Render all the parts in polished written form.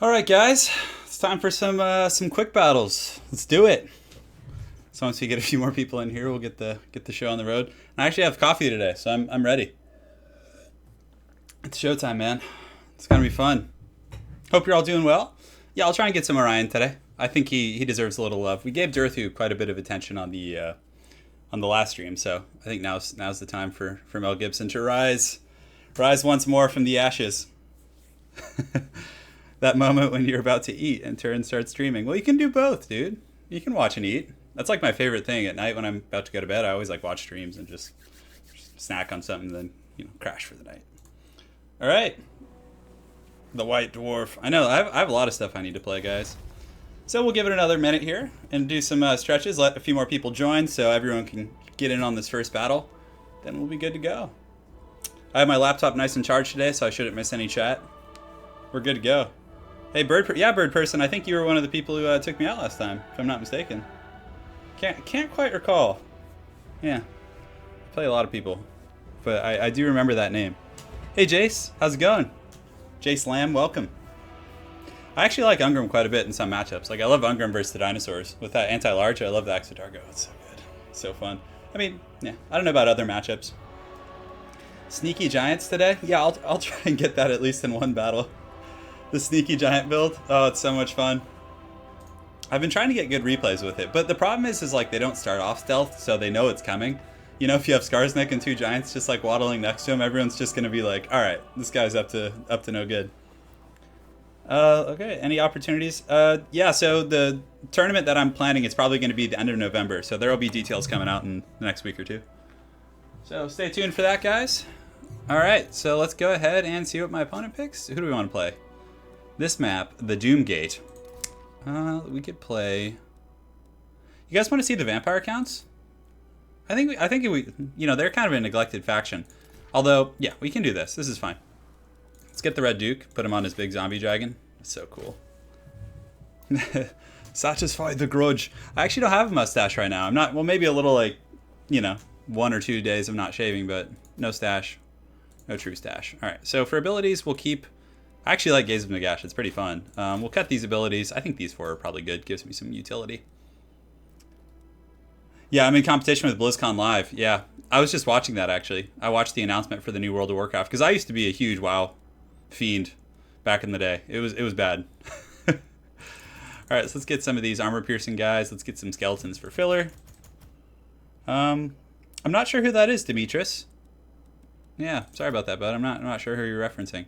Alright guys, it's time for some quick battles. Let's do it. So once we get a few more people in here, we'll get the show on the road. And I actually have coffee today, so I'm ready. It's showtime, man. It's gonna be fun. Hope you're all doing well. Yeah, I'll try and get some Orion today. I think he deserves a little love. We gave Durthu quite a bit of attention on the last stream, so I think now's the time for Mel Gibson to rise once more from the ashes. That moment when you're about to eat and Turin starts streaming. Well, you can do both, dude. You can watch and eat. That's like my favorite thing at night when I'm about to go to bed. I always like watch streams and just snack on something, and then crash for the night. All right, the White Dwarf. I know I have a lot of stuff I need to play, guys. So we'll give it another minute here and do some stretches. Let a few more people join so everyone can get in on this first battle. Then we'll be good to go. I have my laptop nice and charged today, so I shouldn't miss any chat. We're good to go. Hey, Bird Person, I think you were one of the people who took me out last time, if I'm not mistaken. Can't quite recall. Yeah, I play a lot of people, but I do remember that name. Hey, Jace, how's it going? Jace Lamb, welcome. I actually like Ungram quite a bit in some matchups. Like, I love Ungram versus the dinosaurs. With that anti-large, I love the Exodargo. It's so good. So fun. I mean, yeah, I don't know about other matchups. Sneaky Giants today? Yeah, I'll try and get that at least in one battle. The Sneaky Giant build. Oh, it's so much fun. I've been trying to get good replays with it, but the problem is like they don't start off stealth, so they know it's coming. You know, if you have Skarsnik and two giants just like waddling next to him, everyone's just gonna be like, all right, this guy's up to no good. Okay, any opportunities? Yeah, so the tournament that I'm planning is probably going to be the end of November, so there will be details coming out in the next week or two. So stay tuned for that, guys. All right, so let's go ahead and see what my opponent picks. Who do we want to play? This map, the Doomgate. We could play. You guys want to see the vampire counts? I think they're kind of a neglected faction. Although, yeah, we can do this. This is fine. Let's get the Red Duke, put him on his big zombie dragon. It's so cool. Satisfy the grudge. I actually don't have a mustache right now. I'm not, well, maybe a little, like, 1 or 2 days of not shaving, but no stash. No true stash. All right, so for abilities, we'll keep. I actually like Gaze of Nagash. It's pretty fun. We'll cut these abilities. I think these 4 are probably good. Gives me some utility. Yeah, I'm in competition with BlizzCon Live. Yeah, I was just watching that, actually. I watched the announcement for the new World of Warcraft, because I used to be a huge WoW fiend back in the day. It was bad. All right, so let's get some of these armor-piercing guys. Let's get some skeletons for filler. I'm not sure who that is, Demetris. Yeah, sorry about that, bud. I'm not sure who you're referencing.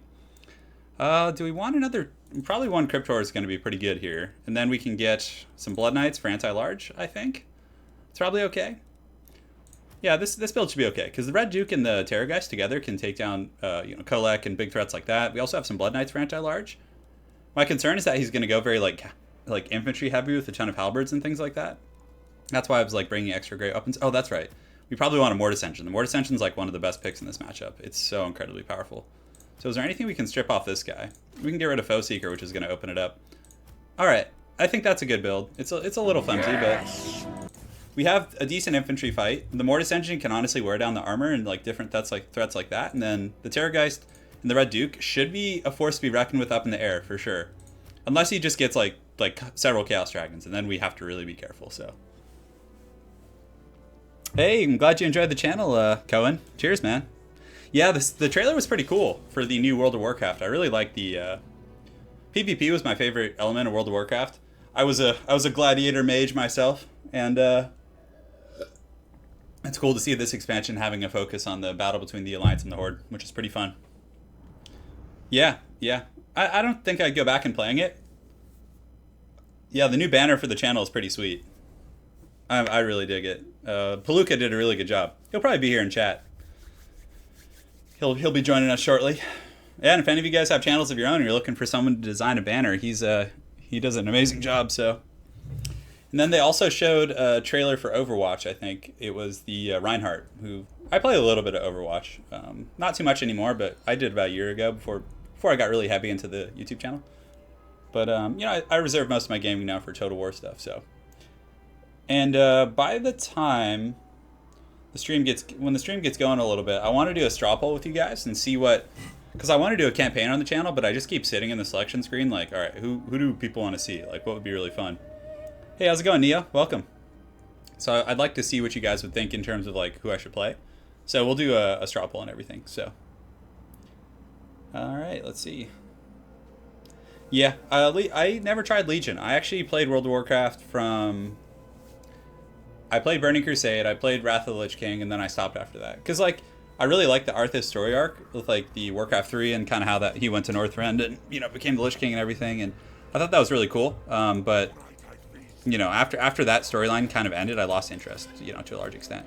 Do we want another? Probably one Cryptor is going to be pretty good here. And then we can get some Blood Knights for anti-large, I think. It's probably okay. Yeah, this build should be okay. Because the Red Duke and the Terrorgeist together can take down, Kolek and big threats like that. We also have some Blood Knights for anti-large. My concern is that he's going to go very, like infantry heavy with a ton of halberds and things like that. That's why I was, like, bringing extra great weapons. Oh, that's right. We probably want a Mortis Engine. The Mortis Engine is, like, one of the best picks in this matchup. It's so incredibly powerful. So is there anything we can strip off this guy? We can get rid of Foe Seeker, which is going to open it up. All right, I think that's a good build. It's a little flimsy, but we have a decent infantry fight. The Mortis Engine can honestly wear down the armor and like different threats like that. And then the Terrorgeist and the Red Duke should be a force to be reckoned with up in the air for sure, unless he just gets like several Chaos Dragons, and then we have to really be careful. So, hey, I'm glad you enjoyed the channel, Cohen. Cheers, man. Yeah, the trailer was pretty cool for the new World of Warcraft. I really like the PvP was my favorite element of World of Warcraft. I was a gladiator mage myself, and it's cool to see this expansion having a focus on the battle between the Alliance and the Horde, which is pretty fun. Yeah. I don't think I'd go back and playing it. Yeah, the new banner for the channel is pretty sweet. I really dig it. Palooka did a really good job. He'll probably be here in chat. He'll be joining us shortly. Yeah, and if any of you guys have channels of your own and you're looking for someone to design a banner, he does an amazing job. So, and then they also showed a trailer for Overwatch. I think it was the Reinhardt, who I play a little bit of Overwatch, not too much anymore, but I did about a year ago before I got really heavy into the YouTube channel. But I reserve most of my gaming now for Total War stuff. So, and by the time when the stream gets going a little bit, I want to do a straw poll with you guys and see what Because I want to do a campaign on the channel, but I just keep sitting in the selection screen like, all right, who do people want to see? Like, what would be really fun? Hey, how's it going, Nia? Welcome. So I'd like to see what you guys would think in terms of like who I should play. So we'll do a straw poll and everything. So, all right, let's see. Yeah, I never tried Legion. I actually played World of Warcraft from... I played Burning Crusade, I played Wrath of the Lich King, and then I stopped after that. Because, like, I really like the Arthas story arc with, like, the Warcraft 3 and kind of how that he went to Northrend and, you know, became the Lich King and everything. And I thought that was really cool. But, you know, after that storyline kind of ended, I lost interest, you know, to a large extent.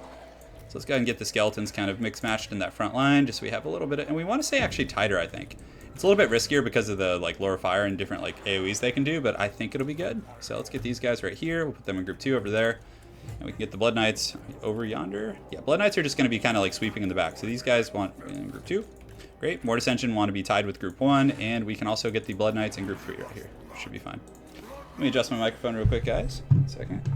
So let's go ahead and get the skeletons kind of mixed-matched in that front line, just so we have a little bit of... And we want to stay actually tighter, I think. It's a little bit riskier because of the like Lure of Fire and different like AoEs they can do, but I think it'll be good. So let's get these guys right here. We'll put them in group 2 over there. And we can get the Blood Knights over yonder. Yeah, Blood Knights are just going to be kind of like sweeping in the back. So these guys want in group 2. Great. Mortis Engine want to be tied with group 1, and we can also get the Blood Knights in group 3 right here. Should be fine. Let me adjust my microphone real quick, guys. 1 second.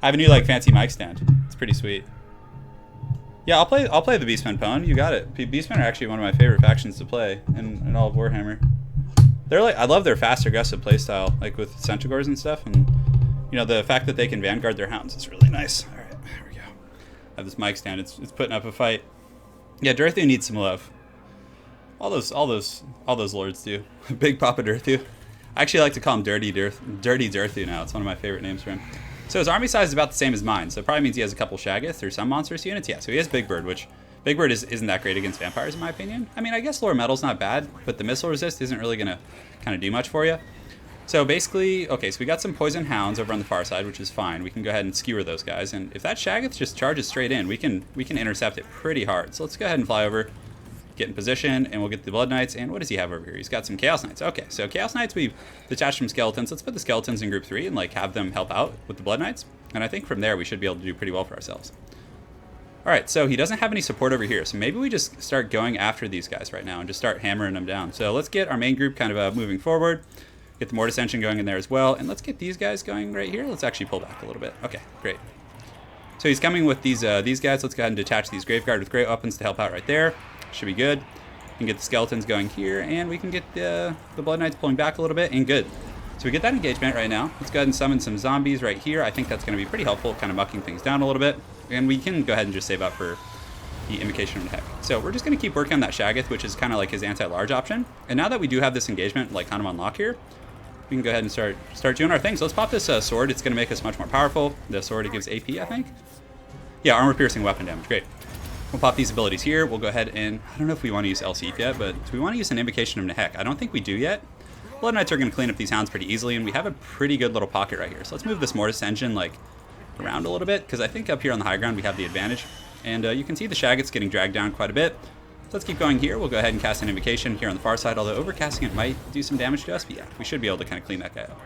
I have a new like fancy mic stand. It's pretty sweet. Yeah, I'll play the Beastmen, Pwn. You got it. Beastmen are actually one of my favorite factions to play in all of Warhammer. They're like, I love their fast, aggressive playstyle, like with Centaurs and stuff, and you know the fact that they can vanguard their hounds is really nice. All right, there we go. I have this mic stand. It's putting up a fight. Yeah, Durthu needs some love. All those lords do. Big Papa Durthu. I actually like to call him Dirty Durthu now. It's one of my favorite names for him. So his army size is about the same as mine, so it probably means he has a couple Shaggoths or some monstrous units. Yeah, so he has Big Bird, which Big Bird isn't that great against vampires in my opinion. I mean, I guess Lore Metal's not bad, but the missile resist isn't really going to kind of do much for you. So basically, okay, so we got some poison hounds over on the far side, which is fine. We can go ahead and skewer those guys, and if that Shaggoth just charges straight in, we can intercept it pretty hard. So let's go ahead and fly over, get in position, and we'll get the Blood Knights. And what does he have over here? He's got some Chaos Knights. Okay, so Chaos Knights we've detached from Skeletons. Let's put the Skeletons in group 3 and like have them help out with the Blood Knights. And I think from there we should be able to do pretty well for ourselves. Alright, so he doesn't have any support over here, so maybe we just start going after these guys right now and just start hammering them down. So let's get our main group kind of moving forward, get the Mortis Engine going in there as well, and let's get these guys going right here. Let's actually pull back a little bit. Okay, great. So he's coming with these guys. Let's go ahead and detach these Graveguard with great weapons to help out right there. Should be good. We can get the Skeletons going here, and we can get the Blood Knights pulling back a little bit, and good. So we get that engagement right now. Let's go ahead and summon some zombies right here. I think that's going to be pretty helpful, kind of mucking things down a little bit. And we can go ahead and just save up for the Invocation of the Heck. So we're just going to keep working on that Shaggoth, which is kind of like his anti-large option. And now that we do have this engagement like kind of on lock here, we can go ahead and start doing our thing. So let's pop this sword. It's going to make us much more powerful. The sword, it gives AP, I think. Yeah, armor-piercing weapon damage. Great. We'll pop these abilities here. We'll go ahead and... I don't know if we want to use LC yet, but do we want to use an Invocation of the Heck? I don't think we do yet. Blood Knights are going to clean up these hounds pretty easily, and we have a pretty good little pocket right here. So let's move this Mortis Engine like around a little bit, because I think up here on the high ground we have the advantage. And you can see the Shaggoths getting dragged down quite a bit. So let's keep going here. We'll go ahead and cast an Invocation here on the far side, although overcasting it might do some damage to us, but yeah, we should be able to kind of clean that guy up.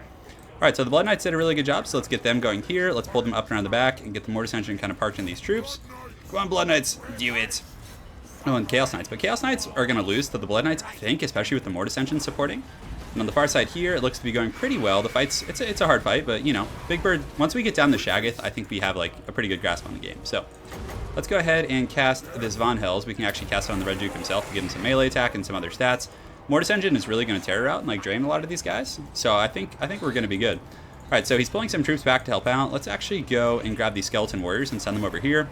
Alright, so the Blood Knights did a really good job, so let's get them going here. Let's pull them up and around the back and get the Mortis Engine kind of parked in these troops. Come on, Blood Knights, do it! Oh, and Chaos Knights. But Chaos Knights are going to lose to the Blood Knights, I think, especially with the Mortis Engine supporting. And on the far side here, it looks to be going pretty well. The fight's, it's a hard fight, but, you know, Big Bird, once we get down the Shaggoth, I think we have, like, a pretty good grasp on the game. So, let's go ahead and cast this Von Hells. We can actually cast it on the Red Duke himself to give him some melee attack and some other stats. Mortis Engine is really going to terror out and, like, drain a lot of these guys. So, I think we're going to be good. Alright, so he's pulling some troops back to help out. Let's actually go and grab these Skeleton Warriors and send them over here.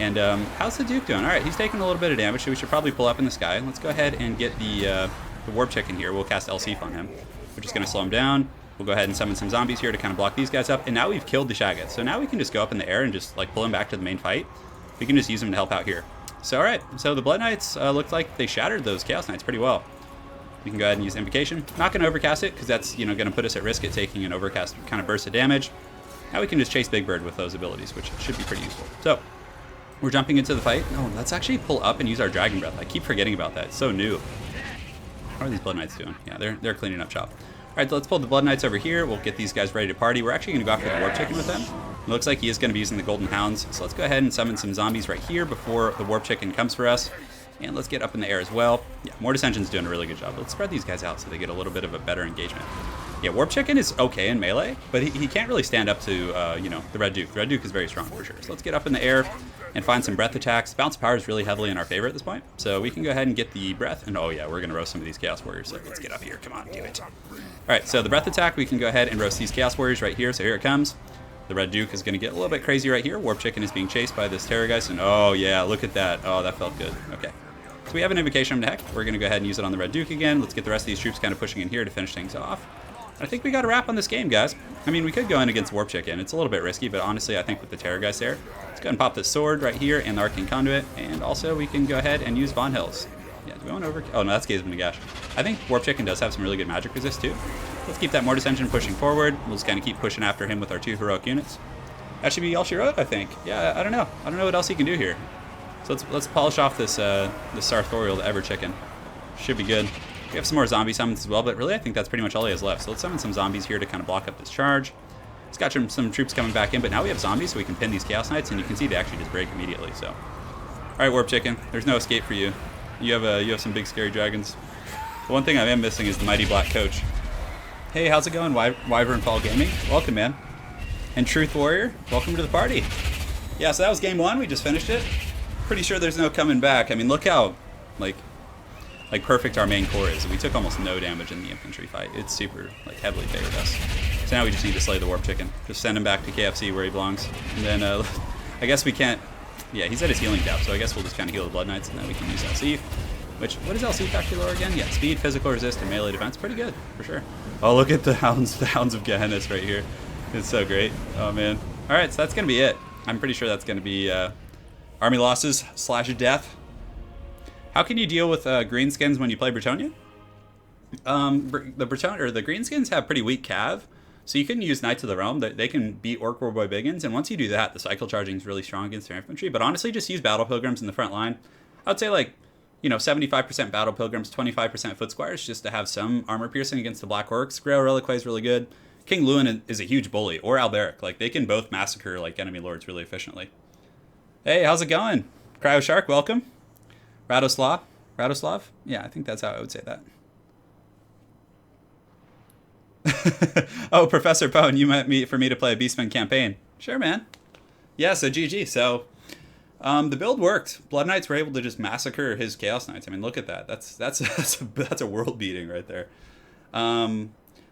And how's the Duke doing? Alright, he's taking a little bit of damage, so we should probably pull up in the sky. Let's go ahead and get the Warp Chicken here. We'll cast LC on him. We're just going to slow him down. We'll go ahead and summon some zombies here to kind of block these guys up. And now we've killed the Shaggoth. So now we can just go up in the air and just like pull him back to the main fight. We can just use them to help out here. So alright, so the Blood Knights looked like they shattered those Chaos Knights pretty well. We can go ahead and use Invocation. Not going to overcast it, because that's, you know, going to put us at risk at taking an overcast kind of burst of damage. Now we can just chase Big Bird with those abilities, which should be pretty useful. So, we're jumping into the fight. Oh, let's actually pull up and use our Dragon Breath. I keep forgetting about that. It's so new. How are these Blood Knights doing? Yeah, they're cleaning up shop. Alright, so let's pull the Blood Knights over here. We'll get these guys ready to party. We're actually going to go after the Warp Chicken with them. It looks like he is going to be using the Golden Hounds. So let's go ahead and summon some zombies right here before the Warp Chicken comes for us. And let's get up in the air as well. Yeah, Mortis Engine's doing a really good job. Let's spread these guys out so they get a little bit of a better engagement. Yeah, Warp Chicken is okay in melee, but he can't really stand up to, you know, the Red Duke. The Red Duke is very strong for sure. So let's get up in the air and find some breath attacks. Bounce power is really heavily in our favor at this point. So we can go ahead and get the breath. And oh yeah, we're going to roast some of these Chaos Warriors. So let's get up here. Come on, do it. All right, so the breath attack, we can go ahead and roast these Chaos Warriors right here. So here it comes. The Red Duke is going to get a little bit crazy right here. Warp Chicken is being chased by this Terrorgeist. And oh yeah, look at that. Oh, that felt good. Okay. So we have an Invocation of Heck. We're going to go ahead and use it on the Red Duke again. Let's get the rest of these troops kind of pushing in here to finish things off. I think we got a wrap on this game, guys. I mean, we could go in against Warp Chicken. It's a little bit risky, but honestly, I think with the Terrorgeist there, let's go ahead and pop this sword right here and the Arcane Conduit. And also, we can go ahead and use Von Hills. Yeah, do we want over? Oh, no, that's Gazeman Gash. I think Warp Chicken does have some really good magic resist, too. Let's keep that Mortis Engine pushing forward. We'll just kind of keep pushing after him with our 2 heroic units. That should be all she wrote, I think. Yeah, I don't know. I don't know what else he can do here. So let's polish off this Sartorial, the Ever Chicken. Should be good. We have some more zombie summons as well, but really I think that's pretty much all he has left. So let's summon some zombies here to kind of block up this charge. He's got some troops coming back in, but now we have zombies, so we can pin these Chaos Knights, and you can see they actually just break immediately. So, all right, Warp Chicken, there's no escape for you. You have some big scary dragons. The one thing I am missing is the Mighty Black Coach. Hey, how's it going, Wyvern Fall Gaming? Welcome, man. And Truth Warrior, welcome to the party. Yeah, so that was game 1. We just finished it. Pretty sure there's no coming back. I mean, look how, like perfect our main core is. We took almost no damage in the infantry fight. It's super, like, heavily favored us. So now we just need to slay the Warp Chicken. Just send him back to KFC where he belongs. And then, I guess we can't... Yeah, he's at his healing cap, so I guess we'll just kind of heal the Blood Knights, and then we can use LC. Which, what does LC actually lower again? Yeah, speed, physical resist, and melee defense. Pretty good, for sure. Oh, look at the Hounds of Gehennas right here. It's so great. Oh, man. All right, so that's going to be it. I'm pretty sure that's going to be army losses / death. How can you deal with greenskins when you play Bretonnia? The greenskins have pretty weak cav, so you can use Knights of the Realm. They can beat Orc Warboy Biggins, and once you do that, the cycle charging is really strong against their infantry. But honestly, just use Battle Pilgrims in the front line. I would say, like, you know, 75% Battle Pilgrims, 25% Foot Squires, just to have some armor piercing against the Black Orcs. Grail Reliquary is really good. King Lewin is a huge bully, or Alberic. Like, they can both massacre, like, enemy lords really efficiently. Hey, how's it going? Cryo Shark, welcome. Radoslav? Yeah, I think that's how I would say that. Oh, Professor Pone, you meant for me to play a Beastmen campaign. Sure, man. Yeah, so GG. So, the build worked. Blood Knights were able to just massacre his Chaos Knights. I mean, look at that. That's a world beating right there.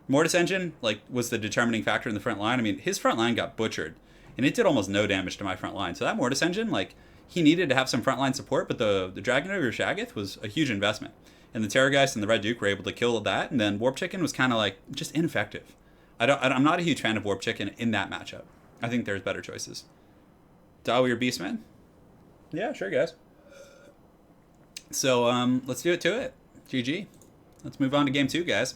Mortis Engine, like, was the determining factor in the front line. I mean, his front line got butchered, and it did almost no damage to my front line. So that Mortis Engine, like, he needed to have some frontline support, but the Dragon Ogre Shaggoth was a huge investment. And the Terrorgeist and the Red Duke were able to kill that, and then Warp Chicken was kind of like just ineffective. I'm not a huge fan of Warp Chicken in that matchup. I think there's better choices. Dawi or Beastmen? Yeah, sure, guys. So let's do it to it. GG. Let's move on to game 2, guys.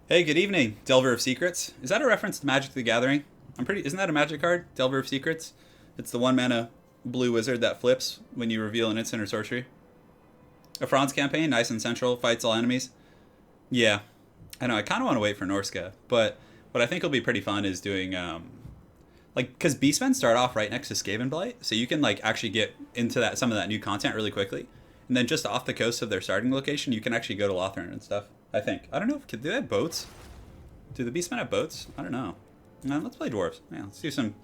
Hey, good evening, Delver of Secrets. Is that a reference to Magic the Gathering? Isn't that a Magic card? Delver of Secrets? It's the 1-mana blue wizard that flips when you reveal an instant or sorcery. A Franz campaign, nice and central, fights all enemies. Yeah, I know, I kind of want to wait for Norska, but what I think will be pretty fun is doing, like, because Beastmen start off right next to Skaven Blight, so you can, like, actually get into some of that new content really quickly. And then just off the coast of their starting location, you can actually go to Lothern and stuff, I think. I don't know, do they have boats? Do the Beastmen have boats? I don't know. No, let's play Dwarves. Yeah, let's do some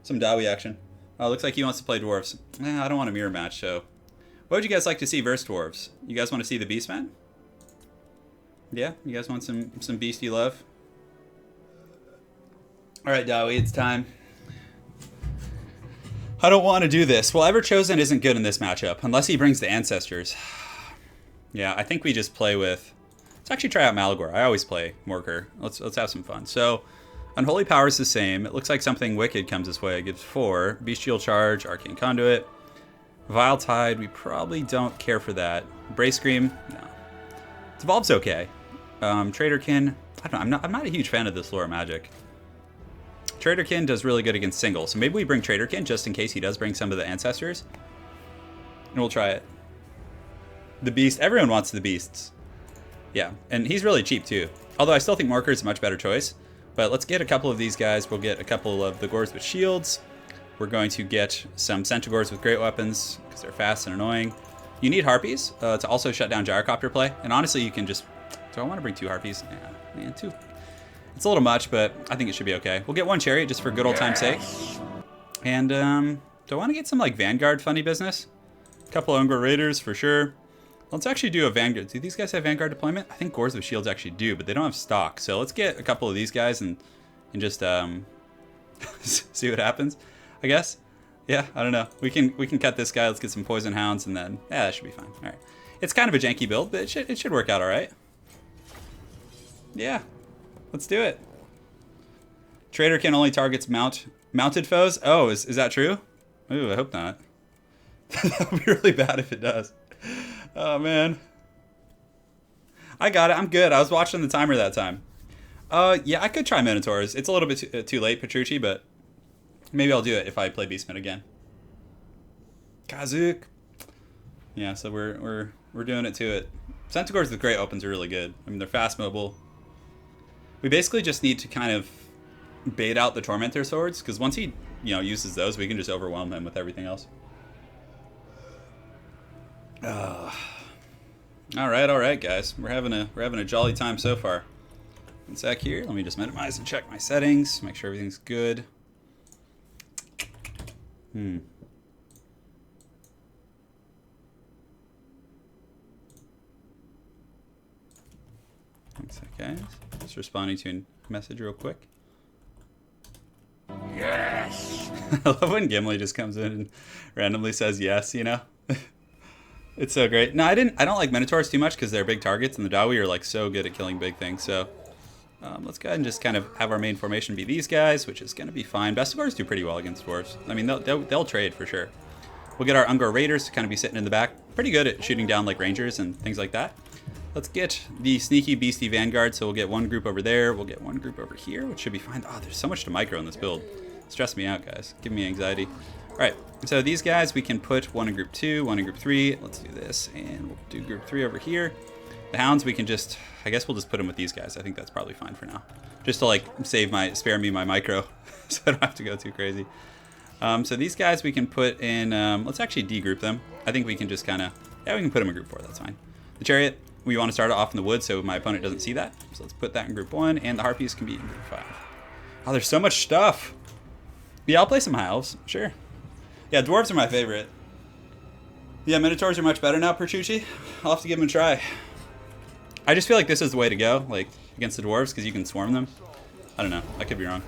Dawi action. Oh, looks like he wants to play Dwarves. I don't want a mirror match, so... What would you guys like to see versus Dwarves? You guys want to see the Beastmen? Yeah? You guys want some beastie love? Alright, Dawi, it's time. I don't want to do this. Well, Everchosen isn't good in this matchup, unless he brings the Ancestors. Yeah, I think we just play with... Let's actually try out Malagor. I always play Morker. Let's have some fun. So... Unholy Power is the same. It looks like something wicked comes this way. It gives 4. Bestial Charge, Arcane Conduit. Vile Tide, we probably don't care for that. Brace Scream, no. Devolve's okay. Traderkin, I don't know, I'm not a huge fan of this lore magic. Traderkin does really good against single, so maybe we bring Traderkin just in case he does bring some of the Ancestors. And we'll try it. The Beast, everyone wants the Beasts. Yeah, and he's really cheap too. Although I still think Morker is a much better choice. But let's get a couple of these guys. We'll get a couple of the Gors with shields. We're going to get some Centaurs with great weapons because they're fast and annoying. You need Harpies to also shut down Gyrocopter play. And honestly, you can just... Do I want to bring 2 Harpies? Yeah, man, It's a little much, but I think it should be okay. We'll get one chariot just for good old time's sake. And do I want to get some like Vanguard funny business? A couple of Ungor Raiders for sure. Let's actually do a Vanguard. Do these guys have Vanguard deployment? I think Gores with Shields actually do, but they don't have stock. So let's get a couple of these guys and just see what happens, I guess. Yeah, I don't know. We can cut this guy. Let's get some Poison Hounds, and then yeah, that should be fine. All right. It's kind of a janky build, but it should work out all right. Yeah, let's do it. Trader can only targets mounted foes. Oh, is that true? Ooh, I hope not. That would be really bad if it does. Oh man. I got it. I'm good. I was watching the timer that time. Yeah, I could try Minotaurs. It's a little bit too late, Petrucci, but maybe I'll do it if I play Beastmen again. Kazook. Yeah, so we're doing it to it. Centaurs with great opens are really good. I mean, they're fast mobile. We basically just need to kind of bait out the Tormentor swords, because once he, uses those, we can just overwhelm him with everything else. All right, guys. We're having a jolly time so far. One sec here. Let me just minimize and check my settings. Make sure everything's good. One sec, guys. Just responding to a message real quick. Yes. I love when Gimli just comes in and randomly says yes. It's so great. No, I don't like Minotaurs too much because they're big targets, and the Dawi are like so good at killing big things. So let's go ahead and just kind of have our main formation be these guys, which is going to be fine. Bestigors do pretty well against Dwarfs. I mean, they'll trade for sure. We'll get our Ungor Raiders to kind of be sitting in the back. Pretty good at shooting down like Rangers and things like that. Let's get the sneaky beastie Vanguard. So we'll get one group over there. We'll get one group over here, which should be fine. Oh, there's so much to micro in this build. Stress me out, guys. Give me anxiety. All right, so these guys, we can put one in group 2, one in group 3. Let's do this, and we'll do group 3 over here. The Hounds, we can just, I guess we'll just put them with these guys. I think that's probably fine for now. Just to like spare me my micro, so I don't have to go too crazy. So these guys we can put in, let's actually de-group them. I think we can just kind of, yeah, we can put them in group 4, that's fine. The Chariot, we want to start it off in the wood so my opponent doesn't see that. So let's put that in group 1, and the Harpies can be in group 5. Oh, there's so much stuff. Yeah, I'll play some High Elves, sure. Yeah, Dwarves are my favorite. Yeah, Minotaurs are much better now, Petrucci. I'll have to give them a try. I just feel like this is the way to go, like, against the Dwarves, because you can swarm them. I don't know. I could be wrong.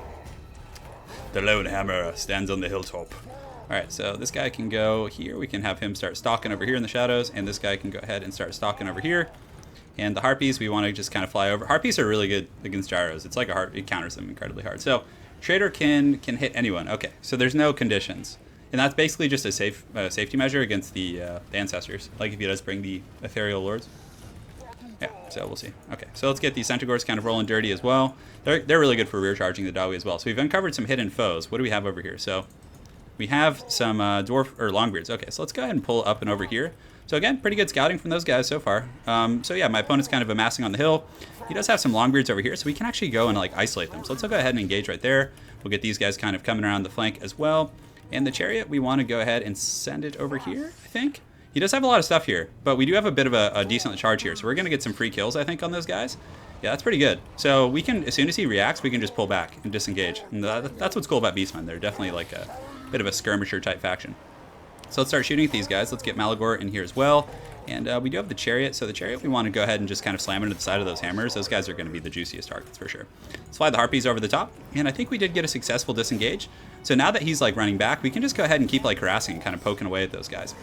The lone hammer stands on the hilltop. Alright, so this guy can go here. We can have him start stalking over here in the shadows, and this guy can go ahead and start stalking over here. And the Harpies, we want to just kind of fly over. Harpies are really good against gyros. It's like it counters them incredibly hard. So, Trader can hit anyone. Okay, so there's no conditions. And that's basically just a safety measure against the Ancestors. Like if he does bring the Ethereal Lords. Yeah, so we'll see. Okay, so let's get the Centaurs kind of rolling dirty as well. They're really good for rear charging the Dawi as well. So we've uncovered some hidden foes. What do we have over here? So we have some Dwarf or Longbeards. Okay, so let's go ahead and pull up and over here. So again, pretty good scouting from those guys so far. So yeah, my opponent's kind of amassing on the hill. He does have some Longbeards over here, so we can actually go and like isolate them. So let's go ahead and engage right there. We'll get these guys kind of coming around the flank as well. And the Chariot, we want to go ahead and send it over here, I think. He does have a lot of stuff here, but we do have a bit of a decent charge here. So we're going to get some free kills, I think, on those guys. Yeah, that's pretty good. So we can, as soon as he reacts, we can just pull back and disengage. And that's what's cool about Beastmen. They're definitely like a bit of a skirmisher type faction. So let's start shooting at these guys. Let's get Malagor in here as well. And we do have the Chariot. So the Chariot, we want to go ahead and just kind of slam into the side of those hammers. Those guys are going to be the juiciest targets for sure. Let's fly the Harpies over the top. And I think we did get a successful disengage. So now that he's like running back, we can just go ahead and keep like harassing and kind of poking away at those guys.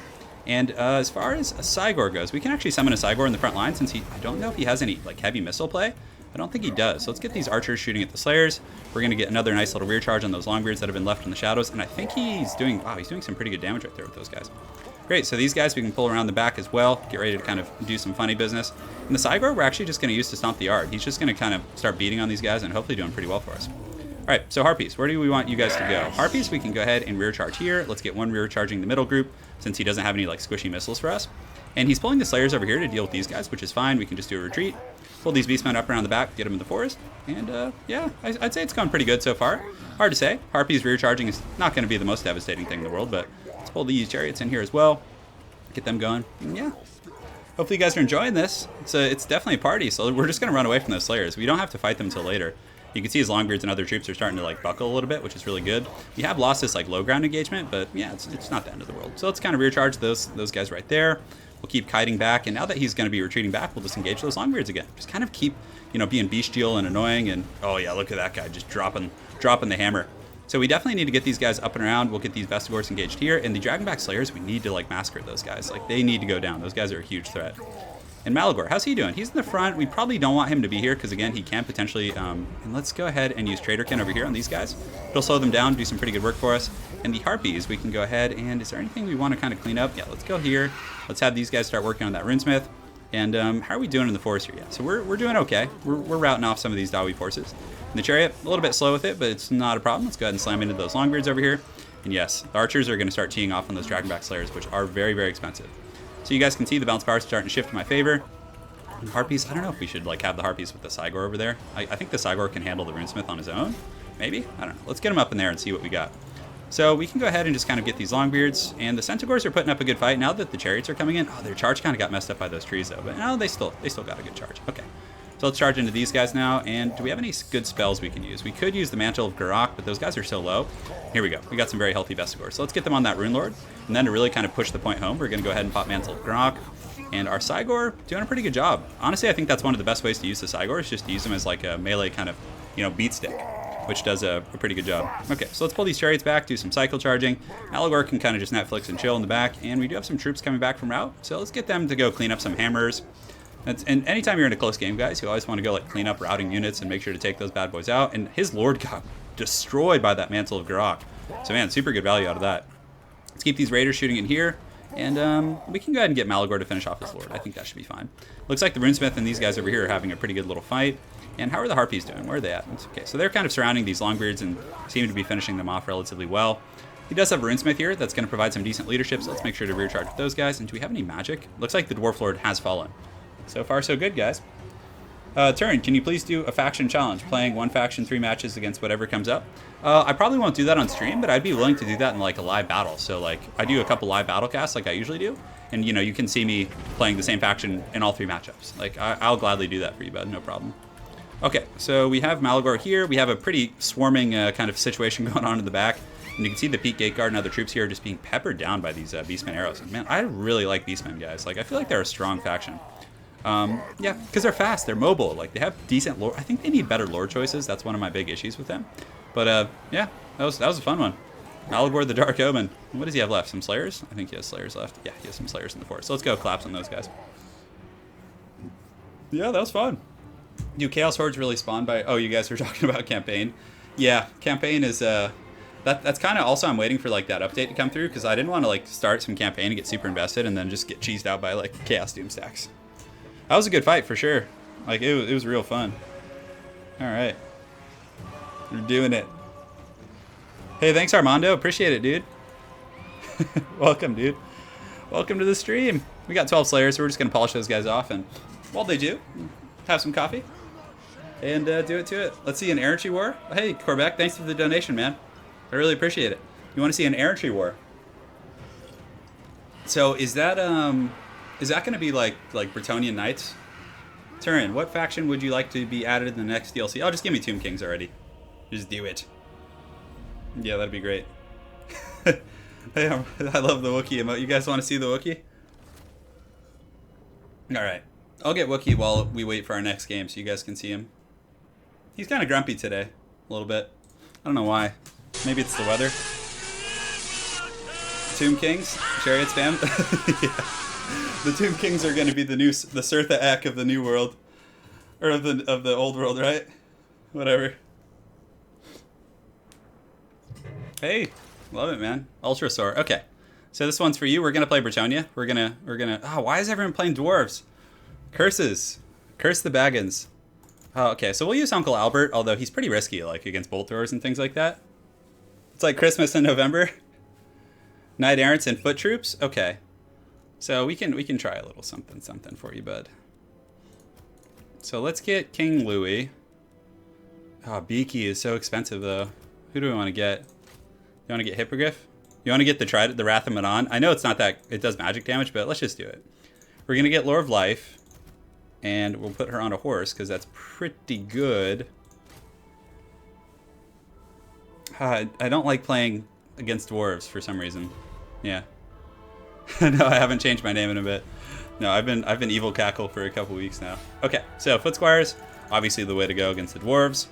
And as far as a Cygor goes, we can actually summon a Cygor in the front line since I don't know if he has any like heavy missile play. I don't think he does. So let's get these archers shooting at the Slayers. We're going to get another nice little rear charge on those Longbeards that have been left in the shadows. And I think he's doing some pretty good damage right there with those guys. Great, so these guys we can pull around the back as well, get ready to kind of do some funny business. And the Cygor we're actually just going to use to stomp the yard. He's just going to kind of start beating on these guys and hopefully doing pretty well for us. All right, so Harpies, where do we want you guys to go? Harpies, we can go ahead and rear charge here. Let's get one rear charging the middle group since he doesn't have any like squishy missiles for us. And he's pulling the Slayers over here to deal with these guys, which is fine. We can just do a retreat, pull these Beastmen up around the back, get them in the forest. And yeah, I'd say it's gone pretty good so far. Hard to say. Harpies rear charging is not going to be the most devastating thing in the world, but let's pull these Chariots in here as well. Get them going. And yeah. Hopefully you guys are enjoying this. It's definitely a party, so we're just going to run away from those Slayers. We don't have to fight them until later. You can see his Longbeards and other troops are starting to like buckle a little bit, which is really good. We have lost this like low ground engagement, but yeah, it's not the end of the world. So let's kind of rear charge those guys right there. We'll keep kiting back, and now that he's going to be retreating back, we'll just engage those Longbeards again. Just kind of keep, you know, being bestial and annoying. And oh yeah, look at that guy just dropping the hammer. So we definitely need to get these guys up and around. We'll get these Vestigors engaged here, and the Dragonback Slayers, we need to like massacre those guys. Like they need to go down. Those guys are a huge threat. And Malagor, how's he doing? He's in the front. We probably don't want him to be here because, again, he can potentially... and let's go ahead and use Traderkin over here on these guys. It'll slow them down, do some pretty good work for us. And the Harpies, we can go ahead and... Is there anything we want to kind of clean up? Yeah, let's go here. Let's have these guys start working on that Runesmith. And how are we doing in the forest here? Yeah, so we're doing okay. We're routing off some of these Dawi forces. And the Chariot, a little bit slow with it, but it's not a problem. Let's go ahead and slam into those Longbeards over here. And yes, the Archers are going to start teeing off on those Dragonback Slayers, which are very, very expensive. So you guys can see the bounce power starting to shift in my favor. Harpies, I don't know if we should like have the Harpies with the Cygor over there. I think the Cygor can handle the Runesmith on his own. Maybe? I don't know. Let's get him up in there and see what we got. So we can go ahead and just kind of get these Longbeards. And the Centaurs are putting up a good fight now that the Chariots are coming in. Oh, their charge kind of got messed up by those trees though. But no, they still got a good charge. Okay. So let's charge into these guys now. And do we have any good spells we can use? We could use the Mantle of Garok, but those guys are so low. Here we go. We got some very healthy Vestigors. So let's get them on that Rune Lord. And then to really kind of push the point home, we're going to go ahead and pop Mantle of Garok. And our Cygor doing a pretty good job. Honestly, I think that's one of the best ways to use the Cygor is just to use them as like a melee kind of, you know, beat stick, which does a pretty good job. Okay, so let's pull these Chariots back, do some cycle charging. Malagor can kind of just Netflix and chill in the back, and we do have some troops coming back from route, so let's get them to go clean up some hammers. And anytime you're in a close game, guys, you always want to go like clean up routing units and make sure to take those bad boys out. And his Lord got destroyed by that Mantle of Garok. So man, super good value out of that. Let's keep these Raiders shooting in here. And we can go ahead and get Malagor to finish off his Lord. I think that should be fine. Looks like the Runesmith and these guys over here are having a pretty good little fight. And how are the Harpies doing? Where are they at? Okay, so they're kind of surrounding these Longbeards and seem to be finishing them off relatively well. He does have a Runesmith here that's going to provide some decent leadership, so let's make sure to rear charge with those guys. And do we have any magic? Looks like the Dwarf Lord has fallen. So far, so good, guys. Turin, can you please do a faction challenge, playing one faction 3 matches against whatever comes up? I probably won't do that on stream, but I'd be willing to do that in like a live battle. So like I do a couple live battle casts like I usually do, and you know you can see me playing the same faction in all 3 matchups. Like I'll gladly do that for you, bud, no problem. Okay, so we have Malagor here. We have a pretty swarming kind of situation going on in the back, and you can see the Peak Gate Guard and other troops here just being peppered down by these Beastmen arrows. And man, I really like Beastmen, guys. Like I feel like they're a strong faction. Yeah, because they're fast, they're mobile, like they have decent lore. I think they need better lore choices. That's one of my big issues with them. But yeah, that was a fun one. Malagor the Dark Omen. What does he have left? Some Slayers? I think he has Slayers left. Yeah, he has some Slayers in the forest. So let's go collapse on those guys. Yeah, that was fun. Do Chaos Hordes really spawn by... Oh, you guys were talking about campaign. Yeah, campaign is... That's kind of also I'm waiting for like that update to come through because I didn't want to like start some campaign and get super invested and then just get cheesed out by like Chaos Doom stacks. That was a good fight for sure. Like it was real fun. All right, you're doing it. Hey, thanks Armando. Appreciate it, dude. Welcome, dude. Welcome to the stream. We got 12 Slayers, so we're just gonna polish those guys off, and while they do, have some coffee and do it to it. Let's see an errantry war. Hey, Corbeck, thanks for the donation, man. I really appreciate it. You want to see an errantry war? So is that going to be like Bretonnia Knights? Turin, what faction would you like to be added in the next DLC? Oh, just give me Tomb Kings already. Just do it. Yeah, that'd be great. Hey, I love the Wookiee emote. You guys want to see the Wookiee? All right. I'll get Wookiee while we wait for our next game so you guys can see him. He's kind of grumpy today. A little bit. I don't know why. Maybe it's the weather. Tomb Kings? Chariot spam? Yeah. The Tomb Kings are going to be the Surtha Ek of the new world. Or of the old world, right? Whatever. Hey, love it, man. Ultrasaur. Okay. So this one's for you. We're going to play Bretonnia. We're going to... Oh, why is everyone playing Dwarves? Curses. Curse the Baggins. Oh, okay, so we'll use Uncle Albert, although he's pretty risky, like against bolt throwers and things like that. It's like Christmas in November. Knight Errants and foot troops. Okay, so we can try a little something for you, bud. So let's get King Louis. Oh, Beaky is so expensive though. Who do we want to get? You want to get Hippogriff? You want to get the Wrath of Manon? I know it's not that it does magic damage, but let's just do it. We're gonna get Lore of Life. And we'll put her on a horse because that's pretty good. I don't like playing against dwarves for some reason. Yeah. No, I haven't changed my name in a bit. No, I've been Evil Cackle for a couple weeks now. Okay, so Foot Squires, obviously the way to go against the dwarves.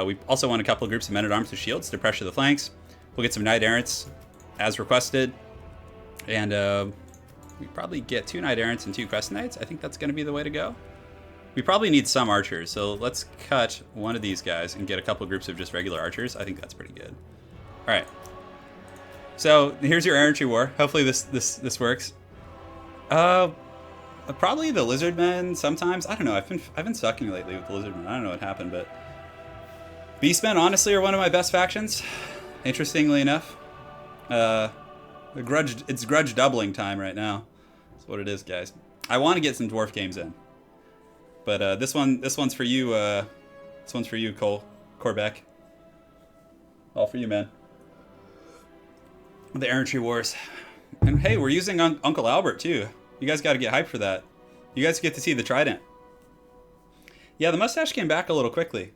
We also want a couple of groups of men-at-arms with shields to pressure the flanks. We'll get some Knight Errants as requested. And we probably get 2 Knight Errants and 2 Crescent Knights. I think that's going to be the way to go. We probably need some archers, so let's cut one of these guys and get a couple of groups of just regular archers. I think that's pretty good. All right. So here's your Errantry War. Hopefully this works. Probably the Lizardmen sometimes. I don't know. I've been sucking lately with the Lizardmen. I don't know what happened, but Beastmen honestly are one of my best factions. Interestingly enough, it's grudge doubling time right now. That's what it is, guys. I want to get some dwarf games in, but this one's for you. This one's for you, Cole Corbeck. All for you, man. The Errantry Wars, and hey, we're using Uncle Albert too. You guys got to get hyped for that. You guys get to see the trident. Yeah, the mustache came back a little quickly.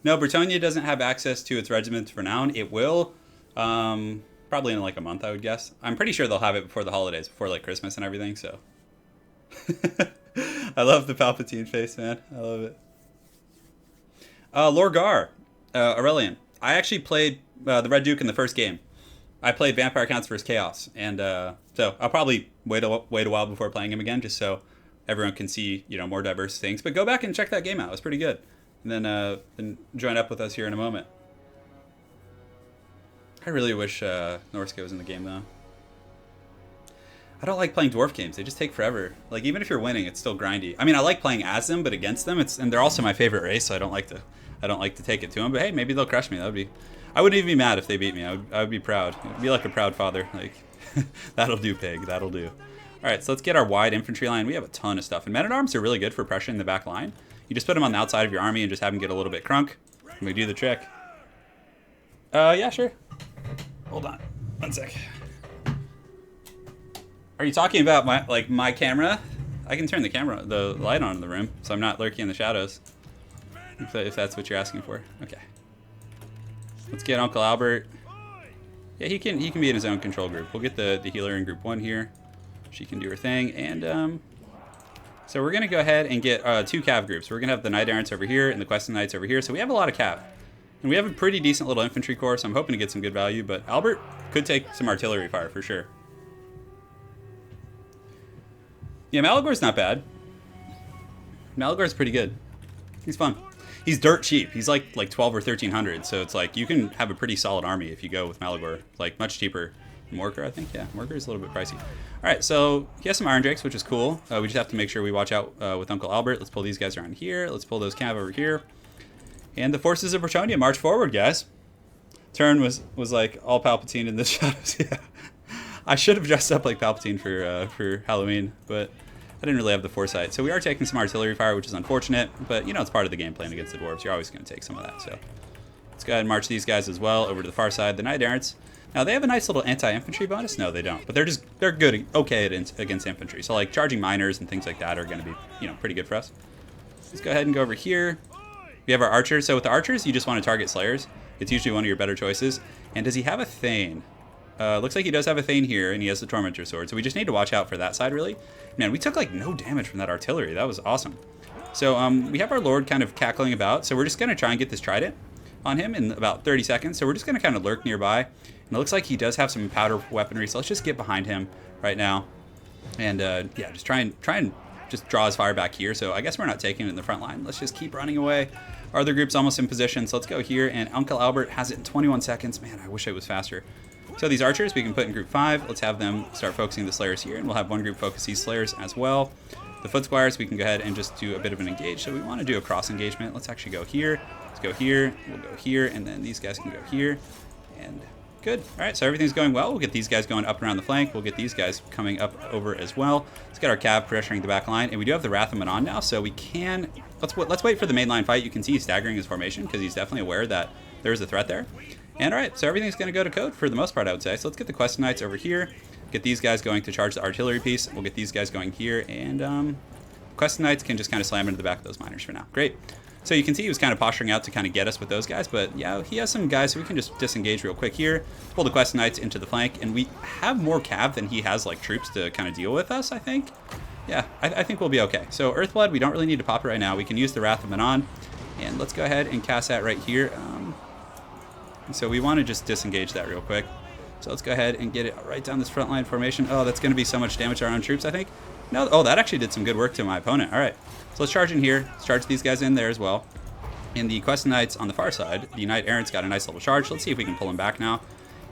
No, Bretonnia doesn't have access to its regiment for now. It will, probably in like a month, I would guess. I'm pretty sure they'll have it before the holidays, before like Christmas and everything, so. I love the Palpatine face, man. I love it. Lorgar, Aurelian. I actually played the Red Duke in the first game. I played Vampire Counts vs. Chaos, and so I'll probably wait a while before playing him again, just so everyone can see, you know, more diverse things. But go back and check that game out; it was pretty good. And then join up with us here in a moment. I really wish Norske was in the game though. I don't like playing dwarf games; they just take forever. Like even if you're winning, it's still grindy. I mean, I like playing as them, but against them, and they're also my favorite race, so I don't like to take it to them. But hey, maybe they'll crush me. I wouldn't even be mad if they beat me. I would be proud. It'd be like a proud father. Like, that'll do, pig. That'll do. All right, so let's get our wide infantry line. We have a ton of stuff. And men-at-arms are really good for pressuring the back line. You just put them on the outside of your army and just have them get a little bit crunk. And we do the trick. Yeah, sure. Hold on. One sec. Are you talking about my camera? I can turn the light on in the room, so I'm not lurking in the shadows. If that's what you're asking for. Okay. Let's get Uncle Albert. Yeah, he can be in his own control group. We'll get the healer in group 1 here. She can do her thing. And so we're going to go ahead and get 2 cav groups. We're going to have the Knight Errants over here and the Questing Knights over here. So we have a lot of cav. And we have a pretty decent little infantry corps, so I'm hoping to get some good value. But Albert could take some artillery fire for sure. Yeah, Malagor's not bad. Malagor's pretty good. He's fun. He's dirt cheap. He's like 12 or 1300, so it's like you can have a pretty solid army if you go with Malagor. Like much cheaper than Morker, I think. Yeah, Morker is a little bit pricey. All right, so he has some Iron Drakes, which is cool. We just have to make sure we watch out with Uncle Albert. Let's pull these guys around here. Let's pull those cav over here. And the forces of Bretonnia march forward, guys. Turin was like all Palpatine in the shadows. Yeah, I should have dressed up like Palpatine for Halloween, but I didn't really have the foresight. So we are taking some artillery fire, which is unfortunate, but you know, it's part of the game playing against the dwarves. You're always going to take some of that. So let's go ahead and march these guys as well over to the far side. The Knight Errants. Now they have a nice little anti-infantry bonus. No, they don't, but they're good, okay against infantry. So like charging miners and things like that are going to be, you know, pretty good for us. Let's go ahead and go over here. We have our archers. So with the archers, you just want to target slayers. It's usually one of your better choices. And does he have a Thane? Looks like he does have a Thane here, and he has the Tormentor Sword. So we just need to watch out for that side, really. Man, we took like no damage from that artillery. That was awesome. So we have our Lord kind of cackling about. So we're just going to try and get this trident on him in about 30 seconds. So we're just going to kind of lurk nearby. And it looks like he does have some powder weaponry. So let's just get behind him right now. And yeah, just try and just draw his fire back here. So I guess we're not taking it in the front line. Let's just keep running away. Our other group's almost in position. So let's go here. And Uncle Albert has it in 21 seconds. Man, I wish it was faster. So these archers we can put in group 5. Let's have them start focusing the slayers here, and we'll have one group focus these slayers as well. The foot squires we can go ahead and just do a bit of an engage. So we want to do a cross engagement. Let's actually go here. Let's go here. We'll go here, and then these guys can go here. And good. All right, so everything's going well. We'll get these guys going up and around the flank. We'll get these guys coming up over as well. Let's get our cav pressuring the back line, and we do have the Wrath of Manon now, so we can. Let's wait for the main line fight. You can see he's staggering his formation because he's definitely aware that there's a threat there. And all right, so everything's going to go to code for the most part, I would say. So let's get the Questing Knights over here. Get these guys going to charge the artillery piece. We'll get these guys going here, and Questing Knights can just kind of slam into the back of those miners for now. Great. So you can see he was kind of posturing out to kind of get us with those guys, but yeah, he has some guys, so we can just disengage real quick here, pull the Quest Knights into the flank, and we have more cav than he has like troops to kind of deal with us, I think. Yeah, I think we'll be okay. So Earthblood, we don't really need to pop it right now. We can use the Wrath of Manon, and let's go ahead and cast that right here. So we want to just disengage that real quick. So let's go ahead and get it right down this front line formation. Oh, that's going to be so much damage to our own troops, I think. No, oh, that actually did some good work to my opponent. All right. So let's charge in here. Let's charge these guys in there as well. And the Quest Knights on the far side, the Knight Errant's got a nice little charge. Let's see if we can pull him back now.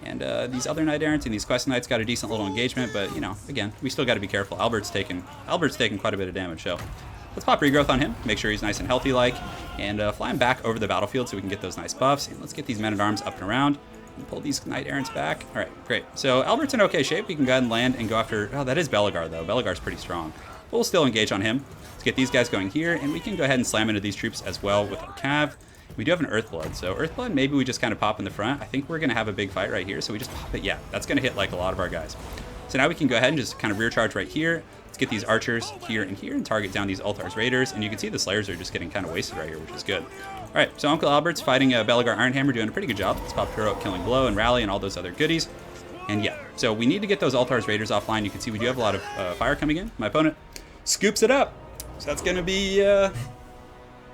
And these other Knight Errants and these Quest Knights got a decent little engagement, but, you know, again, we still got to be careful. Albert's taking quite a bit of damage, so let's pop Regrowth on him, make sure he's nice and healthy-like, and fly him back over the battlefield so we can get those nice buffs. And let's get these Men-at-Arms up and around and pull these Knight Errants back. All right, great. So Albert's in okay shape. We can go ahead and land and go after... Oh, that is Belegar, though. Belegar's pretty strong. But we'll still engage on him. Let's get these guys going here, and we can go ahead and slam into these troops as well with our Cav. We do have an Earthblood, so Earthblood, maybe we just kind of pop in the front. I think we're going to have a big fight right here, so we just pop it. Yeah, that's going to hit like a lot of our guys. So now we can go ahead and just kind of rear charge right here. Let's get these archers here and target down these Althar's Raiders, and you can see the Slayers are just getting kind of wasted right here, which is good. All right, so Uncle Albert's fighting Belegar Ironhammer, doing a pretty good job. Let's pop Heroic Killing Blow and Rally and all those other goodies. And yeah, so we need to get those Althar's Raiders offline. You can see we do have a lot of fire coming in. My opponent scoops it up. So that's going to be...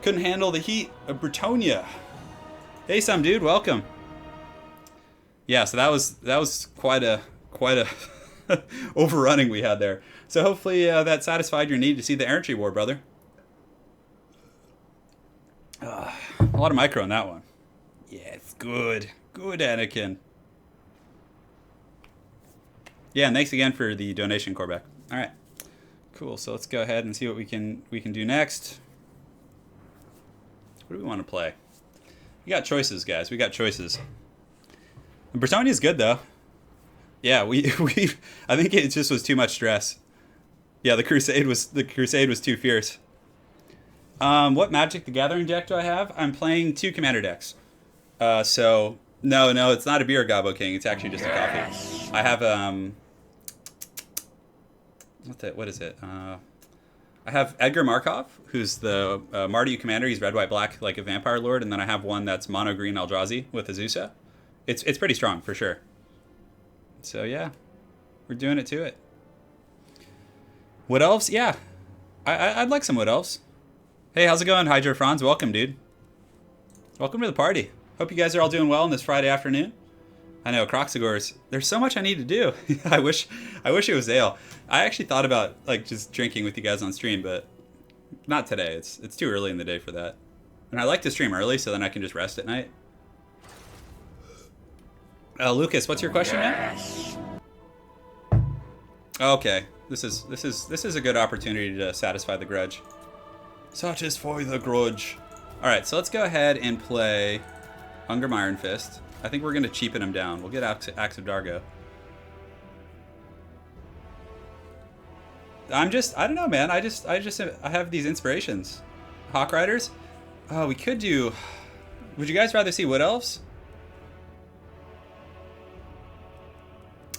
couldn't handle the heat of Bretonnia. Hey, some dude, welcome. Yeah, so that was quite a overrunning we had there. So hopefully that satisfied your need to see the Errantry War, brother. A lot of micro on that one. Yeah, it's good. Good, Anakin. Yeah, and thanks again for the donation, Corbeck. All right, cool. So let's go ahead and see what we can do next. What do we want to play? We got choices, guys. We got choices. Bretonnia's good though. Yeah, I think it just was too much stress. Yeah, the Crusade was too fierce. What Magic the Gathering deck do I have? I'm playing 2 commander decks. So no, it's not a beer Gobbo King. It's actually just a coffee. I have what is it? I have Edgar Markov, who's the Mardu commander. He's red, white, black, like a vampire lord. And then I have one that's mono green Eldrazi with Azusa. It's pretty strong for sure. So yeah, we're doing it to it. Wood Elves? Yeah, I'd like some Wood Elves. Hey, how's it going, Hydro Franz? Welcome, dude. Welcome to the party. Hope you guys are all doing well on this Friday afternoon. I know, Croxagores. There's so much I need to do. I wish it was ale. I actually thought about like just drinking with you guys on stream, but not today. It's too early in the day for that. And I like to stream early so then I can just rest at night. Lucas, what's your question, man? Okay, this is a good opportunity to satisfy the grudge. Satisfy the grudge. All right, so let's go ahead and play Ungrim Iron Fist. I think we're going to cheapen him down. We'll get Axe of Dargo. I don't know, man. I have these inspirations. Hawk Riders? Oh, we could do... Would you guys rather see Wood Elves?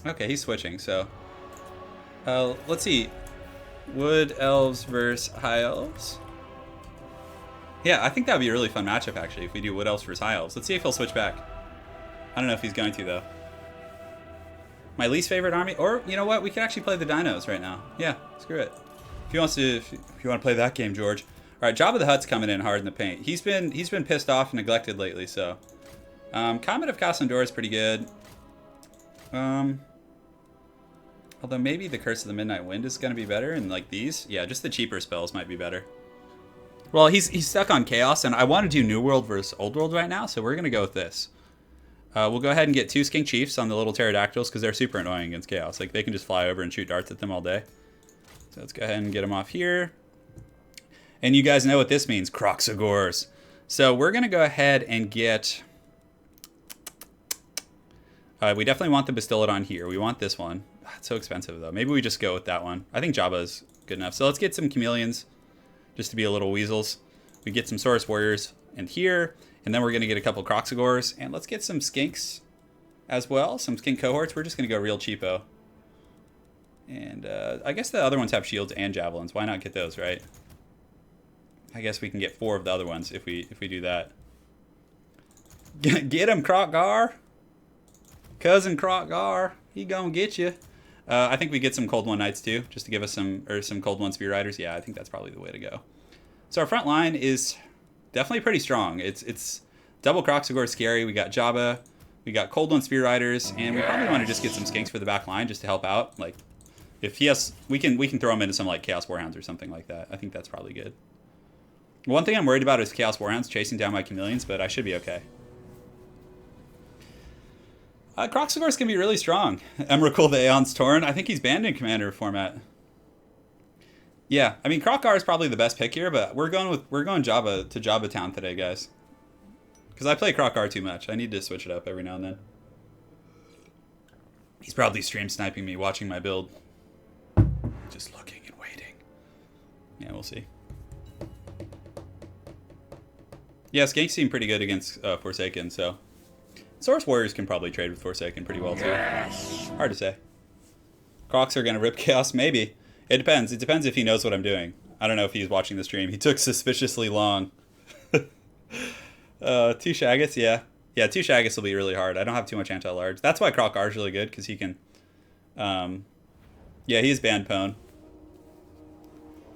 Okay, he's switching, so... let's see. Wood Elves versus High Elves? Yeah, I think that would be a really fun matchup, actually, if we do Wood Elves versus High Elves. Let's see if he'll switch back. I don't know if he's going to, though. My least favorite army, or you know what? We could actually play the Dinos right now. Yeah, screw it. If you want to play that game, George. All right, Jabba the Hutt's coming in hard in the paint. He's been pissed off and neglected lately. So, Comet of Casandor is pretty good. Although maybe the Curse of the Midnight Wind is going to be better, and like these, yeah, just the cheaper spells might be better. Well, he's stuck on Chaos, and I want to do New World versus Old World right now, so we're gonna go with this. We'll go ahead and get 2 Skink Chiefs on the little pterodactyls because they're super annoying against Chaos. Like, they can just fly over and shoot darts at them all day. So let's go ahead and get them off here. And you guys know what this means, Croxagores. So we're going to go ahead and get... we definitely want the Bastillodon here. We want this one. It's so expensive, though. Maybe we just go with that one. I think Jabba's good enough. So let's get some Chameleons just to be a little weasels. We get some Saurus Warriors in here. And then we're going to get a couple Croxagores. And let's get some Skinks as well. Some Skink cohorts. We're just going to go real cheapo. And I guess the other ones have shields and javelins. Why not get those, right? I guess we can get 4 of the other ones if we do that. Get him, Krokgar. Cousin Krokgar. He gonna get you. I think we get some Cold One Knights too, just to give us some Cold One Spear Riders. Yeah, I think that's probably the way to go. So our front line is definitely pretty strong. It's double Kroxigor scary. We got Jabba, we got Cold One Spear Riders, and we probably want to just get some Skinks for the back line just to help out. Like, if he has, we can throw him into some like Chaos Warhounds or something like that. I think that's probably good. One thing I'm worried about is Chaos Warhounds chasing down my Chameleons, but I should be okay. Kroxigor's can be really strong. Emrakul the Aeon's Torn. I think he's banned in Commander format. Yeah, I mean Krokgar is probably the best pick here, but we're going Jabba to Jabba Town today, guys. Because I play Krokgar too much. I need to switch it up every now and then. He's probably stream sniping me, watching my build. Just looking and waiting. Yeah, we'll see. Yeah, Skanks seem pretty good against Forsaken, so... Source Warriors can probably trade with Forsaken pretty well, too. Hard to say. Crocs are going to rip Chaos? Maybe. It depends. It depends if he knows what I'm doing. I don't know if he's watching the stream. He took suspiciously long. 2 Shaggots? Yeah. Yeah, 2 Shaggots will be really hard. I don't have too much anti-large. That's why Krokgar is really good, because he can... yeah, he's banned Pwn.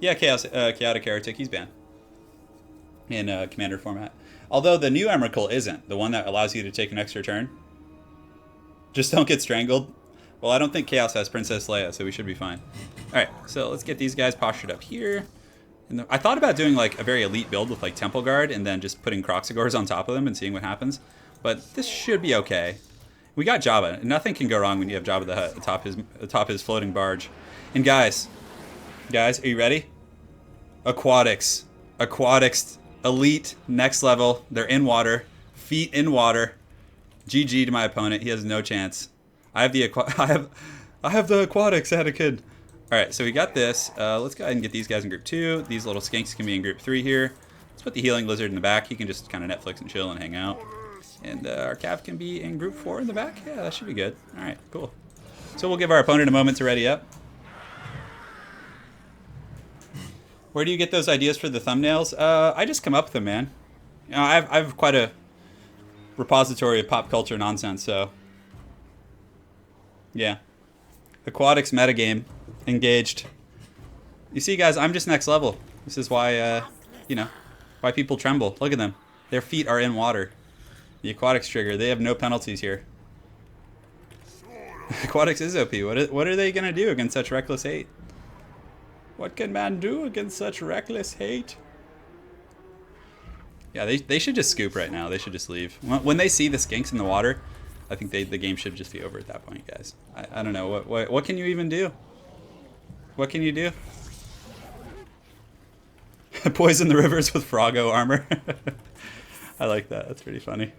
Yeah, Chaotic Heretic, he's banned. In Commander format. Although the new Emrakul isn't. The one that allows you to take an extra turn. Just don't get strangled. Well, I don't think Chaos has Princess Leia, so we should be fine. Alright, so let's get these guys postured up here. And I thought about doing like a very elite build with like Temple Guard and then just putting Kroxigors on top of them and seeing what happens. But this should be okay. We got Jabba. Nothing can go wrong when you have Jabba the Hutt atop his floating barge. And guys, are you ready? Aquatics. Elite, next level. They're in water. Feet in water. GG to my opponent. He has no chance. I have the aquatics, Anakin. Alright, so we got this. Let's go ahead and get these guys in group 2. These little skinks can be in group 3 here. Let's put the healing lizard in the back. He can just kind of Netflix and chill and hang out. And our Cav can be in group 4 in the back. Yeah, that should be good. Alright, cool. So we'll give our opponent a moment to ready up. Where do you get those ideas for the thumbnails? I just come up with them, man. You know, I've quite a repository of pop culture nonsense, so... Yeah. Aquatics metagame. Engaged. You see, guys, I'm just next level. This is why, you know, why people tremble. Look at them. Their feet are in water. The Aquatics trigger. They have no penalties here. Aquatics is OP. What are they going to do against such reckless hate? What can man do against such reckless hate? Yeah, they should just scoop right now. They should just leave. When they see the skinks in the water, I think the game should just be over at that point, guys. I don't know. What can you even do? What can you do? Poison the rivers with Froggo armor. I like that. That's pretty funny.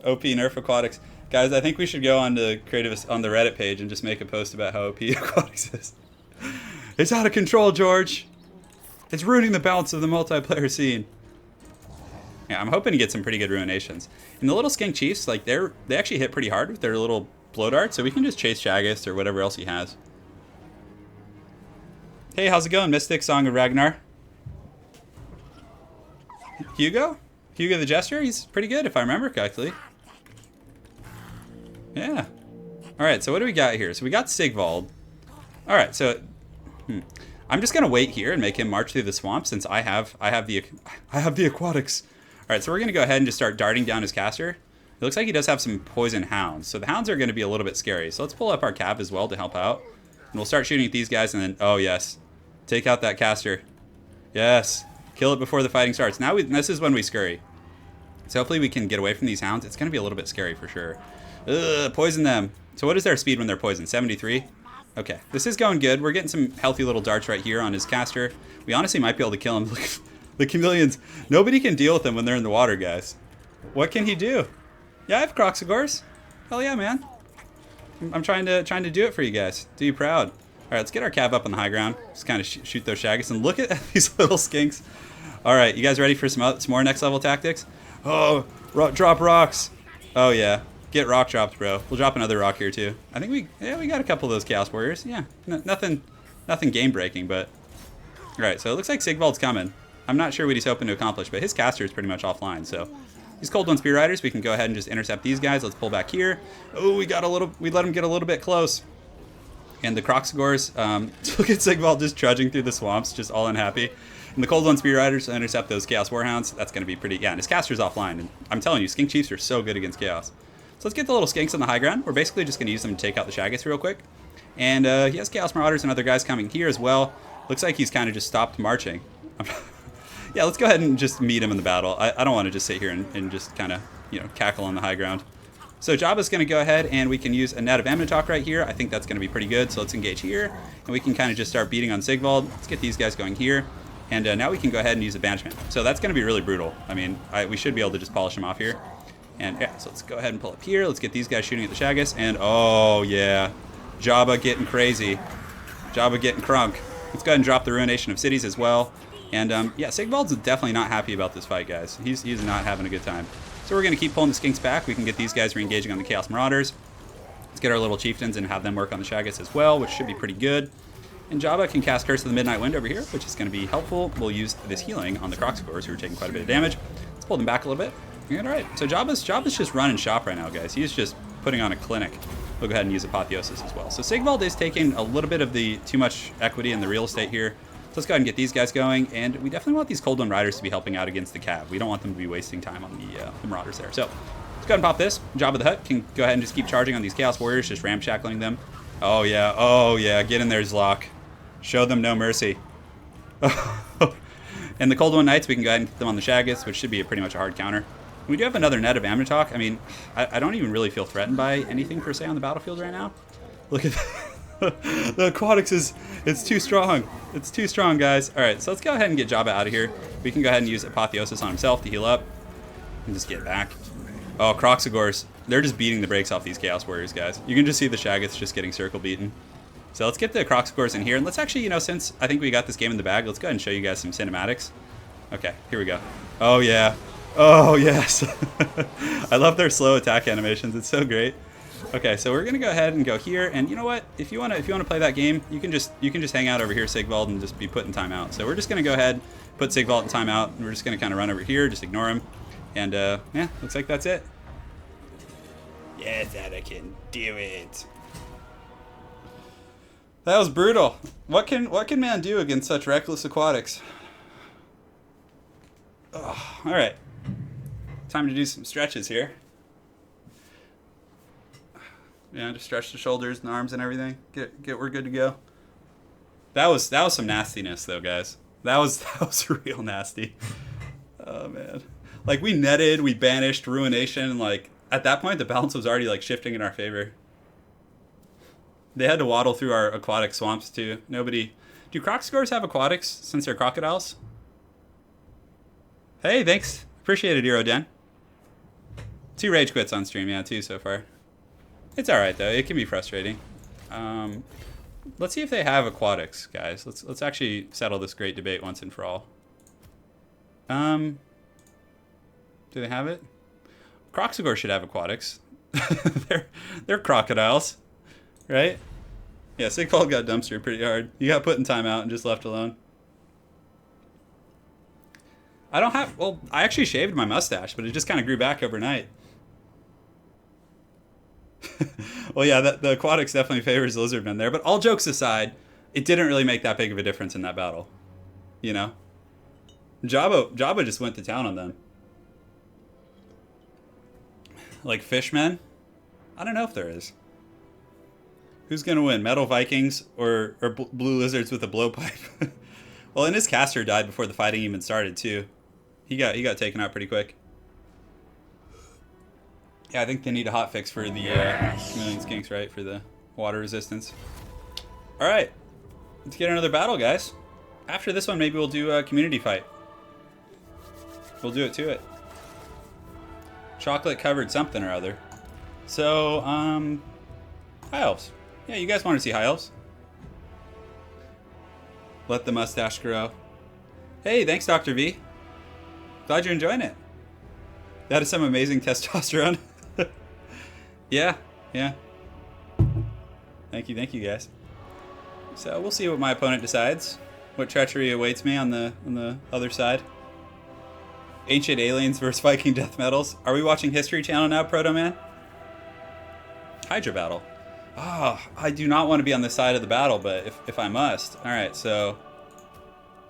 OP Nerf Aquatics. Guys, I think we should go on to on the Reddit page and just make a post about how OP Aquatics is. It's out of control, George. It's ruining the balance of the multiplayer scene. Yeah, I'm hoping to get some pretty good ruinations. And the little skink chiefs, like they actually hit pretty hard with their little blow dart, so we can just chase Shaggus or whatever else he has. Hey, how's it going, Mystic Song of Ragnar? Hugo the Jester? He's pretty good if I remember correctly. Yeah. Alright, so what do we got here? So we got Sigvald. Alright, so I'm just gonna wait here and make him march through the swamp since I have the aquatics. Alright, so we're gonna go ahead and just start darting down his caster. It looks like he does have some poison hounds, so the hounds are gonna be a little bit scary. So let's pull up our Cav as well to help out. And we'll start shooting at these guys and then, oh yes. Take out that caster. Yes. Kill it before the fighting starts. Now this is when we scurry. So hopefully we can get away from these hounds. It's gonna be a little bit scary for sure. Ugh, poison them. So what is their speed when they're poisoned? 73? Okay, this is going good. We're getting some healthy little darts right here on his caster. We honestly might be able to kill him. Look, the chameleons. Nobody can deal with them when they're in the water, guys. What can he do? Yeah, I have Kroxigors. Hell yeah, man. I'm trying to do it for you guys. Do you proud. All right, let's get our Cav up on the high ground. Just kind of shoot those Shaggus and look at these little skinks. All right, you guys ready for some more next level tactics? Oh, drop rocks. Oh yeah. Get rock dropped, bro. We'll drop another rock here too. I think we got a couple of those Chaos Warriors. Yeah, nothing game breaking, but all Alright, so it looks like Sigvald's coming. I'm not sure what he's hoping to accomplish, but his caster is pretty much offline, so... These Cold One Spear Riders, we can go ahead and just intercept these guys. Let's pull back here. Oh, we let him get a little bit close. And the Kroxigors, look at Sigvald just trudging through the swamps, just all unhappy. And the Cold One Spear Riders intercept those Chaos Warhounds. That's going to be pretty... Yeah, and his caster's offline. And I'm telling you, Skink Chiefs are so good against Chaos. So let's get the little Skinks on the high ground. We're basically just going to use them to take out the Shaggoths real quick. And he has Chaos Marauders and other guys coming here as well. Looks like he's kind of just stopped marching. Yeah, let's go ahead and just meet him in the battle. I don't want to just sit here and just kind of, you know, cackle on the high ground. So Jabba's going to go ahead and we can use a Net of Amnitok right here. I think that's going to be pretty good. So let's engage here. And we can kind of just start beating on Sigvald. Let's get these guys going here. And now we can go ahead and use a Banishment. So that's going to be really brutal. I mean, we should be able to just polish him off here. And yeah, so let's go ahead and pull up here. Let's get these guys shooting at the Shaggoths. And oh, yeah. Jabba getting crazy. Jabba getting crunk. Let's go ahead and drop the Ruination of Cities as well. And yeah, Sigvald's definitely not happy about this fight, guys. He's not having a good time. So we're going to keep pulling the Skinks back. We can get these guys re-engaging on the Chaos Marauders. Let's get our little Chieftains and have them work on the Shaggoths as well, which should be pretty good. And Jabba can cast Curse of the Midnight Wind over here, which is going to be helpful. We'll use this healing on the Kroxigors, who are taking quite a bit of damage. Let's pull them back a little bit. And all right, so Jabba's just running shop right now, guys. He's just putting on a clinic. We'll go ahead and use Apotheosis as well. So Sigvald is taking a little bit of the too much equity in the real estate here. So let's go ahead and get these guys going, and we definitely want these Cold One Riders to be helping out against the Cav. We don't want them to be wasting time on the Marauders there. So let's go ahead and pop this. Jabba the Hutt can go ahead and just keep charging on these Chaos Warriors, just ramshackling them. Oh yeah, get in there, Zlok. Show them no mercy. And the Cold One Knights, we can go ahead and get them on the Shaggoths, which should be pretty much a hard counter. We do have another Net of Amnitok. I mean, I don't even really feel threatened by anything per se on the battlefield right now. Look at that. The Aquatics it's too strong. It's too strong, guys. All right, so let's go ahead and get Jabba out of here. We can go ahead and use Apotheosis on himself to heal up and just get back. Oh, Kroxigors, they're just beating the brakes off these Chaos Warriors, guys. You can just see the Shaggoths just getting circle beaten. So let's get the Kroxigors in here, and let's actually, you know, since I think we got this game in the bag, let's go ahead and show you guys some cinematics. Okay, here we go. Oh yeah. Oh yes. I love their slow attack animations. It's so great. Okay, so we're gonna go ahead and go here, and you know what? If you wanna play that game, you can just hang out over here, Sigvald, and just be put in timeout. So we're just gonna go ahead, put Sigvald in timeout, and we're just gonna kind of run over here, just ignore him, and yeah, looks like that's it. Yes, Anakin, do it. That was brutal. What can man do against such reckless Aquatics? Oh, all right, time to do some stretches here. Yeah, just stretch the shoulders and arms and everything. We're good to go. That was some nastiness though, guys. That was real nasty. Oh man. Like we netted, we banished Ruination, and like at that point the balance was already like shifting in our favor. They had to waddle through our aquatic swamps too. Nobody. Do Kroxigors have aquatics since they're crocodiles? Hey, thanks. Appreciate it, Eroden. 2 rage quits on stream, yeah, 2 so far. It's alright though, it can be frustrating. Let's see if they have aquatics, guys. Let's actually settle this great debate once and for all. Do they have it? Kroxigor should have aquatics. they're crocodiles, right? Yeah, Sigvald got dumpstered pretty hard. You got put in timeout and just left alone. Well, I actually shaved my mustache, but it just kind of grew back overnight. Well, yeah, the aquatics definitely favors Lizardmen there, but all jokes aside, it didn't really make that big of a difference in that battle. You know? Jabba just went to town on them. Like Fishmen? I don't know if there is. Who's gonna win, Metal Vikings or Blue Lizards with a blowpipe? Well, and his caster died before the fighting even started too. He got taken out pretty quick. Yeah, I think they need a hotfix for the Chameleon Skinks, right? For the water resistance. Alright. Let's get another battle, guys. After this one, maybe we'll do a community fight. We'll do it to it. Chocolate covered something or other. So, High Elves. Yeah, you guys want to see High Elves? Let the mustache grow. Hey, thanks, Dr. V. Glad you're enjoying it. That is some amazing testosterone. Yeah. Thank you, guys. So we'll see what my opponent decides. what treachery awaits me on the other side. Ancient aliens versus Viking death metals. Are we watching History Channel now, Proto Man? Hydra battle. Ah, oh, I do not want to be on this side of the battle, but if I must. All right, so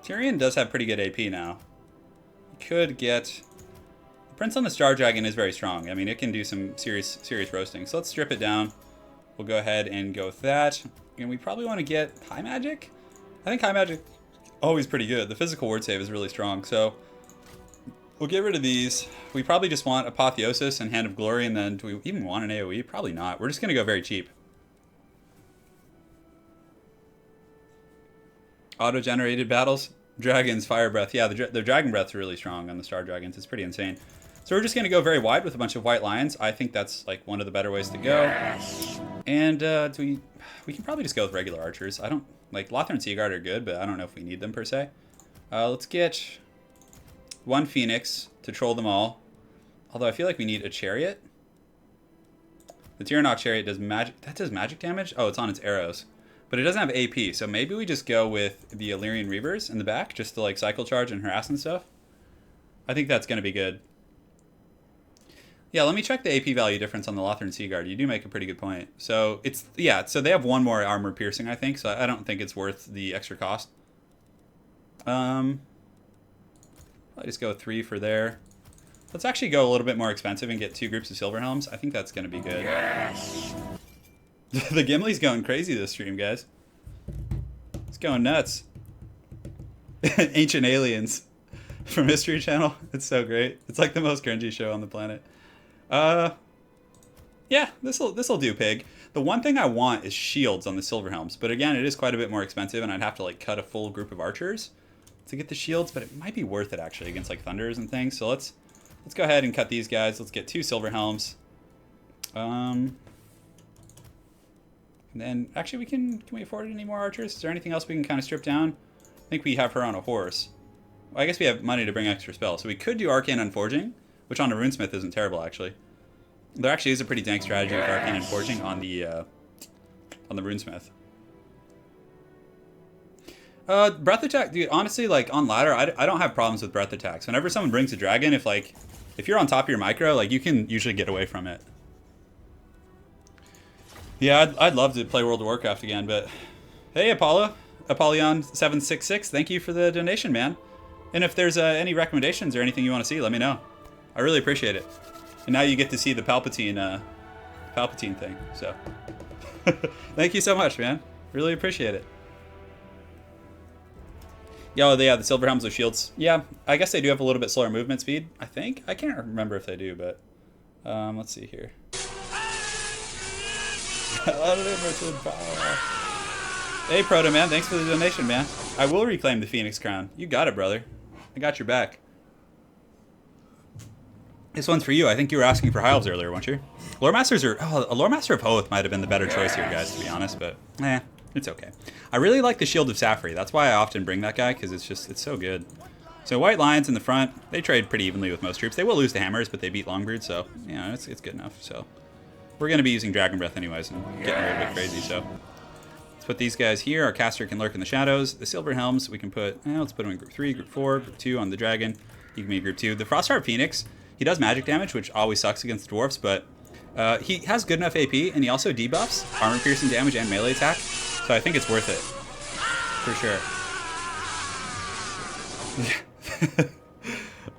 Tyrion does have pretty good AP now. Could get... The Prince on the Star Dragon is very strong. I mean, it can do some serious roasting. So let's strip it down. We'll go ahead and go with that. And we probably want to get High Magic. I think High Magic always pretty good. The physical word save is really strong. So we'll get rid of these. We probably just want Apotheosis and Hand of Glory. And then do we even want an AoE? Probably not. We're just going to go very cheap. Auto-generated battles. Dragons, Fire Breath. Yeah, the Dragon Breath's really strong on the Star Dragons. It's pretty insane. So we're just going to go very wide with a bunch of White Lions. I think that's like one of the better ways to go. And we can probably just go with regular archers. I don't... Like, Lothar and Seaguard are good, but I don't know if we need them per se. Let's get one Phoenix to troll them all. Although I feel like we need a Chariot. The Tyrannok Chariot does magic... That does magic damage? Oh, it's on its arrows. But it doesn't have AP, so maybe we just go with the Illyrian Reavers in the back, just to like cycle charge and harass and stuff. I think that's going to be good. Yeah, let me check the AP value difference on the Lothar and Seaguard. You do make a pretty good point. So it's, yeah, so they have one more armor piercing, I think, so I don't think it's worth the extra cost. I'll just go 3 for there. Let's actually go a little bit more expensive and get 2 groups of Silver Helms. I think that's going to be good. Yes. The Gimli's going crazy this stream, guys. It's going nuts. Ancient Aliens from History Channel. It's so great. It's like the most cringy show on the planet. Yeah, this'll do, Pig. The one thing I want is shields on the Silver Helms, but again, it is quite a bit more expensive, and I'd have to like cut a full group of archers to get the shields, but it might be worth it actually against like Thunders and things. So let's go ahead and cut these guys. Let's get 2 Silver Helms. And then, actually, can we afford any more archers? Is there anything else we can kind of strip down? I think we have her on a horse. Well, I guess we have money to bring extra spells. So we could do Arcane Unforging, which on a Runesmith isn't terrible, actually. There actually is a pretty dank strategy with Arcane Unforging on the Runesmith. Breath Attack, dude, honestly, like, on ladder, I don't have problems with Breath Attacks. Whenever someone brings a dragon, if you're on top of your micro, like, you can usually get away from it. Yeah, I'd love to play World of Warcraft again, but... Hey, Apollyon766, thank you for the donation, man. And if there's any recommendations or anything you want to see, let me know. I really appreciate it. And now you get to see the Palpatine thing, so... Thank you so much, man. Really appreciate it. Yeah, the Silver Helms with shields. Yeah, I guess they do have a little bit slower movement speed, I think. I can't remember if they do, but... let's see here. Unlimited power. Hey, Proto Man, thanks for the donation, man. I will reclaim the Phoenix Crown. You got it, brother. I got your back. This one's for you. I think you were asking for High Elves earlier, weren't you? Lore Masters are... Oh, a Lore Master of Hoth might have been the better choice here, guys, to be honest, but... it's okay. I really like the Shield of Safri. That's why I often bring that guy, because it's so good. So White Lions in the front, they trade pretty evenly with most troops. They will lose the Hammers, but they beat Longbrood, so, you know, it's good enough, so... We're going to be using Dragon Breath anyways and getting a little bit crazy, so... Let's put these guys here. Our caster can lurk in the shadows. The Silver Helms, we can put... let's put them in Group 3, Group 4, Group 2 on the Dragon. He can be Group 2. The Frostheart Phoenix, he does magic damage, which always sucks against Dwarfs, but he has good enough AP, and he also debuffs armor piercing damage and melee attack, so I think it's worth it. For sure.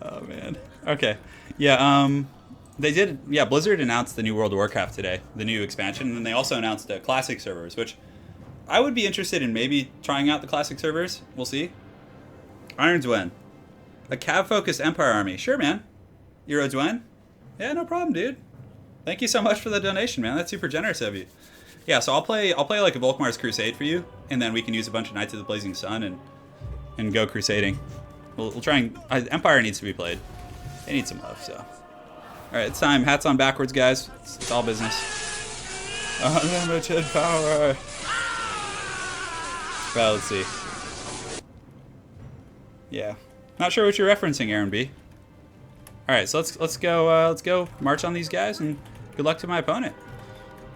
Oh, man. Okay. Yeah, they did, yeah, Blizzard announced the new World of Warcraft today, the new expansion, and then they also announced classic servers, which I would be interested in maybe trying out the classic servers. We'll see. Iron Dwen. A Cav-focused Empire army. Sure, man. You're a Dwen? Yeah, no problem, dude. Thank you so much for the donation, man. That's super generous of you. Yeah, so I'll play like a Volkmar's Crusade for you, and then we can use a bunch of Knights of the Blazing Sun and go crusading. We'll try and... Empire needs to be played. They need some love, so... Alright, it's time. Hats on backwards, guys. It's all business. Unlimited power. Well, let's see. Yeah. Not sure what you're referencing, Aaron B. Alright, so let's go march on these guys, and good luck to my opponent.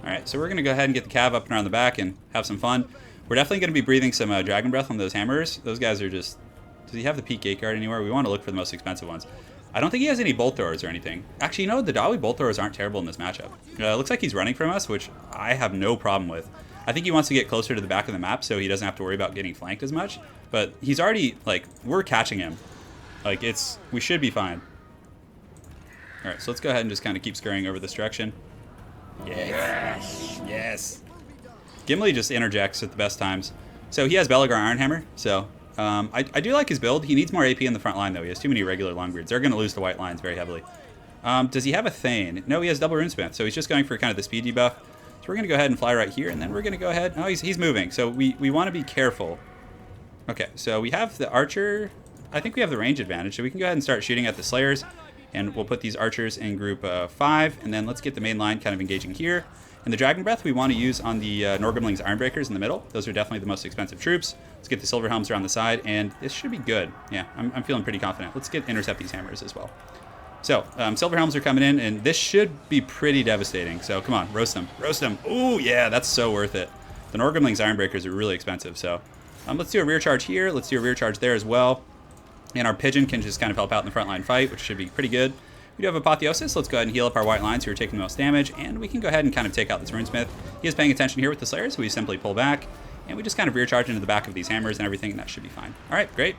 Alright, so we're going to go ahead and get the Cav up and around the back and have some fun. We're definitely going to be breathing some Dragon Breath on those hammers. Those guys are just... Does he have the peak gate guard anywhere? We want to look for the most expensive ones. I don't think he has any bolt throwers or anything. Actually, you know, the Dawi bolt throwers aren't terrible in this matchup. Looks like he's running from us, which I have no problem with. I think he wants to get closer to the back of the map so he doesn't have to worry about getting flanked as much. But he's already, like, we're catching him. Like, we should be fine. Alright, so let's go ahead and just kind of keep scurrying over this direction. Yes! Yes! Gimli just interjects at the best times. So he has Belagar Ironhammer, so I do like his build. He needs more AP in the front line, though. He has too many regular Longbeards. They're going to lose the white lines very heavily. Does he have a Thane? No, he has double Runesmith, so he's just going for kind of the speed debuff. So we're going to go ahead and fly right here, and then we're going to go ahead... Oh, he's moving, so we want to be careful. Okay, so we have the Archer. I think we have the range advantage, so we can go ahead and start shooting at the Slayers, and we'll put these Archers in group 5, and then let's get the main line kind of engaging here. And the Dragon Breath we want to use on the Norgrimling's Ironbreakers in the middle. Those are definitely the most expensive troops. Let's get the Silver Helms around the side, and this should be good. Yeah, I'm feeling pretty confident. Let's intercept these hammers as well. So, Silver Helms are coming in, and this should be pretty devastating. So, come on, roast them. Roast them. Ooh, yeah, that's so worth it. The Norgrimling's Ironbreakers are really expensive, so... let's do a rear charge here. Let's do a rear charge there as well. And our Pigeon can just kind of help out in the frontline fight, which should be pretty good. We do have Apotheosis. Let's go ahead and heal up our white lines who are taking the most damage. And we can go ahead and kind of take out this Runesmith. He is paying attention here with the Slayers, so we simply pull back. And we just kind of rear charge into the back of these hammers and everything, and that should be fine. All right, great.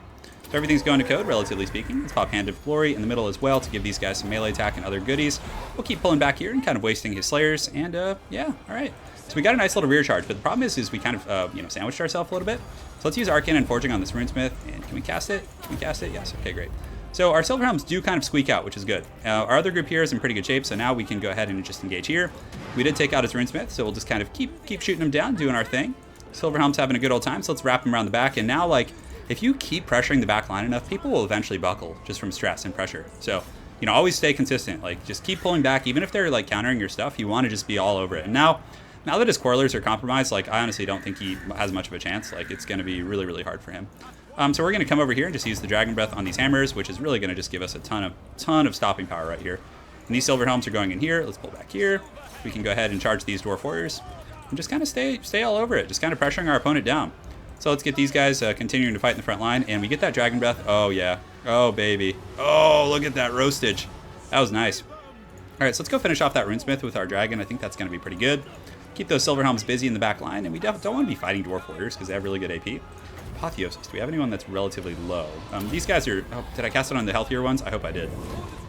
So everything's going to code, relatively speaking. Let's pop Hand of Glory in the middle as well to give these guys some melee attack and other goodies. We'll keep pulling back here and kind of wasting his Slayers. And, yeah, all right. So we got a nice little rear charge, but the problem is we kind of, sandwiched ourselves a little bit. So let's use Arcane and Forging on this Runesmith. And can we cast it? Can we cast it? Yes. Okay, great. So our Silver Helms do kind of squeak out, which is good. Our other group here is in pretty good shape, so now we can go ahead and just engage here. We did take out his Runesmith, so we'll just kind of keep shooting him down, doing our thing. Silver Helm's having a good old time, so let's wrap him around the back. And now, like, if you keep pressuring the back line enough, people will eventually buckle just from stress and pressure. So, always stay consistent. Like, just keep pulling back. Even if they're, like, countering your stuff, you want to just be all over it. And now that his Quarrelers are compromised, like, I honestly don't think he has much of a chance. Like, it's going to be really, really hard for him. So we're going to come over here and just use the Dragon Breath on these hammers, which is really going to just give us a ton of stopping power right here. And these Silver Helms are going in here. Let's pull back here. We can go ahead and charge these Dwarf Warriors and just kind of stay all over it, just kind of pressuring our opponent down. So let's get these guys continuing to fight in the front line, and we get that Dragon Breath. Oh, yeah. Oh, baby. Oh, look at that roastage. That was nice. All right, so let's go finish off that Runesmith with our Dragon. I think that's going to be pretty good. Keep those Silver Helms busy in the back line, and we don't want to be fighting Dwarf Warriors because they have really good AP. Apotheosis. Do we have anyone that's relatively low? These guys are... Oh, did I cast it on the healthier ones? I hope I did.